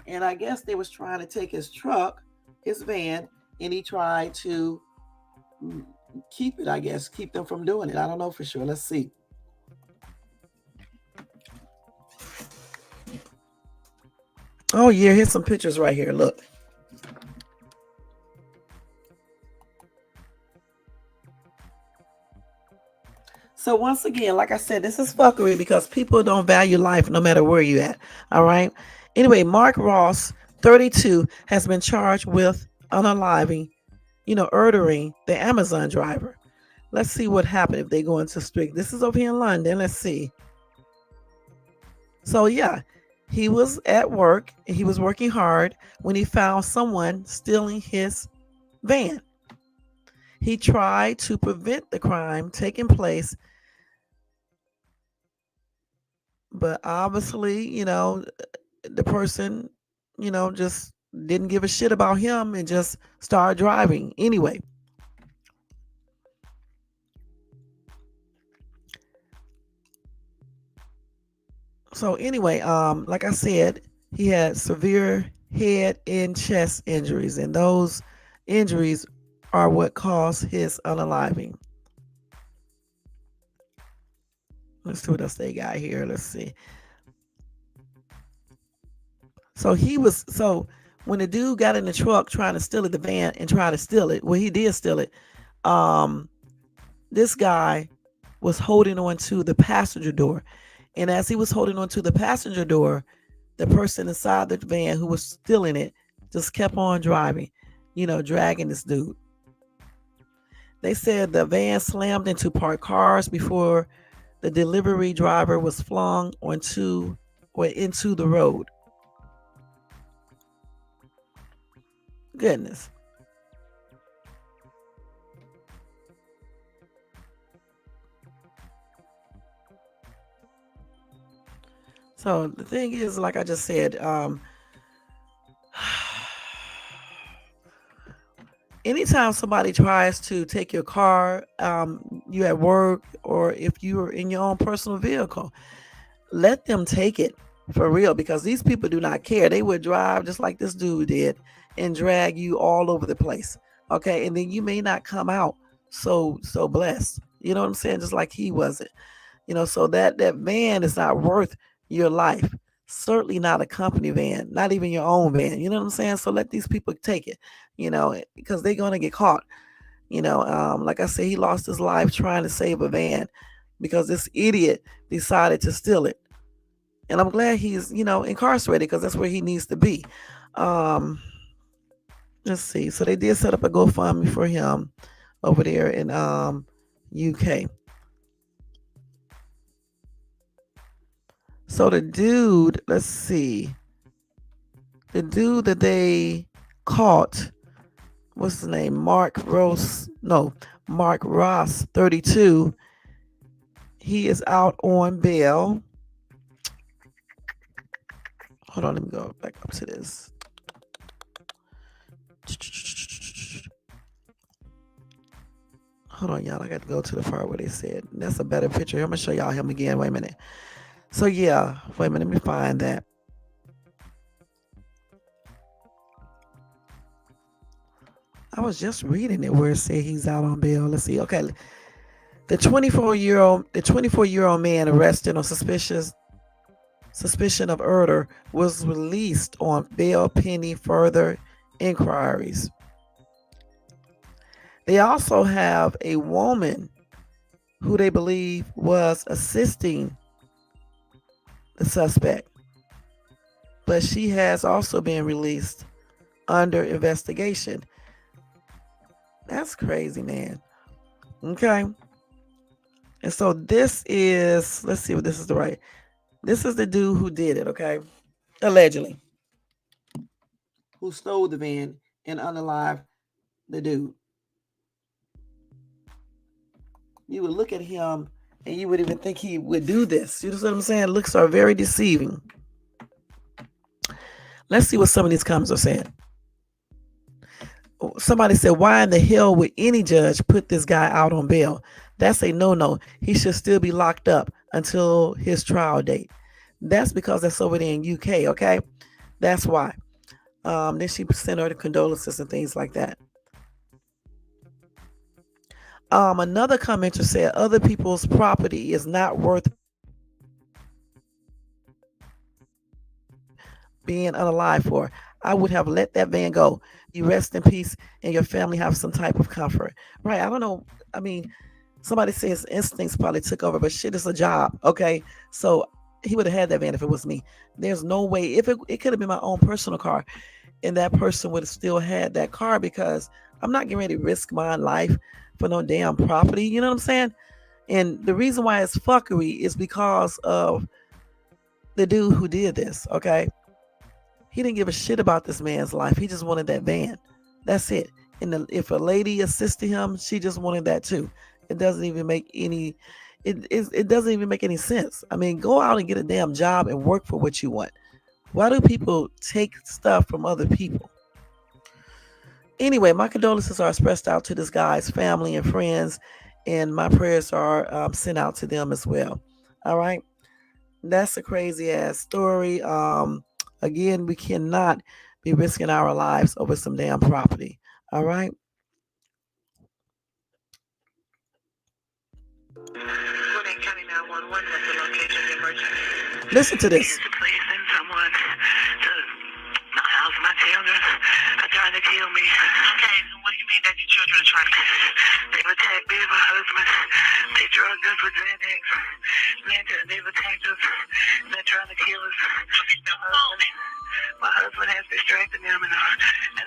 And I guess they was trying to take his truck, his van, and he tried to keep it, I guess, keep them from doing it. I don't know for sure. Let's see. Oh, yeah, here's some pictures right here. Look. So once again, like I said, this is fuckery because people don't value life no matter where you're at. All right. Anyway, Mark Ross, 32, has been charged with unaliving, murdering the Amazon driver. Let's see what happened if they go into strict. This is over here in London. Let's see. So yeah, he was at work. He was working hard when he found someone stealing his van. He tried to prevent the crime taking place, but obviously, the person, just didn't give a shit about him and just started driving anyway. So anyway, like I said, he had severe head and chest injuries, and those injuries are what caused his unaliving. Let's see what else they got here. Let's see. So when the dude got in the truck trying to steal it, the van, and try to steal it, well, he did steal it. This guy was holding on to the passenger door. And as he was holding on to the passenger door, the person inside the van who was stealing it just kept on driving, dragging this dude. They said the van slammed into parked cars before the delivery driver was flung into the road. Goodness. So the thing is, like I just said, anytime somebody tries to take your car, you at work, or if you are in your own personal vehicle, let them take it for real, because these people do not care. They would drive just like this dude did and drag you all over the place. Okay. And then you may not come out so blessed. You know what I'm saying? Just like he wasn't. So that van is not worth your life. Certainly not a company van, not even your own van. You know what I'm saying? So let these people take it, because they're going to get caught. Like I said, he lost his life trying to save a van because this idiot decided to steal it. And I'm glad he's, incarcerated, because that's where he needs to be. Let's see. So they did set up a GoFundMe for him over there in UK. So the dude, let's see. The dude that they caught, what's his name? Mark Ross, 32. He is out on bail. Hold on, let me go back up to this. Hold on, y'all. I got to go to the part where they said, that's a better picture. I'm going to show y'all him again. Wait a minute. So yeah, wait a minute, let me find that. I was just reading it where it said he's out on bail. Let's see. Okay. The 24-year-old man arrested on suspicion of murder was released on bail pending further inquiries. They also have a woman who they believe was assisting the suspect, but she has also been released under investigation. That's crazy, man. Okay. And so this is, let's see what this is the right. This is the dude who did it, okay? Allegedly. Who stole the van and unalived the dude. You would look at him and you would even think he would do this. You know what I'm saying? Looks are very deceiving. Let's see what some of these comments are saying. Somebody said, why in the hell would any judge put this guy out on bail? That's a no-no. He should still be locked up until his trial date. That's because that's over there in UK, okay? That's why. Then she sent her the condolences and things like that. Another commenter said, other people's property is not worth being unalive for. I would have let that van go. You rest in peace and your family have some type of comfort. Right. I don't know. I mean, somebody says instincts probably took over, but shit is a job. Okay. So he would have had that van if it was me. There's no way. If it could have been my own personal car and that person would have still had that car, because I'm not getting ready to risk my life for no damn property. You know what I'm saying? And the reason why it's fuckery is because of the dude who did this. Okay. He didn't give a shit about this man's life. He just wanted that van. That's it. And if a lady assisted him, she just wanted that too. It doesn't even make any. It doesn't even make any sense. I mean, go out and get a damn job and work for what you want. Why do people take stuff from other people? Anyway, my condolences are expressed out to this guy's family and friends, and my prayers are sent out to them as well. All right. That's a crazy ass story. Again, we cannot be risking our lives over some damn property. All right. Listen to this. Please send someone to my house. My children are trying to kill me. Okay, what do you mean that your children are trying to kill you? They've attacked me and my husband. They drugged us with Xanax. They've attacked us. They're trying to kill us. My husband has distracted them, and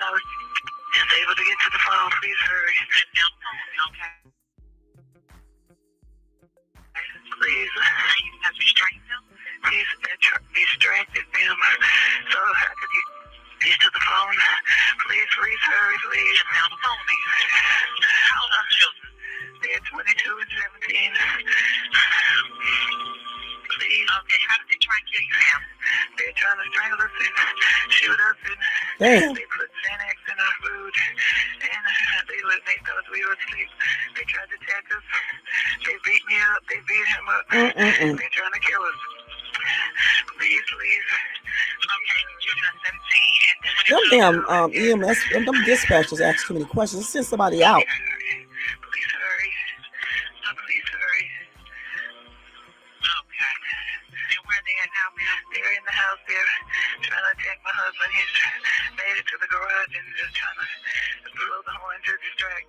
I was just able to get to the phone. Please hurry. Okay. Please. You have restrained them? He's distracted them. So how could you get to the phone? Please hurry, please. Now the phone me. How old are the children? They're 22 and 17. Please. Okay, how did they try and kill you, ma'am? They're trying to strangle us and shoot us, and they put Xanax in our food, and they thought we were asleep. They tried to attack us. They beat me up. They beat him up. They're trying to kill us. Please. Okay, children are 17. Them damn EMS, them dispatchers ask too many questions. Let's send somebody out. Please hurry. Please hurry. Okay. And where are they at now, ma'am? They're in the house. They're trying to attack my husband. He's made it to the garage and just trying to blow the horn to distract,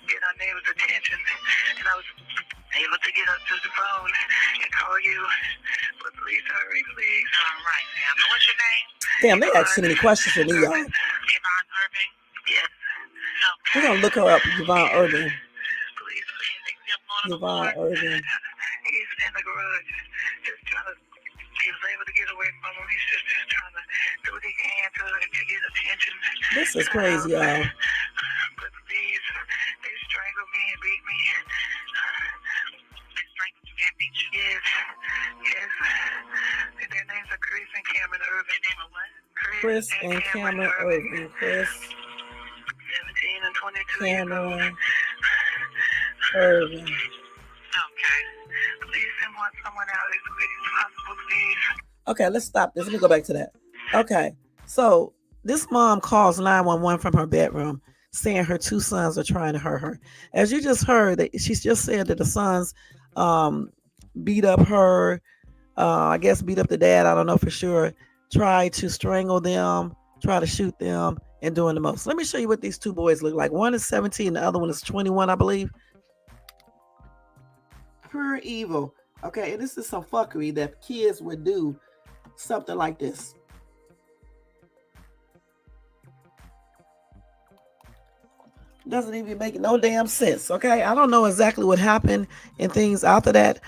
get our neighbor's attention. And I was able to get up to the phone and call you. But please hurry, please. All right, ma'am. What's your name? Damn, they ask too many questions for me, y'all. Yvonne Irving? Yes. Okay. We're gonna look her up, Yvonne Irving. Please. Yvonne Irving. He's in the garage, just trying to. He was able to get away from him. He's just trying to do what he can to get attention. This is crazy, y'all. But please, they strangled me and beat me. They strangled you and beat you? Yes. And their names are Chris and Cameron Irving. Their name are what? Chris and Cameron Irving. Chris. 17 and 22. Cameron Irving. Okay. Please send someone out as quick as possible, please. Okay, let's stop this. Let me go back to that. Okay, so this mom calls 911 from her bedroom saying her two sons are trying to hurt her. As you just heard, that she just said that the sons beat up her, I guess beat up the dad, I don't know for sure, tried to strangle them, try to shoot them, and doing the most. Let me show you what these two boys look like. One is 17, the other one is 21, I believe. Pure evil. Okay, and this is some fuckery that kids would do something like this. Doesn't even make no damn sense. Okay, I don't know exactly what happened and things after that.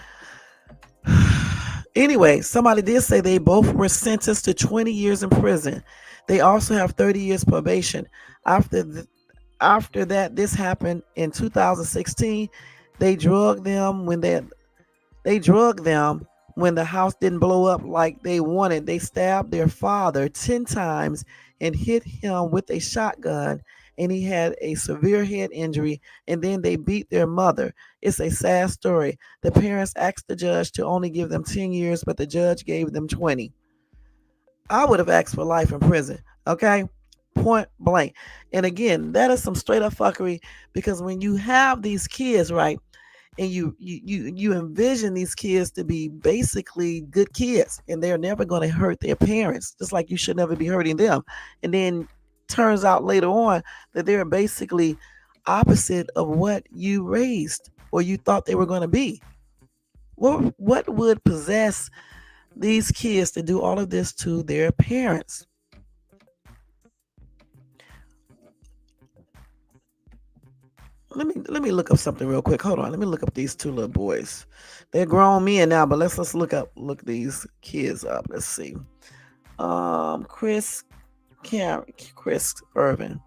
Anyway, somebody did say they both were sentenced to 20 years in prison. They also have 30 years probation. After after that, this happened in 2016. They drugged them when they drugged them when the house didn't blow up like they wanted. They stabbed their father 10 times and hit him with a shotgun, and he had a severe head injury, and then they beat their mother. It's a sad story. The parents asked the judge to only give them 10 years, but the judge gave them 20. I would have asked for life in prison, okay? Point blank. And again, that is some straight up fuckery, because when you have these kids, right, and you envision these kids to be basically good kids, and they're never going to hurt their parents, just like you should never be hurting them. And then turns out later on that they're basically opposite of what you raised or you thought they were going to be. What would possess these kids to do all of this to their parents? Let me look up something real quick. Hold on. Let me look up these two little boys. They're grown men now, but let's look these kids up. Let's see. Chris Irvin.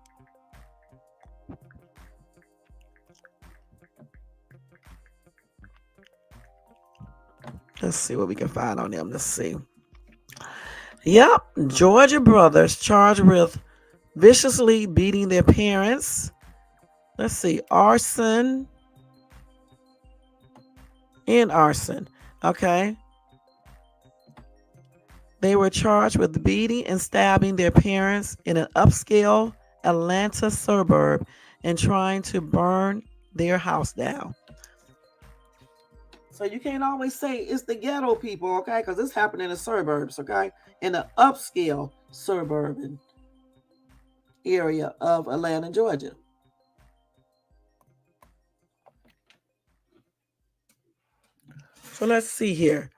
Let's see what we can find on them. Let's see. Yep, Georgia brothers charged with viciously beating their parents. Let's see, arson and arson. Okay. They were charged with beating and stabbing their parents in an upscale Atlanta suburb and trying to burn their house down. So you can't always say it's the ghetto people, okay? Because this happened in the suburbs, okay? In the upscale suburban area of Atlanta, Georgia. So let's see here.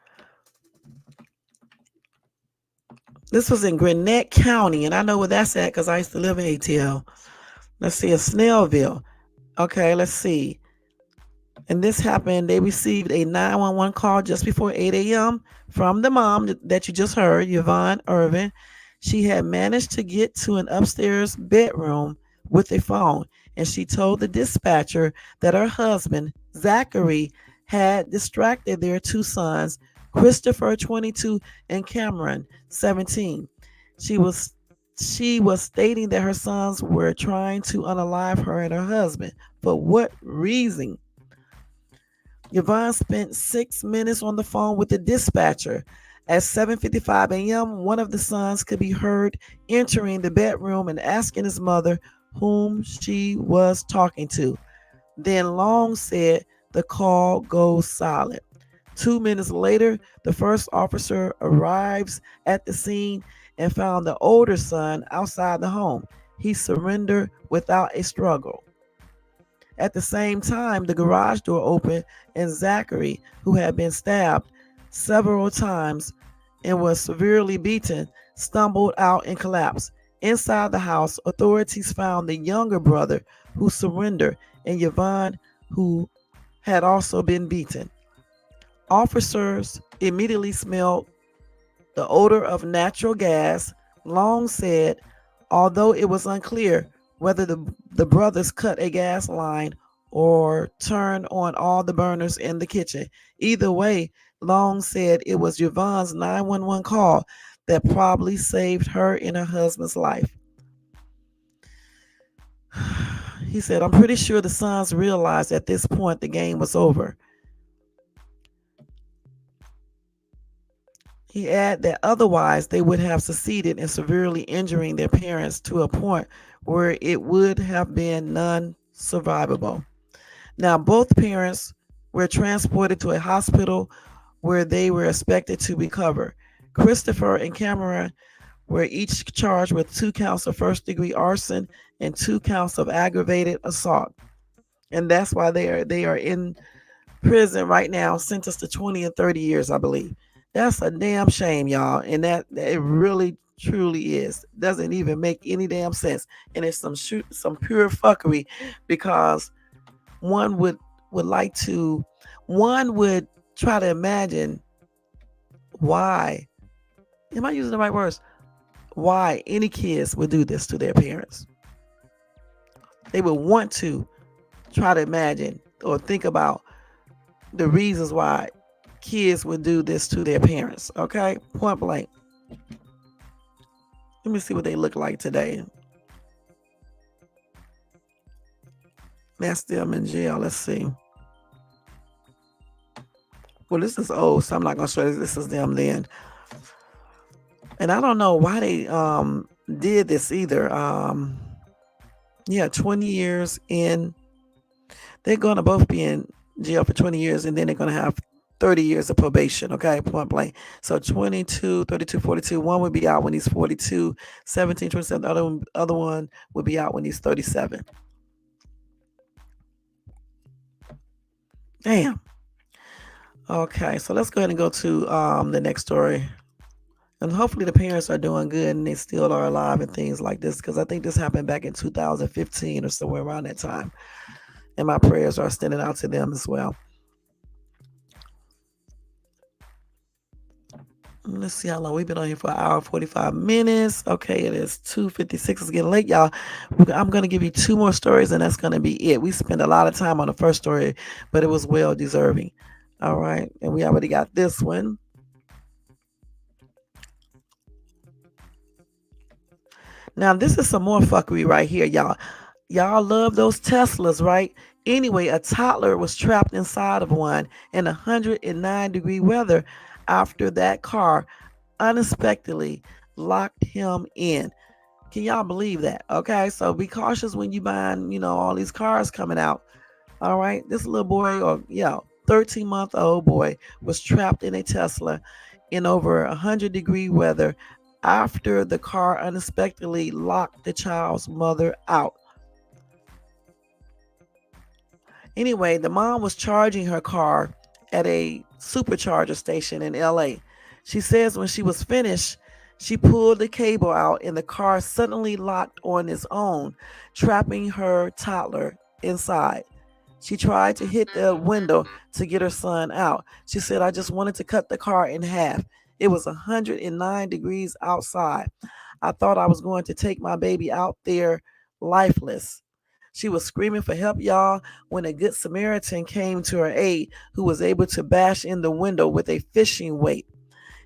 This was in Gwinnett County, and I know where that's at because I used to live in ATL. Let's see, a Snellville. Okay, let's see. And this happened, they received a 911 call just before 8 a.m. from the mom that you just heard, Yvonne Irvin. She had managed to get to an upstairs bedroom with a phone, and she told the dispatcher that her husband, Zachary, had distracted their two sons, Christopher, 22, and Cameron, 17. She was stating that her sons were trying to unalive her and her husband. For what reason? Yvonne spent 6 minutes on the phone with the dispatcher. At 7:55 a.m., one of the sons could be heard entering the bedroom and asking his mother whom she was talking to. Then Long said the call goes silent. 2 minutes later, the first officer arrives at the scene and found the older son outside the home. He surrendered without a struggle. At the same time, the garage door opened and Zachary, who had been stabbed several times and was severely beaten, stumbled out and collapsed. Inside the house, authorities found the younger brother who surrendered and Yvonne, who had also been beaten. Officers immediately smelled the odor of natural gas. Long said, although it was unclear whether the brothers cut a gas line or turned on all the burners in the kitchen. Either way, Long said it was Yvonne's 911 call that probably saved her and her husband's life. He said, I'm pretty sure the sons realized at this point the game was over. He added that otherwise they would have succeeded in severely injuring their parents to a point where it would have been non-survivable. Now, both parents were transported to a hospital where they were expected to recover. Christopher and Cameron were each charged with 2 counts of first-degree arson and 2 counts of aggravated assault. And that's why they are in prison right now, sentenced to 20 and 30 years, I believe. That's a damn shame, y'all. And that it really truly is. Doesn't even make any damn sense. And it's some pure fuckery because one would like to one would try to imagine why. Am I using the right words? Why any kids would do this to their parents. They would want to try to imagine or think about the reasons why kids would do this to their parents. Okay? Point blank. Let me see what they look like today. That's them in jail. Let's see. Well, this is old, so I'm not gonna show you. This is them then. And I don't know why they did this either. Yeah, 20 years in. They're gonna both be in jail for 20 years, and then they're gonna have 30 years of probation. Okay, point blank. So 22, 32, 42. One would be out when he's 42, 17, 27. The other one would be out when he's 37. Damn. Okay, so let's go ahead and go to the next story. And hopefully the parents are doing good and they still are alive and things like this, because I think this happened back in 2015 or somewhere around that time. And my prayers are extended out to them as well. Let's see how long we've been on here for. An hour and 45 minutes. Okay, it is 2:56. It's getting late, y'all. I'm going to give you two more stories, and that's going to be it. We spent a lot of time on the first story, but it was well deserving. All right, and we already got this one. Now, this is some more fuckery right here, y'all. Y'all love those Teslas, right? Anyway, a toddler was trapped inside of one in 109-degree weather after that car unexpectedly locked him in. Can y'all believe that? Okay, so be cautious when you buying, all these cars coming out. All right, this little boy, 13-month-old boy, was trapped in a Tesla in over 100-degree weather after the car unexpectedly locked the child's mother out. Anyway, the mom was charging her car at a supercharger station in LA. She says when she was finished, she pulled the cable out and the car suddenly locked on its own, trapping her toddler inside. She tried to hit the window to get her son out. She said, I just wanted to cut the car in half. It was 109 degrees outside. I thought I was going to take my baby out there lifeless. She was screaming for help, y'all, when a good Samaritan came to her aid, who was able to bash in the window with a fishing weight.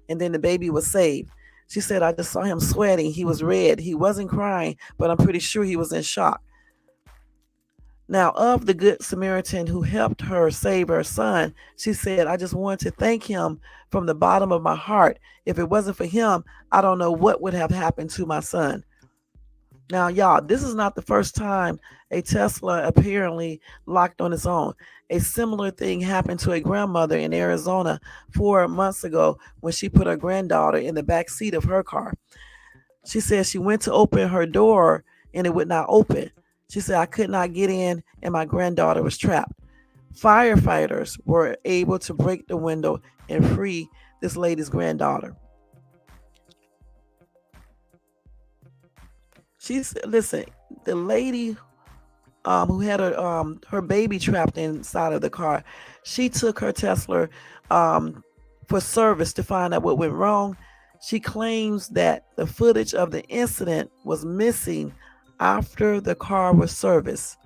And then the baby was saved. She said, I just saw him sweating. He was red. He wasn't crying, but I'm pretty sure he was in shock. Now, of the good Samaritan who helped her save her son, she said, I just want to thank him from the bottom of my heart. If it wasn't for him, I don't know what would have happened to my son. Now, y'all, this is not the first time a Tesla apparently locked on its own. A similar thing happened to a grandmother in Arizona 4 months ago when she put her granddaughter in the back seat of her car. She said she went to open her door and it would not open. She said, I could not get in and my granddaughter was trapped. Firefighters were able to break the window and free this lady's granddaughter. She said, listen, the lady who had her baby trapped inside of the car, she took her Tesla for service to find out what went wrong. She claims that the footage of the incident was missing after the car was serviced.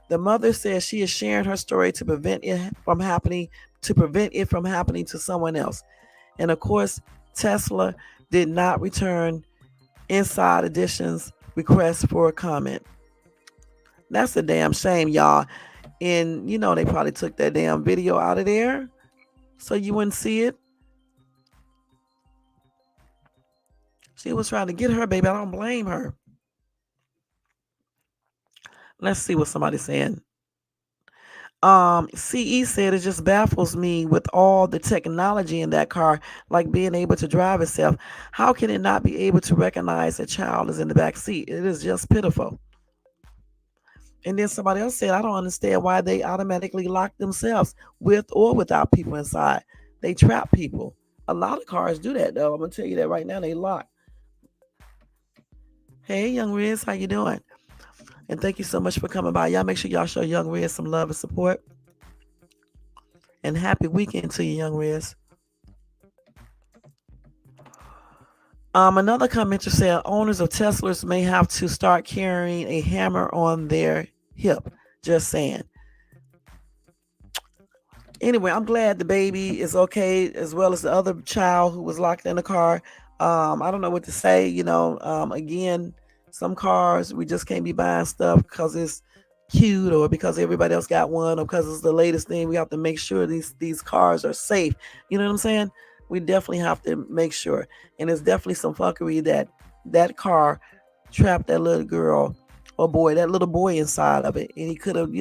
The mother says she is sharing her story to prevent it from happening to someone else. And of course, Tesla did not return Inside Edition's request for a comment. That's a damn shame, y'all. And they probably took that damn video out of there so you wouldn't see it. She was trying to get her baby. I don't blame her. Let's see what somebody's saying. CE said it just baffles me with all the technology in that car, like being able to drive itself. How can it not be able to recognize a child is in the back seat? It is just pitiful. And then somebody else said, I don't understand why they automatically lock themselves with or without people inside. They trap people. A lot of cars do that though. I'm gonna tell you that right now. They lock. Hey, Young Riz, how you doing? And thank you so much for coming by. Y'all make sure y'all show Young Riz some love and support. And happy weekend to you, Young Riz. Another commenter said owners of Teslas may have to start carrying a hammer on their hip. Just saying. Anyway, I'm glad the baby is okay, as well as the other child who was locked in the car. I don't know what to say. Again, some cars we just can't be buying stuff because it's cute or because everybody else got one or because it's the latest thing. We have to make sure these cars are safe. You know what I'm saying? We definitely have to make sure. And it's definitely some fuckery that car trapped that little girl or boy, that little boy inside of it. And he could have,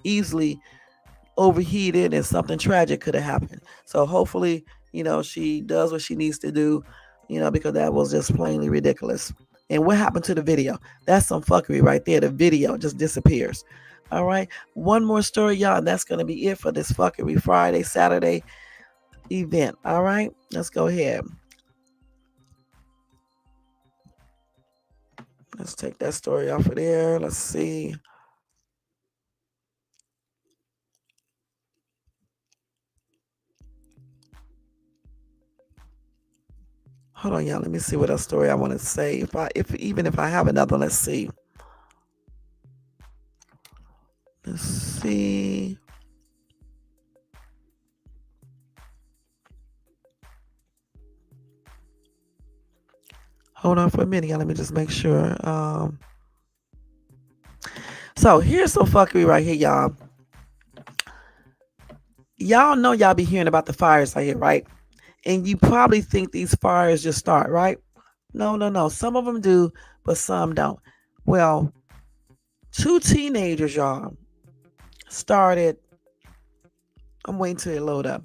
easily overheated and something tragic could have happened. So hopefully, she does what she needs to do, because that was just plainly ridiculous. And what happened to the video? That's some fuckery right there. The video just disappears. All right. One more story, y'all, and that's going to be it for this Fuccery Friday, Saturday event. All right. Let's go ahead. Let's take that story off of there. Let's see. Hold on, y'all. Let me see what else story I want to say. If I have another, let's see. Let's see. Hold on for a minute, y'all. Let me just make sure. So here's some fuckery right here, y'all. Y'all know y'all be hearing about the fires out here, right? And you probably think these fires just start, right? No. Some of them do, but some don't. Well, 2 teenagers, y'all, started. I'm waiting till it load up.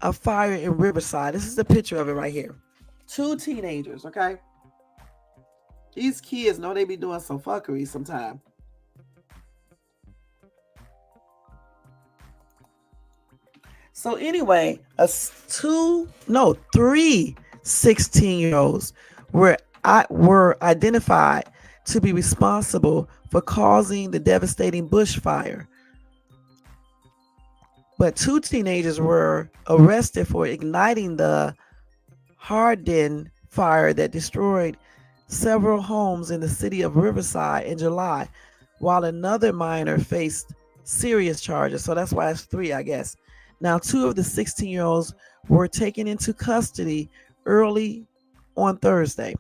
A fire in Riverside. This is a picture of it right here. 2 teenagers, okay? These kids know they be doing some fuckery sometime. So anyway, 3 16-year-olds were identified to be responsible for causing the devastating bushfire. But 2 teenagers were arrested for igniting the Hardin fire that destroyed several homes in the city of Riverside in July, while another minor faced serious charges. So that's why it's 3, I guess. Now, 2 of the 16-year-olds were taken into custody early on Thursday.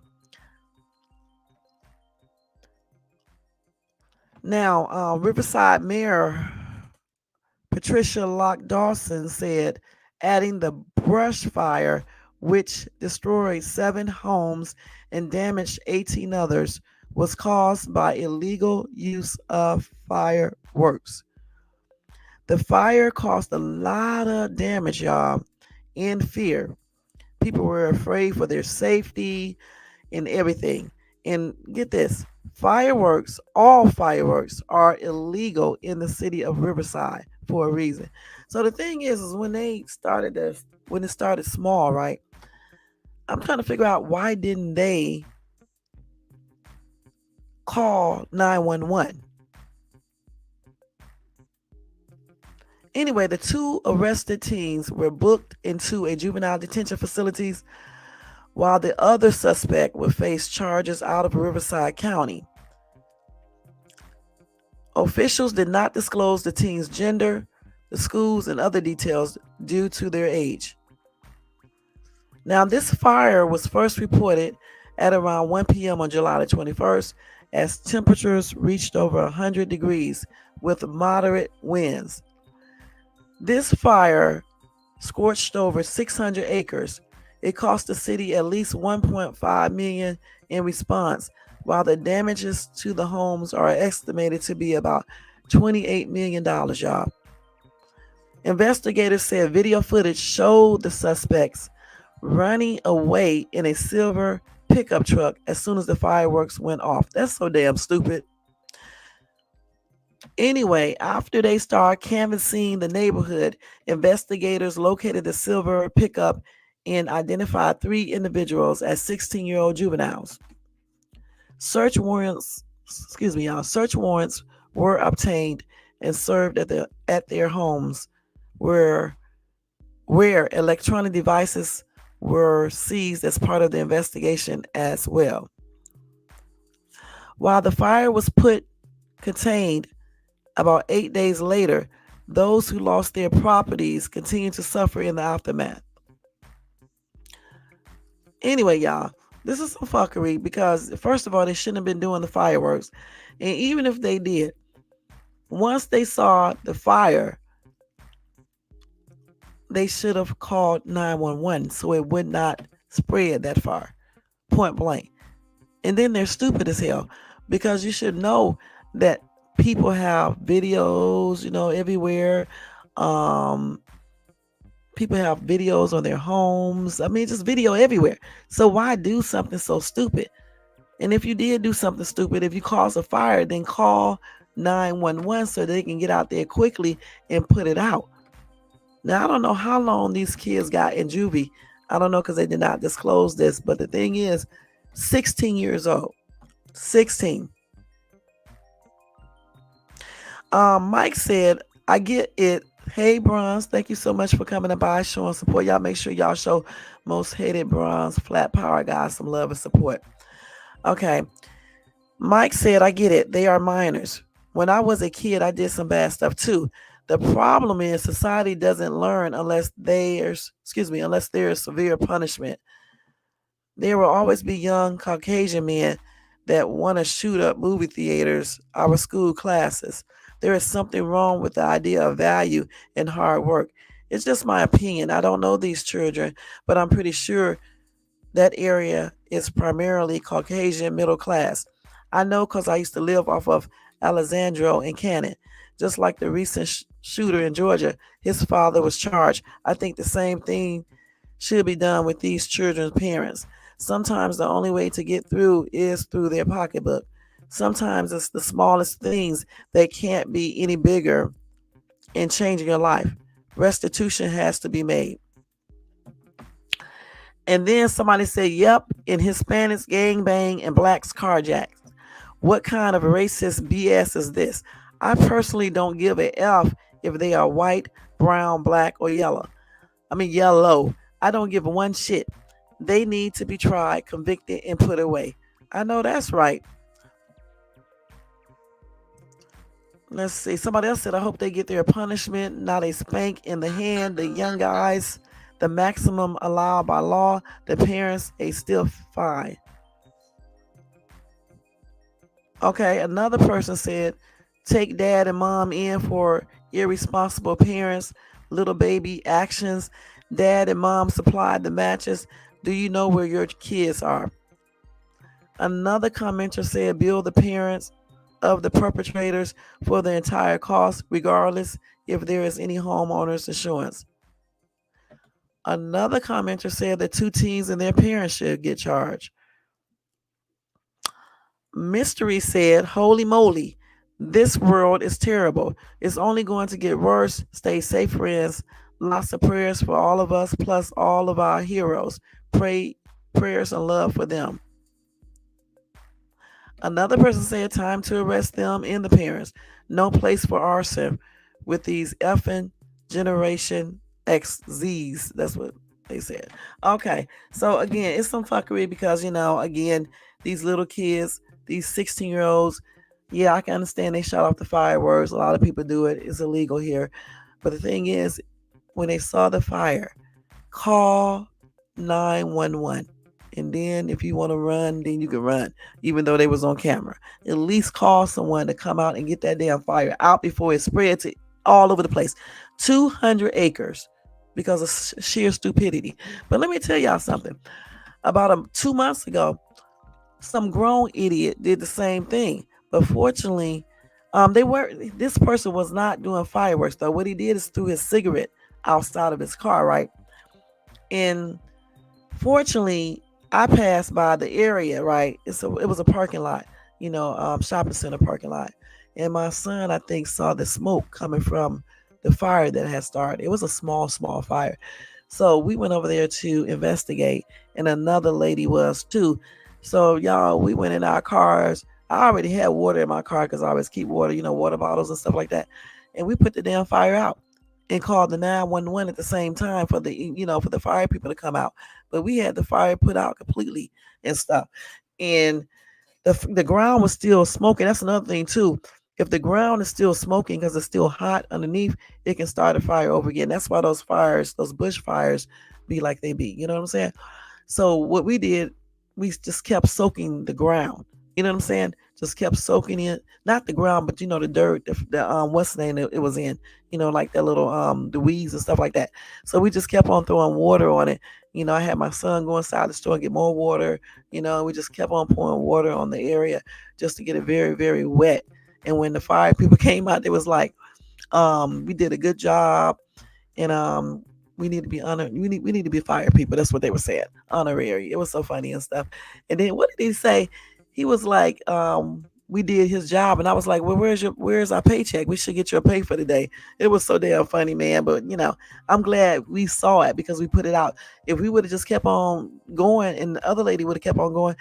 Now, Riverside Mayor Patricia Locke Dawson said, adding the brush fire, which destroyed 7 homes and damaged 18 others, was caused by illegal use of fireworks. The fire caused a lot of damage, y'all, and fear. People were afraid for their safety and everything. And get this, all fireworks are illegal in the city of Riverside for a reason. So the thing is when it started small, right? I'm trying to figure out why didn't they call 911? Anyway, the 2 arrested teens were booked into a juvenile detention facilities, while the other suspect would face charges out of Riverside County. Officials did not disclose the teens' gender, the schools, and other details due to their age. Now, this fire was first reported at around 1 p.m. on July the 21st as temperatures reached over 100 degrees with moderate winds. This fire scorched over 600 acres. It cost the city at least $1.5 million in response, while the damages to the homes are estimated to be about $28 million, y'all. Investigators said video footage showed the suspects running away in a silver pickup truck as soon as the fireworks went off. That's so damn stupid. Anyway, after they started canvassing the neighborhood, investigators located the silver pickup and identified 3 individuals as 16-year-old juveniles. Search warrants, excuse me, y'all. Search warrants were obtained and served at their homes, where electronic devices were seized as part of the investigation as well. While the fire was contained, about 8 days later, those who lost their properties continued to suffer in the aftermath. Anyway, y'all, this is some fuckery because, first of all, they shouldn't have been doing the fireworks. And even if they did, once they saw the fire, they should have called 911 so it would not spread that far, point blank. And then they're stupid as hell because you should know that people have videos, everywhere. People have videos on their homes. I mean, just video everywhere. So why do something so stupid? And if you did do something stupid, if you cause a fire, then call 911 so they can get out there quickly and put it out. Now, I don't know how long these kids got in juvie. I don't know because they did not disclose this. But the thing is, 16 years old. 16. Mike said, I get it. Hey, Bronze, thank you so much for coming by, showing support. Y'all make sure y'all show Most Hated Bronze Flat Power guys some love and support. Okay. Mike said, I get it. They are minors. When I was a kid, I did some bad stuff too. The problem is society doesn't learn unless there's severe punishment. There will always be young Caucasian men that want to shoot up movie theaters, our school classes. There is something wrong with the idea of value and hard work. It's just my opinion. I don't know these children, but I'm pretty sure that area is primarily Caucasian middle class. I know because I used to live off of Alexandro and Cannon. Just like the recent shooter in Georgia, his father was charged. I think the same thing should be done with these children's parents. Sometimes the only way to get through is through their pocketbook. Sometimes it's the smallest things that can't be any bigger in changing your life. Restitution has to be made. And then somebody said, yep, in Hispanics gangbang and blacks carjacked. What kind of racist BS is this? I personally don't give a F if they are white, brown, black, or yellow. Yellow. I don't give one shit. They need to be tried, convicted, and put away. I know that's right. Let's see. Somebody else said, I hope they get their punishment, not a spank in the hand. The young guys, the maximum allowed by law. The parents, a stiff fine. Okay, another person said, take dad and mom in for irresponsible parents, little baby actions. Dad and mom supplied the matches. Do you know where your kids are? Another commenter said, bill the parents of the perpetrators for the entire cost, regardless if there is any homeowner's insurance. Another commenter said that 2 teens and their parents should get charged. Mystery said, holy moly, this world is terrible. It's only going to get worse. Stay safe, friends. Lots of prayers for all of us, plus all of our heroes. Prayers and love for them. Another person said, time to arrest them and the parents. No place for arson with these effing Generation XZs. That's what they said. Okay, so again, it's some fuckery because, again, these little kids, these 16-year-olds, yeah, I can understand they shot off the fireworks. A lot of people do it. It's illegal here. But the thing is, when they saw the fire, call 911. And then if you want to run, then you can run, even though they was on camera. At least call someone to come out and get that damn fire out before it spreads to all over the place. 200 acres because of sheer stupidity. But let me tell y'all something. About 2 months ago, some grown idiot did the same thing. But fortunately, this person was not doing fireworks, though. What he did is threw his cigarette outside of his car, right? And fortunately, I passed by the area, right? It was a parking lot, shopping center parking lot. And my son, I think, saw the smoke coming from the fire that had started. It was a small, small fire. So we went over there to investigate, and another lady was too. So y'all, we went in our cars. I already had water in my car because I always keep water, water bottles and stuff like that. And we put the damn fire out and called the 911 at the same time for for the fire people to come out. But we had the fire put out completely and stuff. And the ground was still smoking. That's another thing too. If the ground is still smoking because it's still hot underneath, it can start a fire over again. That's why those fires, those bush fires, be like they be. You know what I'm saying? So what we did, we just kept soaking the ground. You know what I'm saying? Just kept soaking in, not the ground, but the dirt, the what's the name it was in, like that little the weeds and stuff like that. So we just kept on throwing water on it. I had my son go inside the store and get more water. We just kept on pouring water on the area just to get it very, very wet. And when the fire people came out, they was like, we did a good job, and we need to be honored. We need to be fire people. That's what they were saying. Honorary. It was so funny and stuff. And then what did he say? He was like, we did his job, and I was like, well, where's our paycheck? We should get your pay for the day. It was so damn funny, man. But I'm glad we saw it because we put it out. If we would have just kept on going, and the other lady would have kept on going,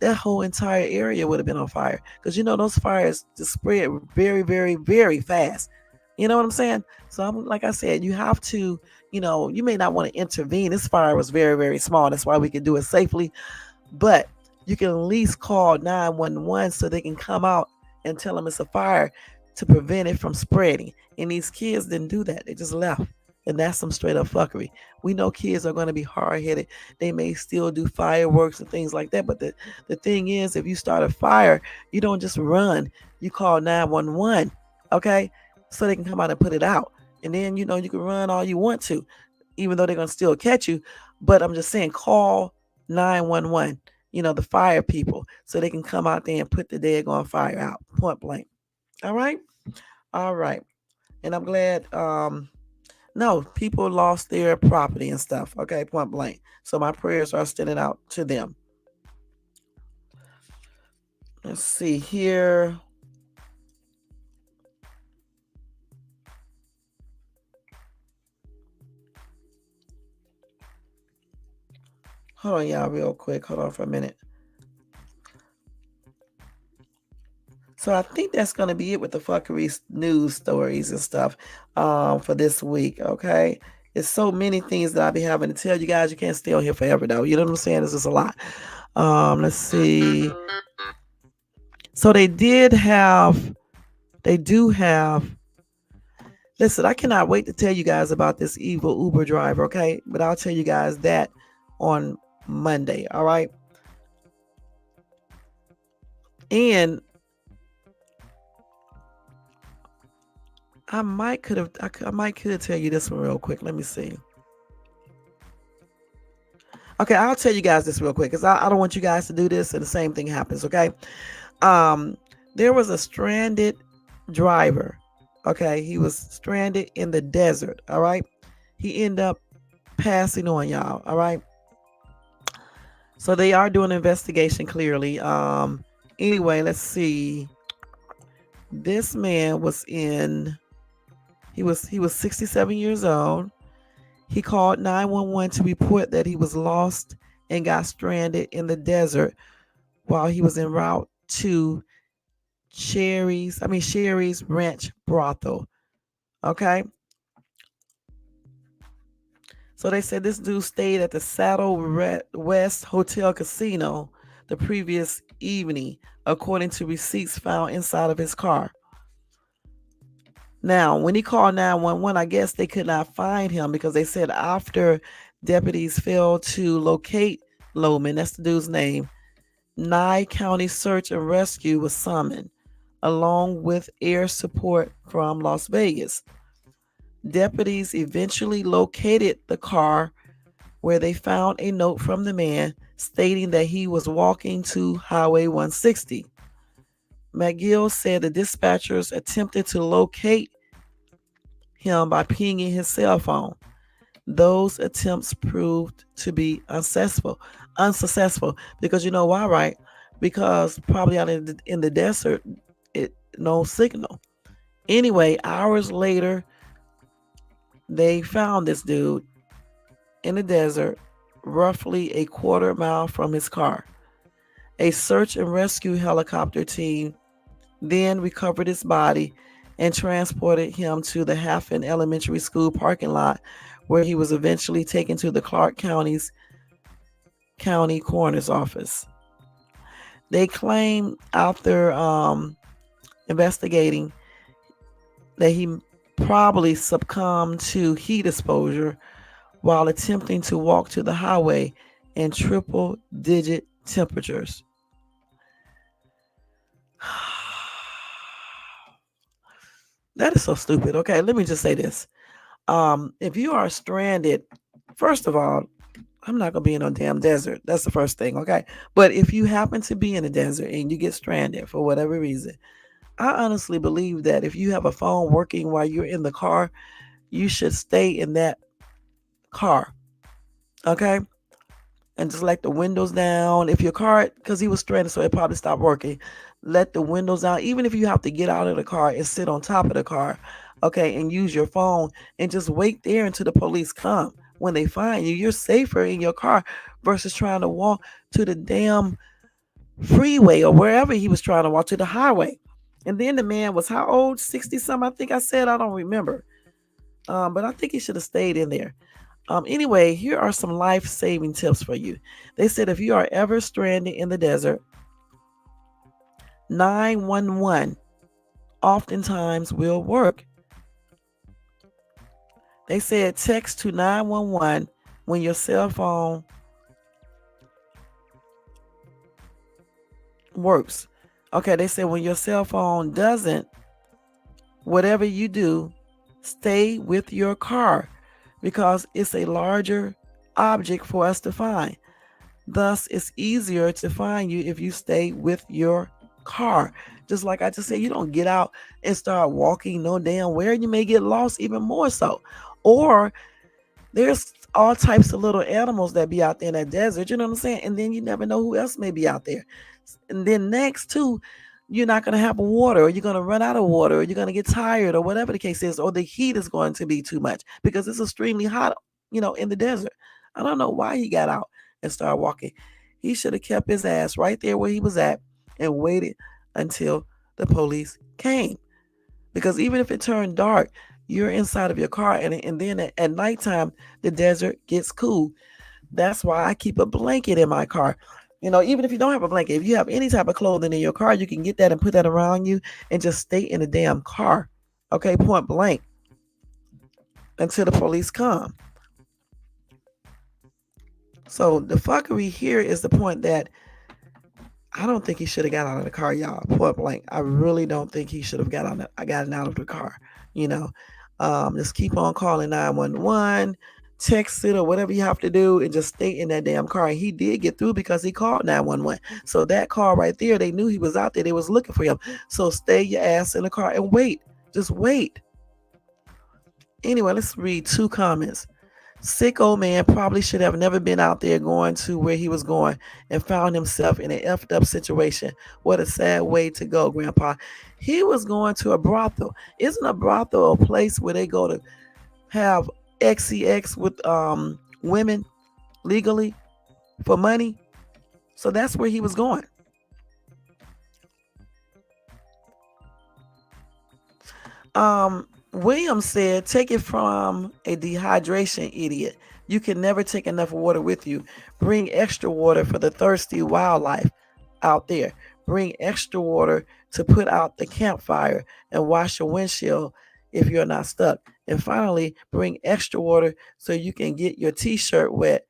that whole entire area would have been on fire. Because those fires just spread very, very, very fast. You know what I'm saying? So I'm like I said, you have to, you may not want to intervene. This fire was very, very small. That's why we could do it safely. But you can at least call 911 so they can come out and tell them it's a fire to prevent it from spreading. And these kids didn't do that. They just left. And that's some straight up fuckery. We know kids are going to be hard headed. They may still do fireworks and things like that. But the thing is, if you start a fire, you don't just run. You call 911, okay? So they can come out and put it out. And then, you can run all you want to, even though they're going to still catch you. But I'm just saying, call 911, the fire people, so they can come out there and put the daggone fire out, point blank. All right? All right. And I'm glad, no, people lost their property and stuff. Okay, point blank. So my prayers are extended out to them. Let's see here. Hold on, y'all, real quick. Hold on for a minute. So I think that's going to be it with the fuckery news stories and stuff for this week, okay? It's so many things that I'll be having to tell you guys. You can't stay on here forever, though. You know what I'm saying? It's just a lot. Let's see. So they do have, listen, I cannot wait to tell you guys about this evil Uber driver, okay? But I'll tell you guys that on Monday, all right? And I might could tell you this one real quick. Let me see. Okay, I'll tell you guys this real quick because I don't want you guys to do this and the same thing happens, okay? There was a stranded driver, okay? He was stranded in the desert, all right? He ended up passing on, y'all, all right? So they are doing an investigation clearly. Anyway, let's see. This man was he was 67 years old. He called 911 to report that he was lost and got stranded in the desert while he was en route to Sherry's Ranch Brothel. Okay. So they said this dude stayed at the Saddle West Hotel Casino the previous evening, according to receipts found inside of his car. Now, when he called 911, I guess they could not find him because they said after deputies failed to locate Loman, that's the dude's name, Nye County Search and Rescue was summoned, along with air support from Las Vegas. Deputies eventually located the car where they found a note from the man stating that he was walking to Highway 160. McGee said the dispatchers attempted to locate him by pinging his cell phone. Those attempts proved to be unsuccessful because you know why, right? Because probably out in the desert, no signal. Anyway, hours later, they found this dude in the desert, roughly a quarter mile from his car. A search and rescue helicopter team then recovered his body and transported him to the Hafen Elementary School parking lot, where he was eventually taken to the Clark County's county coroner's office. They claim after investigating that he probably succumbed to heat exposure while attempting to walk to the highway in triple digit temperatures. That is so stupid. Okay, let me just say this. If you are stranded, first of all, I'm not gonna be in no damn desert. That's the first thing, okay? But if you happen to be in a desert and you get stranded for whatever reason, I honestly believe that if you have a phone working while you're in the car, you should stay in that car, okay? And just let the windows down. If your car, because he was stranded, so it probably stopped working, let the windows down. Even if you have to get out of the car and sit on top of the car, okay, and use your phone and just wait there until the police come. When they find you, you're safer in your car versus trying to walk to the damn freeway or wherever he was trying to walk to the highway. And then the man was how old? 60 something, I think I said. I don't remember. But I think he should have stayed in there. Anyway, here are some life-saving tips for you. They said if you are ever stranded in the desert, 911 oftentimes will work. They said text to 911 when your cell phone works. Okay, they said when your cell phone doesn't, whatever you do, stay with your car because it's a larger object for us to find. Thus, it's easier to find you if you stay with your car. Just like I just said, you don't get out and start walking no damn where. You may get lost even more so. Or there's all types of little animals that be out there in that desert, you know what I'm saying? And then you never know who else may be out there. And then next too, you're not going to have water, or you're going to run out of water, or you're going to get tired, or whatever the case is, or the heat is going to be too much because it's extremely hot, in the desert. I don't know why he got out and started walking. He should have kept his ass right there where he was at and waited until the police came. Because even if it turned dark, you're inside of your car, and then at nighttime, the desert gets cool. That's why I keep a blanket in my car. Even if you don't have a blanket, if you have any type of clothing in your car, you can get that and put that around you and just stay in the damn car. Okay, point blank. Until the police come. So the fuckery here is the point that I don't think he should have got out of the car, y'all. Point blank. I really don't think he should have gotten out of the car. Just keep on calling 911, text it or whatever you have to do, and just stay in that damn car. And he did get through because he called 911. So that car right there, they knew he was out there. They was looking for him. So stay your ass in the car and wait. Just wait. Anyway, let's read 2 comments. Sick old man probably should have never been out there going to where he was going and found himself in an effed up situation. What a sad way to go, Grandpa. He was going to a brothel. Isn't a brothel a place where they go to have XCX with women legally for money? So that's where he was going. Williams said, take it from a dehydration idiot. You can never take enough water with you. Bring extra water for the thirsty wildlife out there. Bring extra water to put out the campfire and wash your windshield if you're not stuck. And finally, bring extra water so you can get your t-shirt wet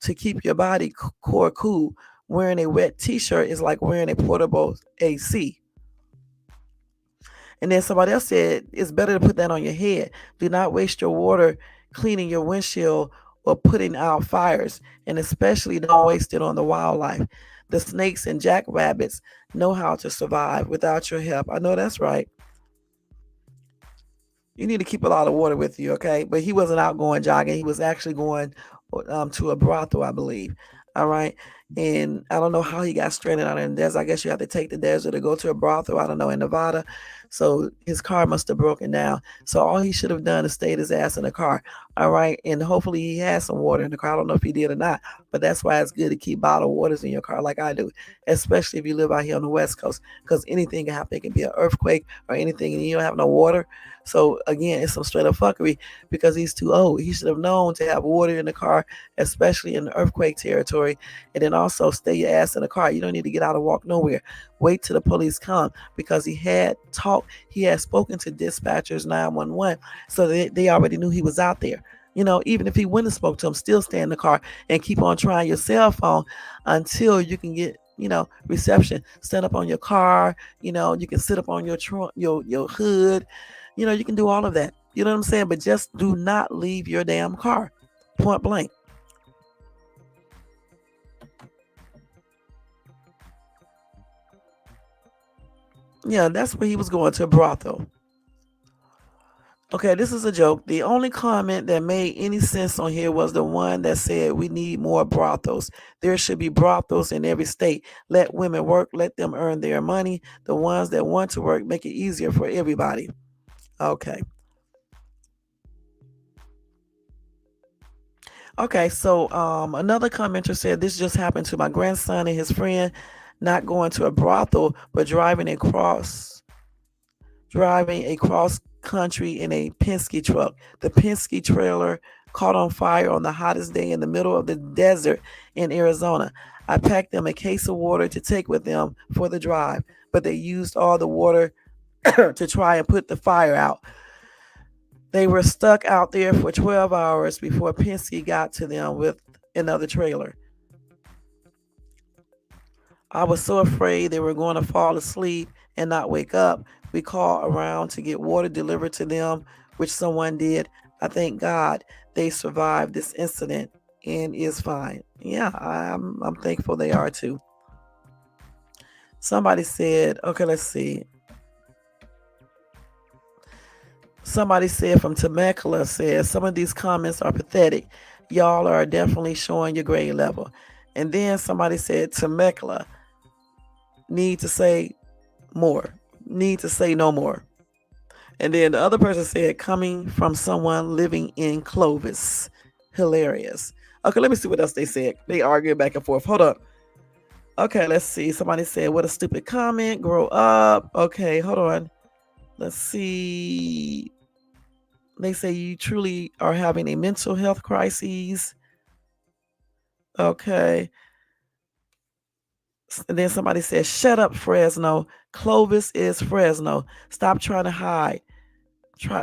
to keep your body core cool. Wearing a wet t-shirt is like wearing a portable AC. And then somebody else said, it's better to put that on your head. Do not waste your water cleaning your windshield or putting out fires. And especially don't waste it on the wildlife. The snakes and jackrabbits know how to survive without your help. I know that's right. You need to keep a lot of water with you, okay? But he wasn't out going jogging. He was actually going to a brothel, I believe. All right. And I don't know how he got stranded out in the desert. I guess you have to take the desert to go to a brothel, I don't know, in Nevada. So his car must have broken down. So all he should have done is stayed his ass in the car. All right. And hopefully he has some water in the car. I don't know if he did or not, but that's why it's good to keep bottled waters in your car like I do, especially if you live out here on the West Coast, because anything can happen. It can be an earthquake or anything, and you don't have no water. So again, it's some straight up fuckery because he's too old. He should have known to have water in the car, especially in the earthquake territory. And then also stay your ass in the car. You don't need to get out and walk nowhere. Wait till the police come, because he had spoken to dispatchers 911, so they already knew he was out there. Even if he wouldn't have spoke to him, still stay in the car and keep on trying your cell phone until you can get reception. Stand up on your car. You can sit up on your trunk, your hood. You can do all of that. You know what I'm saying? But just do not leave your damn car. Point blank. Yeah, that's where he was going, to a brothel. Okay, this is a joke. The only comment that made any sense on here was the one that said we need more brothels. There should be brothels in every state. Let women work, let them earn their money. The ones that want to work, make it easier for everybody. Okay. Okay, so another commenter said this just happened to my grandson and his friend, not going to a brothel, but driving across country in a Penske truck. The Penske trailer caught on fire on the hottest day in the middle of the desert in Arizona. I packed them a case of water to take with them for the drive, but they used all the water to try and put the fire out. They were stuck out there for 12 hours before Penske got to them with another trailer. I was so afraid they were going to fall asleep and not wake up. We called around to get water delivered to them, which someone did. I thank God they survived this incident and is fine. Yeah, I'm thankful they are too. Somebody said, okay, let's see. Somebody said from Temecula says, some of these comments are pathetic. Y'all are definitely showing your grade level. And then somebody said Temecula need to say more. Need to say no more. And then the other person said, coming from someone living in Clovis. Hilarious. Okay, let me see what else they said. They arguing back and forth. Hold up. Okay, let's see. Somebody said, what a stupid comment. Grow up. Okay, hold on. Let's see. They say you truly are having a mental health crisis. Okay. And then somebody says, shut up, Fresno. Clovis is Fresno. Stop trying to hide.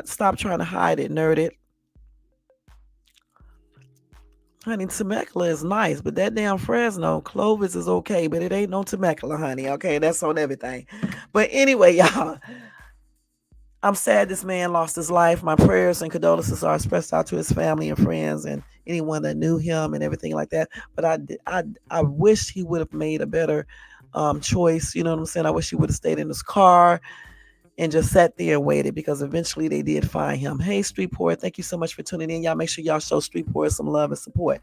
Stop trying to hide it, nerd it. Honey, Temecula is nice, but that damn Fresno, Clovis is okay, but it ain't no Temecula, honey. Okay, that's on everything. But anyway, y'all, I'm sad this man lost his life. My prayers and condolences are expressed out to his family and friends and anyone that knew him and everything like that. But I wish he would have made a better choice. You know what I'm saying? I wish he would have stayed in his car and just sat there and waited, because eventually they did find him. Hey, Streetport, thank you so much for tuning in. Y'all make sure y'all show Streetport some love and support.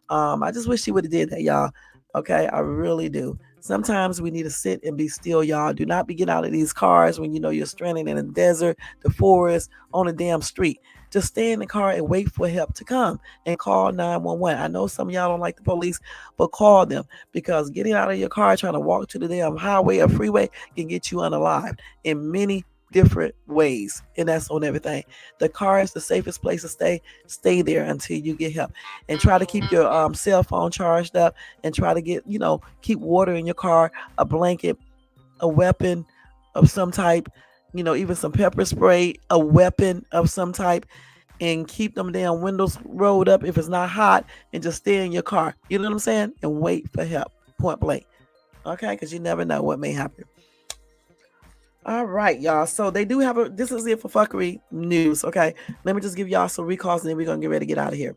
I just wish he would have did that, y'all. Okay, I really do. Sometimes we need to sit and be still, y'all. Do not be getting out of these cars when you know you're stranded in a desert, the forest, on a damn street. Just stay in the car and wait for help to come and call 911. I know some of y'all don't like the police, but call them, because getting out of your car trying to walk to the damn highway or freeway can get you unalived in many different ways, and that's on everything. The car is the safest place to stay there until you get help, and try to keep your cell phone charged up, and try to get keep water in your car, a blanket, a weapon of some type, even some pepper spray, a weapon of some type, and keep them damn windows rolled up if it's not hot, and just stay in your car, you know what I'm saying, and wait for help, point blank. Okay, because you never know what may happen. All right, y'all. So they do have this is it for fuckery news. Okay. Let me just give y'all some recalls and then we're going to get ready to get out of here.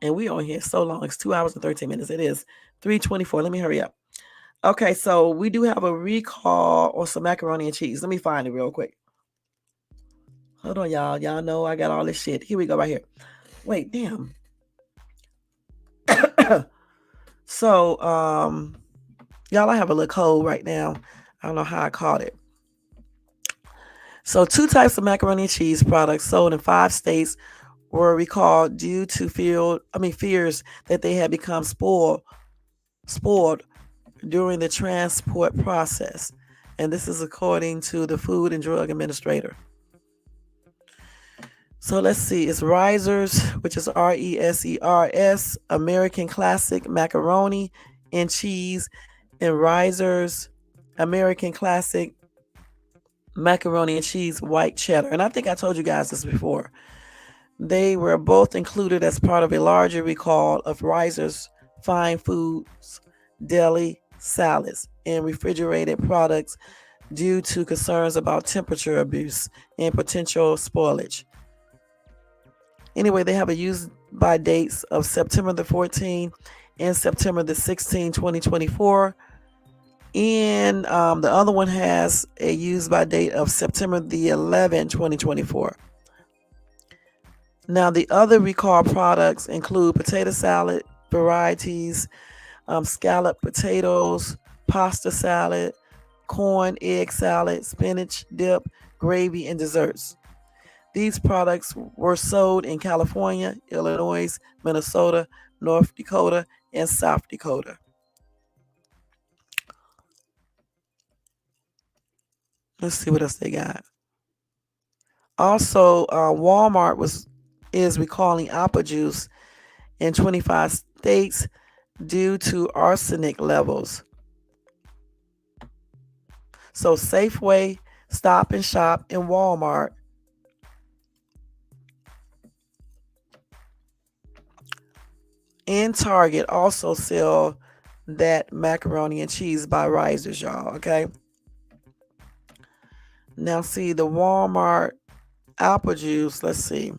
And we on here so long. It's 2 hours and 13 minutes. It is 3:24. Let me hurry up. Okay. So we do have a recall on some macaroni and cheese. Let me find it real quick. Hold on, y'all. Y'all know I got all this shit. Here we go right here. Wait, damn. So, y'all, I have a little cold right now. I don't know how I caught it. So, 2 types of macaroni and cheese products sold in 5 states were recalled due to fears that they had become spoiled during the transport process. And this is according to the Food and Drug Administrator. So let's see, it's Risers, which is RESERS, American Classic Macaroni and Cheese, and Risers, American Classic Macaroni and Cheese White Cheddar. And I think I told you guys this before. They were both included as part of a larger recall of Risers Fine Foods Deli Salads and refrigerated products due to concerns about temperature abuse and potential spoilage. Anyway, they have a use by dates of September the 14th and September the 16th, 2024. And the other one has a use by date of September the 11th, 2024. Now, the other recall products include potato salad varieties, scalloped potatoes, pasta salad, corn, egg salad, spinach dip, gravy, and desserts. These products were sold in California, Illinois, Minnesota, North Dakota, and South Dakota. Let's see what else they got. Also, Walmart is recalling apple juice in 25 states due to arsenic levels. So Safeway, Stop and Shop, and Walmart and Target also sell that macaroni and cheese by Risers, y'all. Okay. Now, see the Walmart apple juice. Let's see.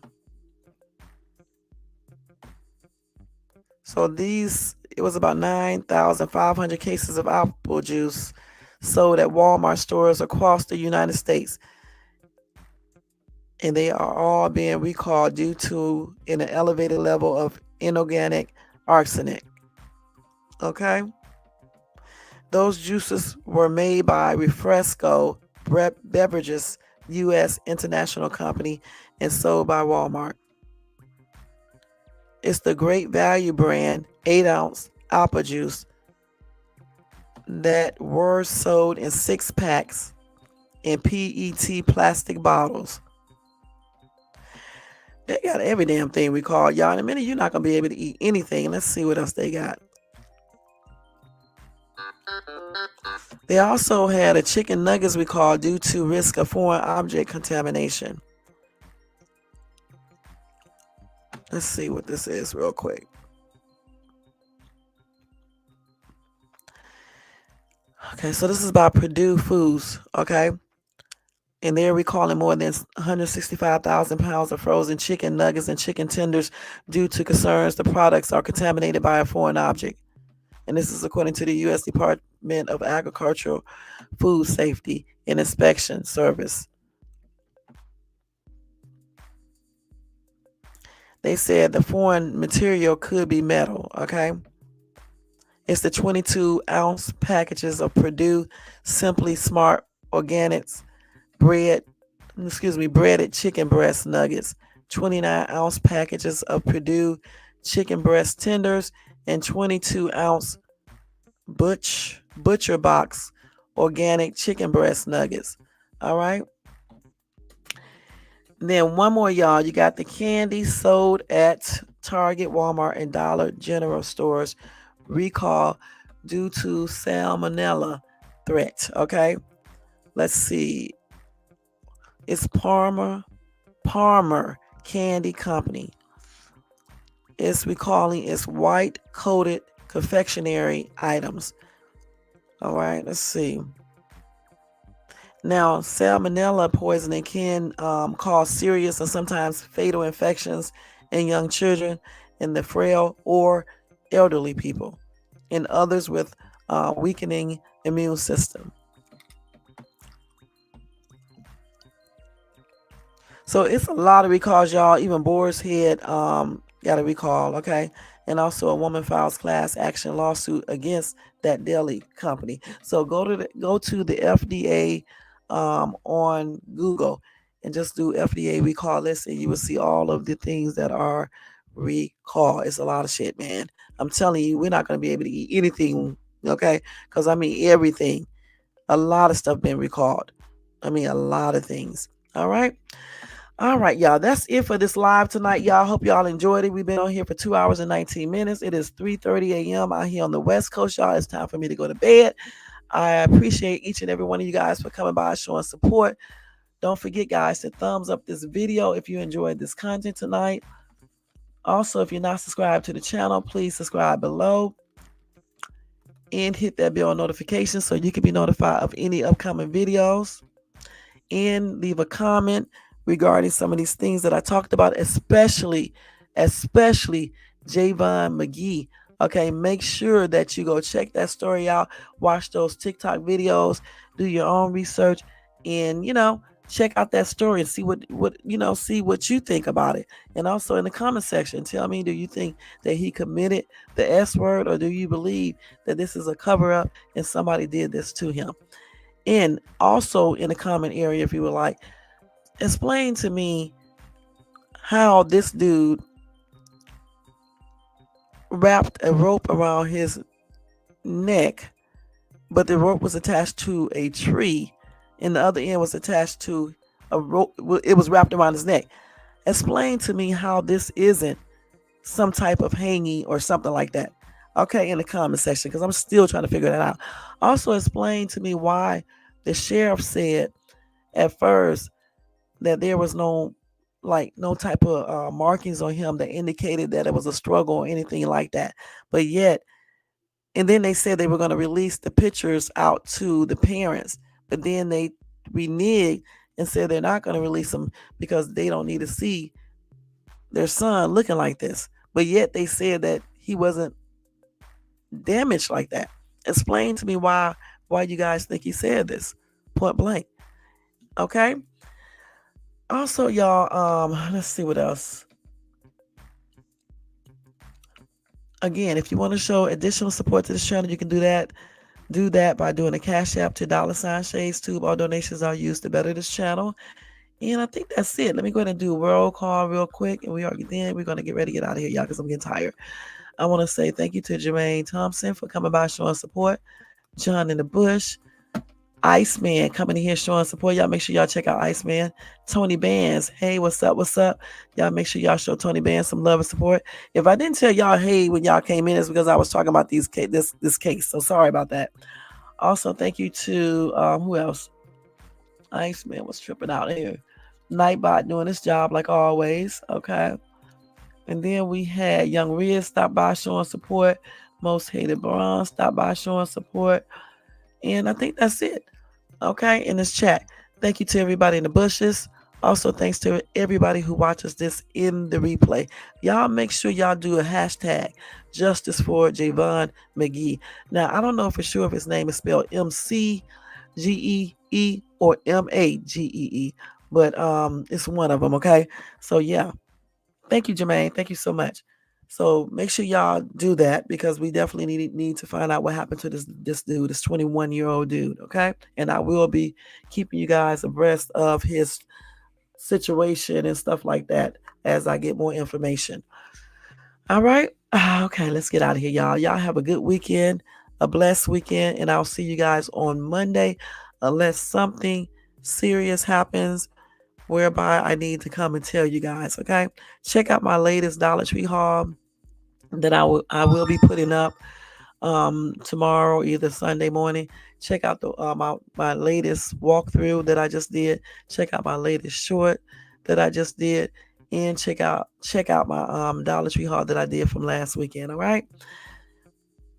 So it was about 9,500 cases of apple juice sold at Walmart stores across the United States. And they are all being recalled due to an elevated level of inorganic arsenic. Okay? Those juices were made by Refresco Beverages, U.S. international company, and sold by Walmart. It's the Great Value brand 8-ounce apple juice that were sold in 6-packs in PET plastic bottles. They got every damn thing we call. Y'all, in a minute, you're not going to be able to eat anything. Let's see what else they got. They also had a chicken nuggets recall due to risk of foreign object contamination. Let's see what this is real quick. Okay, so this is by Purdue Foods, okay? And they're recalling more than 165,000 pounds of frozen chicken nuggets and chicken tenders due to concerns the products are contaminated by a foreign object. And this is according to the U.S. Department of Agricultural Food Safety and Inspection Service. They said the foreign material could be metal, okay? It's the 22-ounce packages of Purdue Simply Smart Organics breaded chicken breast nuggets, 29-ounce packages of Purdue chicken breast tenders, and 22-ounce Butcher Box organic chicken breast nuggets. All right. Then one more, y'all. You got the candy sold at Target, Walmart, and Dollar General stores recall due to salmonella threat. Okay. Let's see. It's Palmer Candy Company. It's recalling its white coated confectionery items. All right, let's see. Now, salmonella poisoning can cause serious and sometimes fatal infections in young children, in the frail or elderly people, and others with weakening immune system. So it's a lot of recalls, y'all. Even Boar's Head got a recall, okay? And also a woman files class action lawsuit against that deli company. So go to the FDA on Google and just do FDA recall list, and you will see all of the things that are recall. It's a lot of shit, man. I'm telling you, we're not going to be able to eat anything, okay? Because I mean, everything, a lot of stuff been recalled. I mean, a lot of things. All right. All right, y'all. That's it for this live tonight, y'all. Hope y'all enjoyed it. We've been on here for 2 hours and 19 minutes. It is 3:30 a.m. out here on the West Coast, y'all. It's time for me to go to bed. I appreciate each and every one of you guys for coming by, showing support. Don't forget, guys, to thumbs up this video if you enjoyed this content tonight. Also, if you're not subscribed to the channel, please subscribe below and hit that bell notification so you can be notified of any upcoming videos. And leave a comment regarding some of these things that I talked about, especially Javion McGee. Okay, make sure that you go check that story out, watch those TikTok videos, do your own research, and check out that story and see see what you think about it. And also in the comment section, tell me, do you think that he committed the S word, or do you believe that this is a cover up and somebody did this to him? And also in the comment area, if you would like, explain to me how this dude wrapped a rope around his neck, but the rope was attached to a tree and the other end was attached to a rope. It was wrapped around his neck. Explain to me how this isn't some type of hanging or something like that. Okay, in the comment section, because I'm still trying to figure that out. Also explain to me why the sheriff said at first that there was no type of markings on him that indicated that it was a struggle or anything like that. But yet, and then they said they were going to release the pictures out to the parents, but then they reneged and said they're not going to release them because they don't need to see their son looking like this. But yet they said that he wasn't damaged like that. Explain to me why you guys think he said this point blank. Okay. Also, y'all, let's see what else. Again, if you want to show additional support to this channel, you can do that. Do that by doing a Cash App to $ShadeStube. All donations are used to better this channel. And I think that's it. Let me go ahead and do a roll call real quick. And we're going to get ready to get out of here, y'all, because I'm getting tired. I want to say thank you to Jermaine Thompson for coming by showing support. John in the Bush. Iceman coming in here showing support. Y'all make sure y'all check out Iceman. Tony Bands. Hey, what's up? What's up? Y'all make sure y'all show Tony Bands some love and support. If I didn't tell y'all hey when y'all came in, it's because I was talking about this case. So sorry about that. Also, thank you to who else? Iceman was tripping out here. Nightbot doing his job like always. Okay. And then we had Young Riz stop by showing support. Most Hated Bronze stop by showing support. And I think that's it. Okay, in this chat. Thank you to everybody in the bushes. Also, thanks to everybody who watches this in the replay. Y'all make sure y'all do a hashtag justice for Javion McGee. Now, I don't know for sure if his name is spelled McGee or Magee, but it's one of them, okay? So, yeah. Thank you, Jermaine. Thank you so much. So make sure y'all do that because we definitely need to find out what happened to this dude, this 21-year-old dude, okay? And I will be keeping you guys abreast of his situation and stuff like that as I get more information. All right? Okay, let's get out of here, y'all. Y'all have a good weekend, a blessed weekend, and I'll see you guys on Monday unless something serious happens whereby I need to come and tell you guys, okay? Check out my latest Dollar Tree haul that I will be putting up tomorrow, either Sunday morning. Check out the my latest walkthrough that I just did. Check out my latest short that I just did, and check out my Dollar Tree haul that I did from last weekend. All right.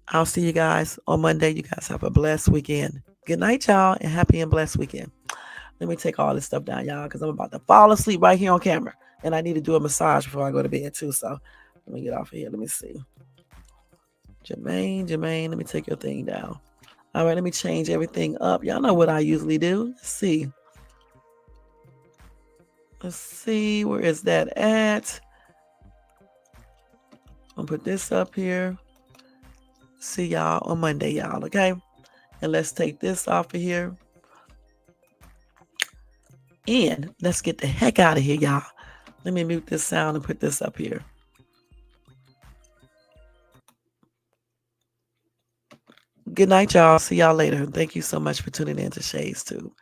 I'll see you guys on Monday. You guys have a blessed weekend. Good night, y'all, and happy and blessed weekend. Let me take all this stuff down, y'all, because I'm about to fall asleep right here on camera. And I need to do a massage before I go to bed, too. So let me get off of here. Let me see. Jermaine, let me take your thing down. All right, let me change everything up. Y'all know what I usually do. Let's see. Where is that at? put this up here. See y'all on Monday, y'all, okay? And let's take this off of here. And let's get the heck out of here, y'all. Let me mute this sound and put this up here. Good night, y'all. See y'all later. Thank you so much for tuning in to Shades Too.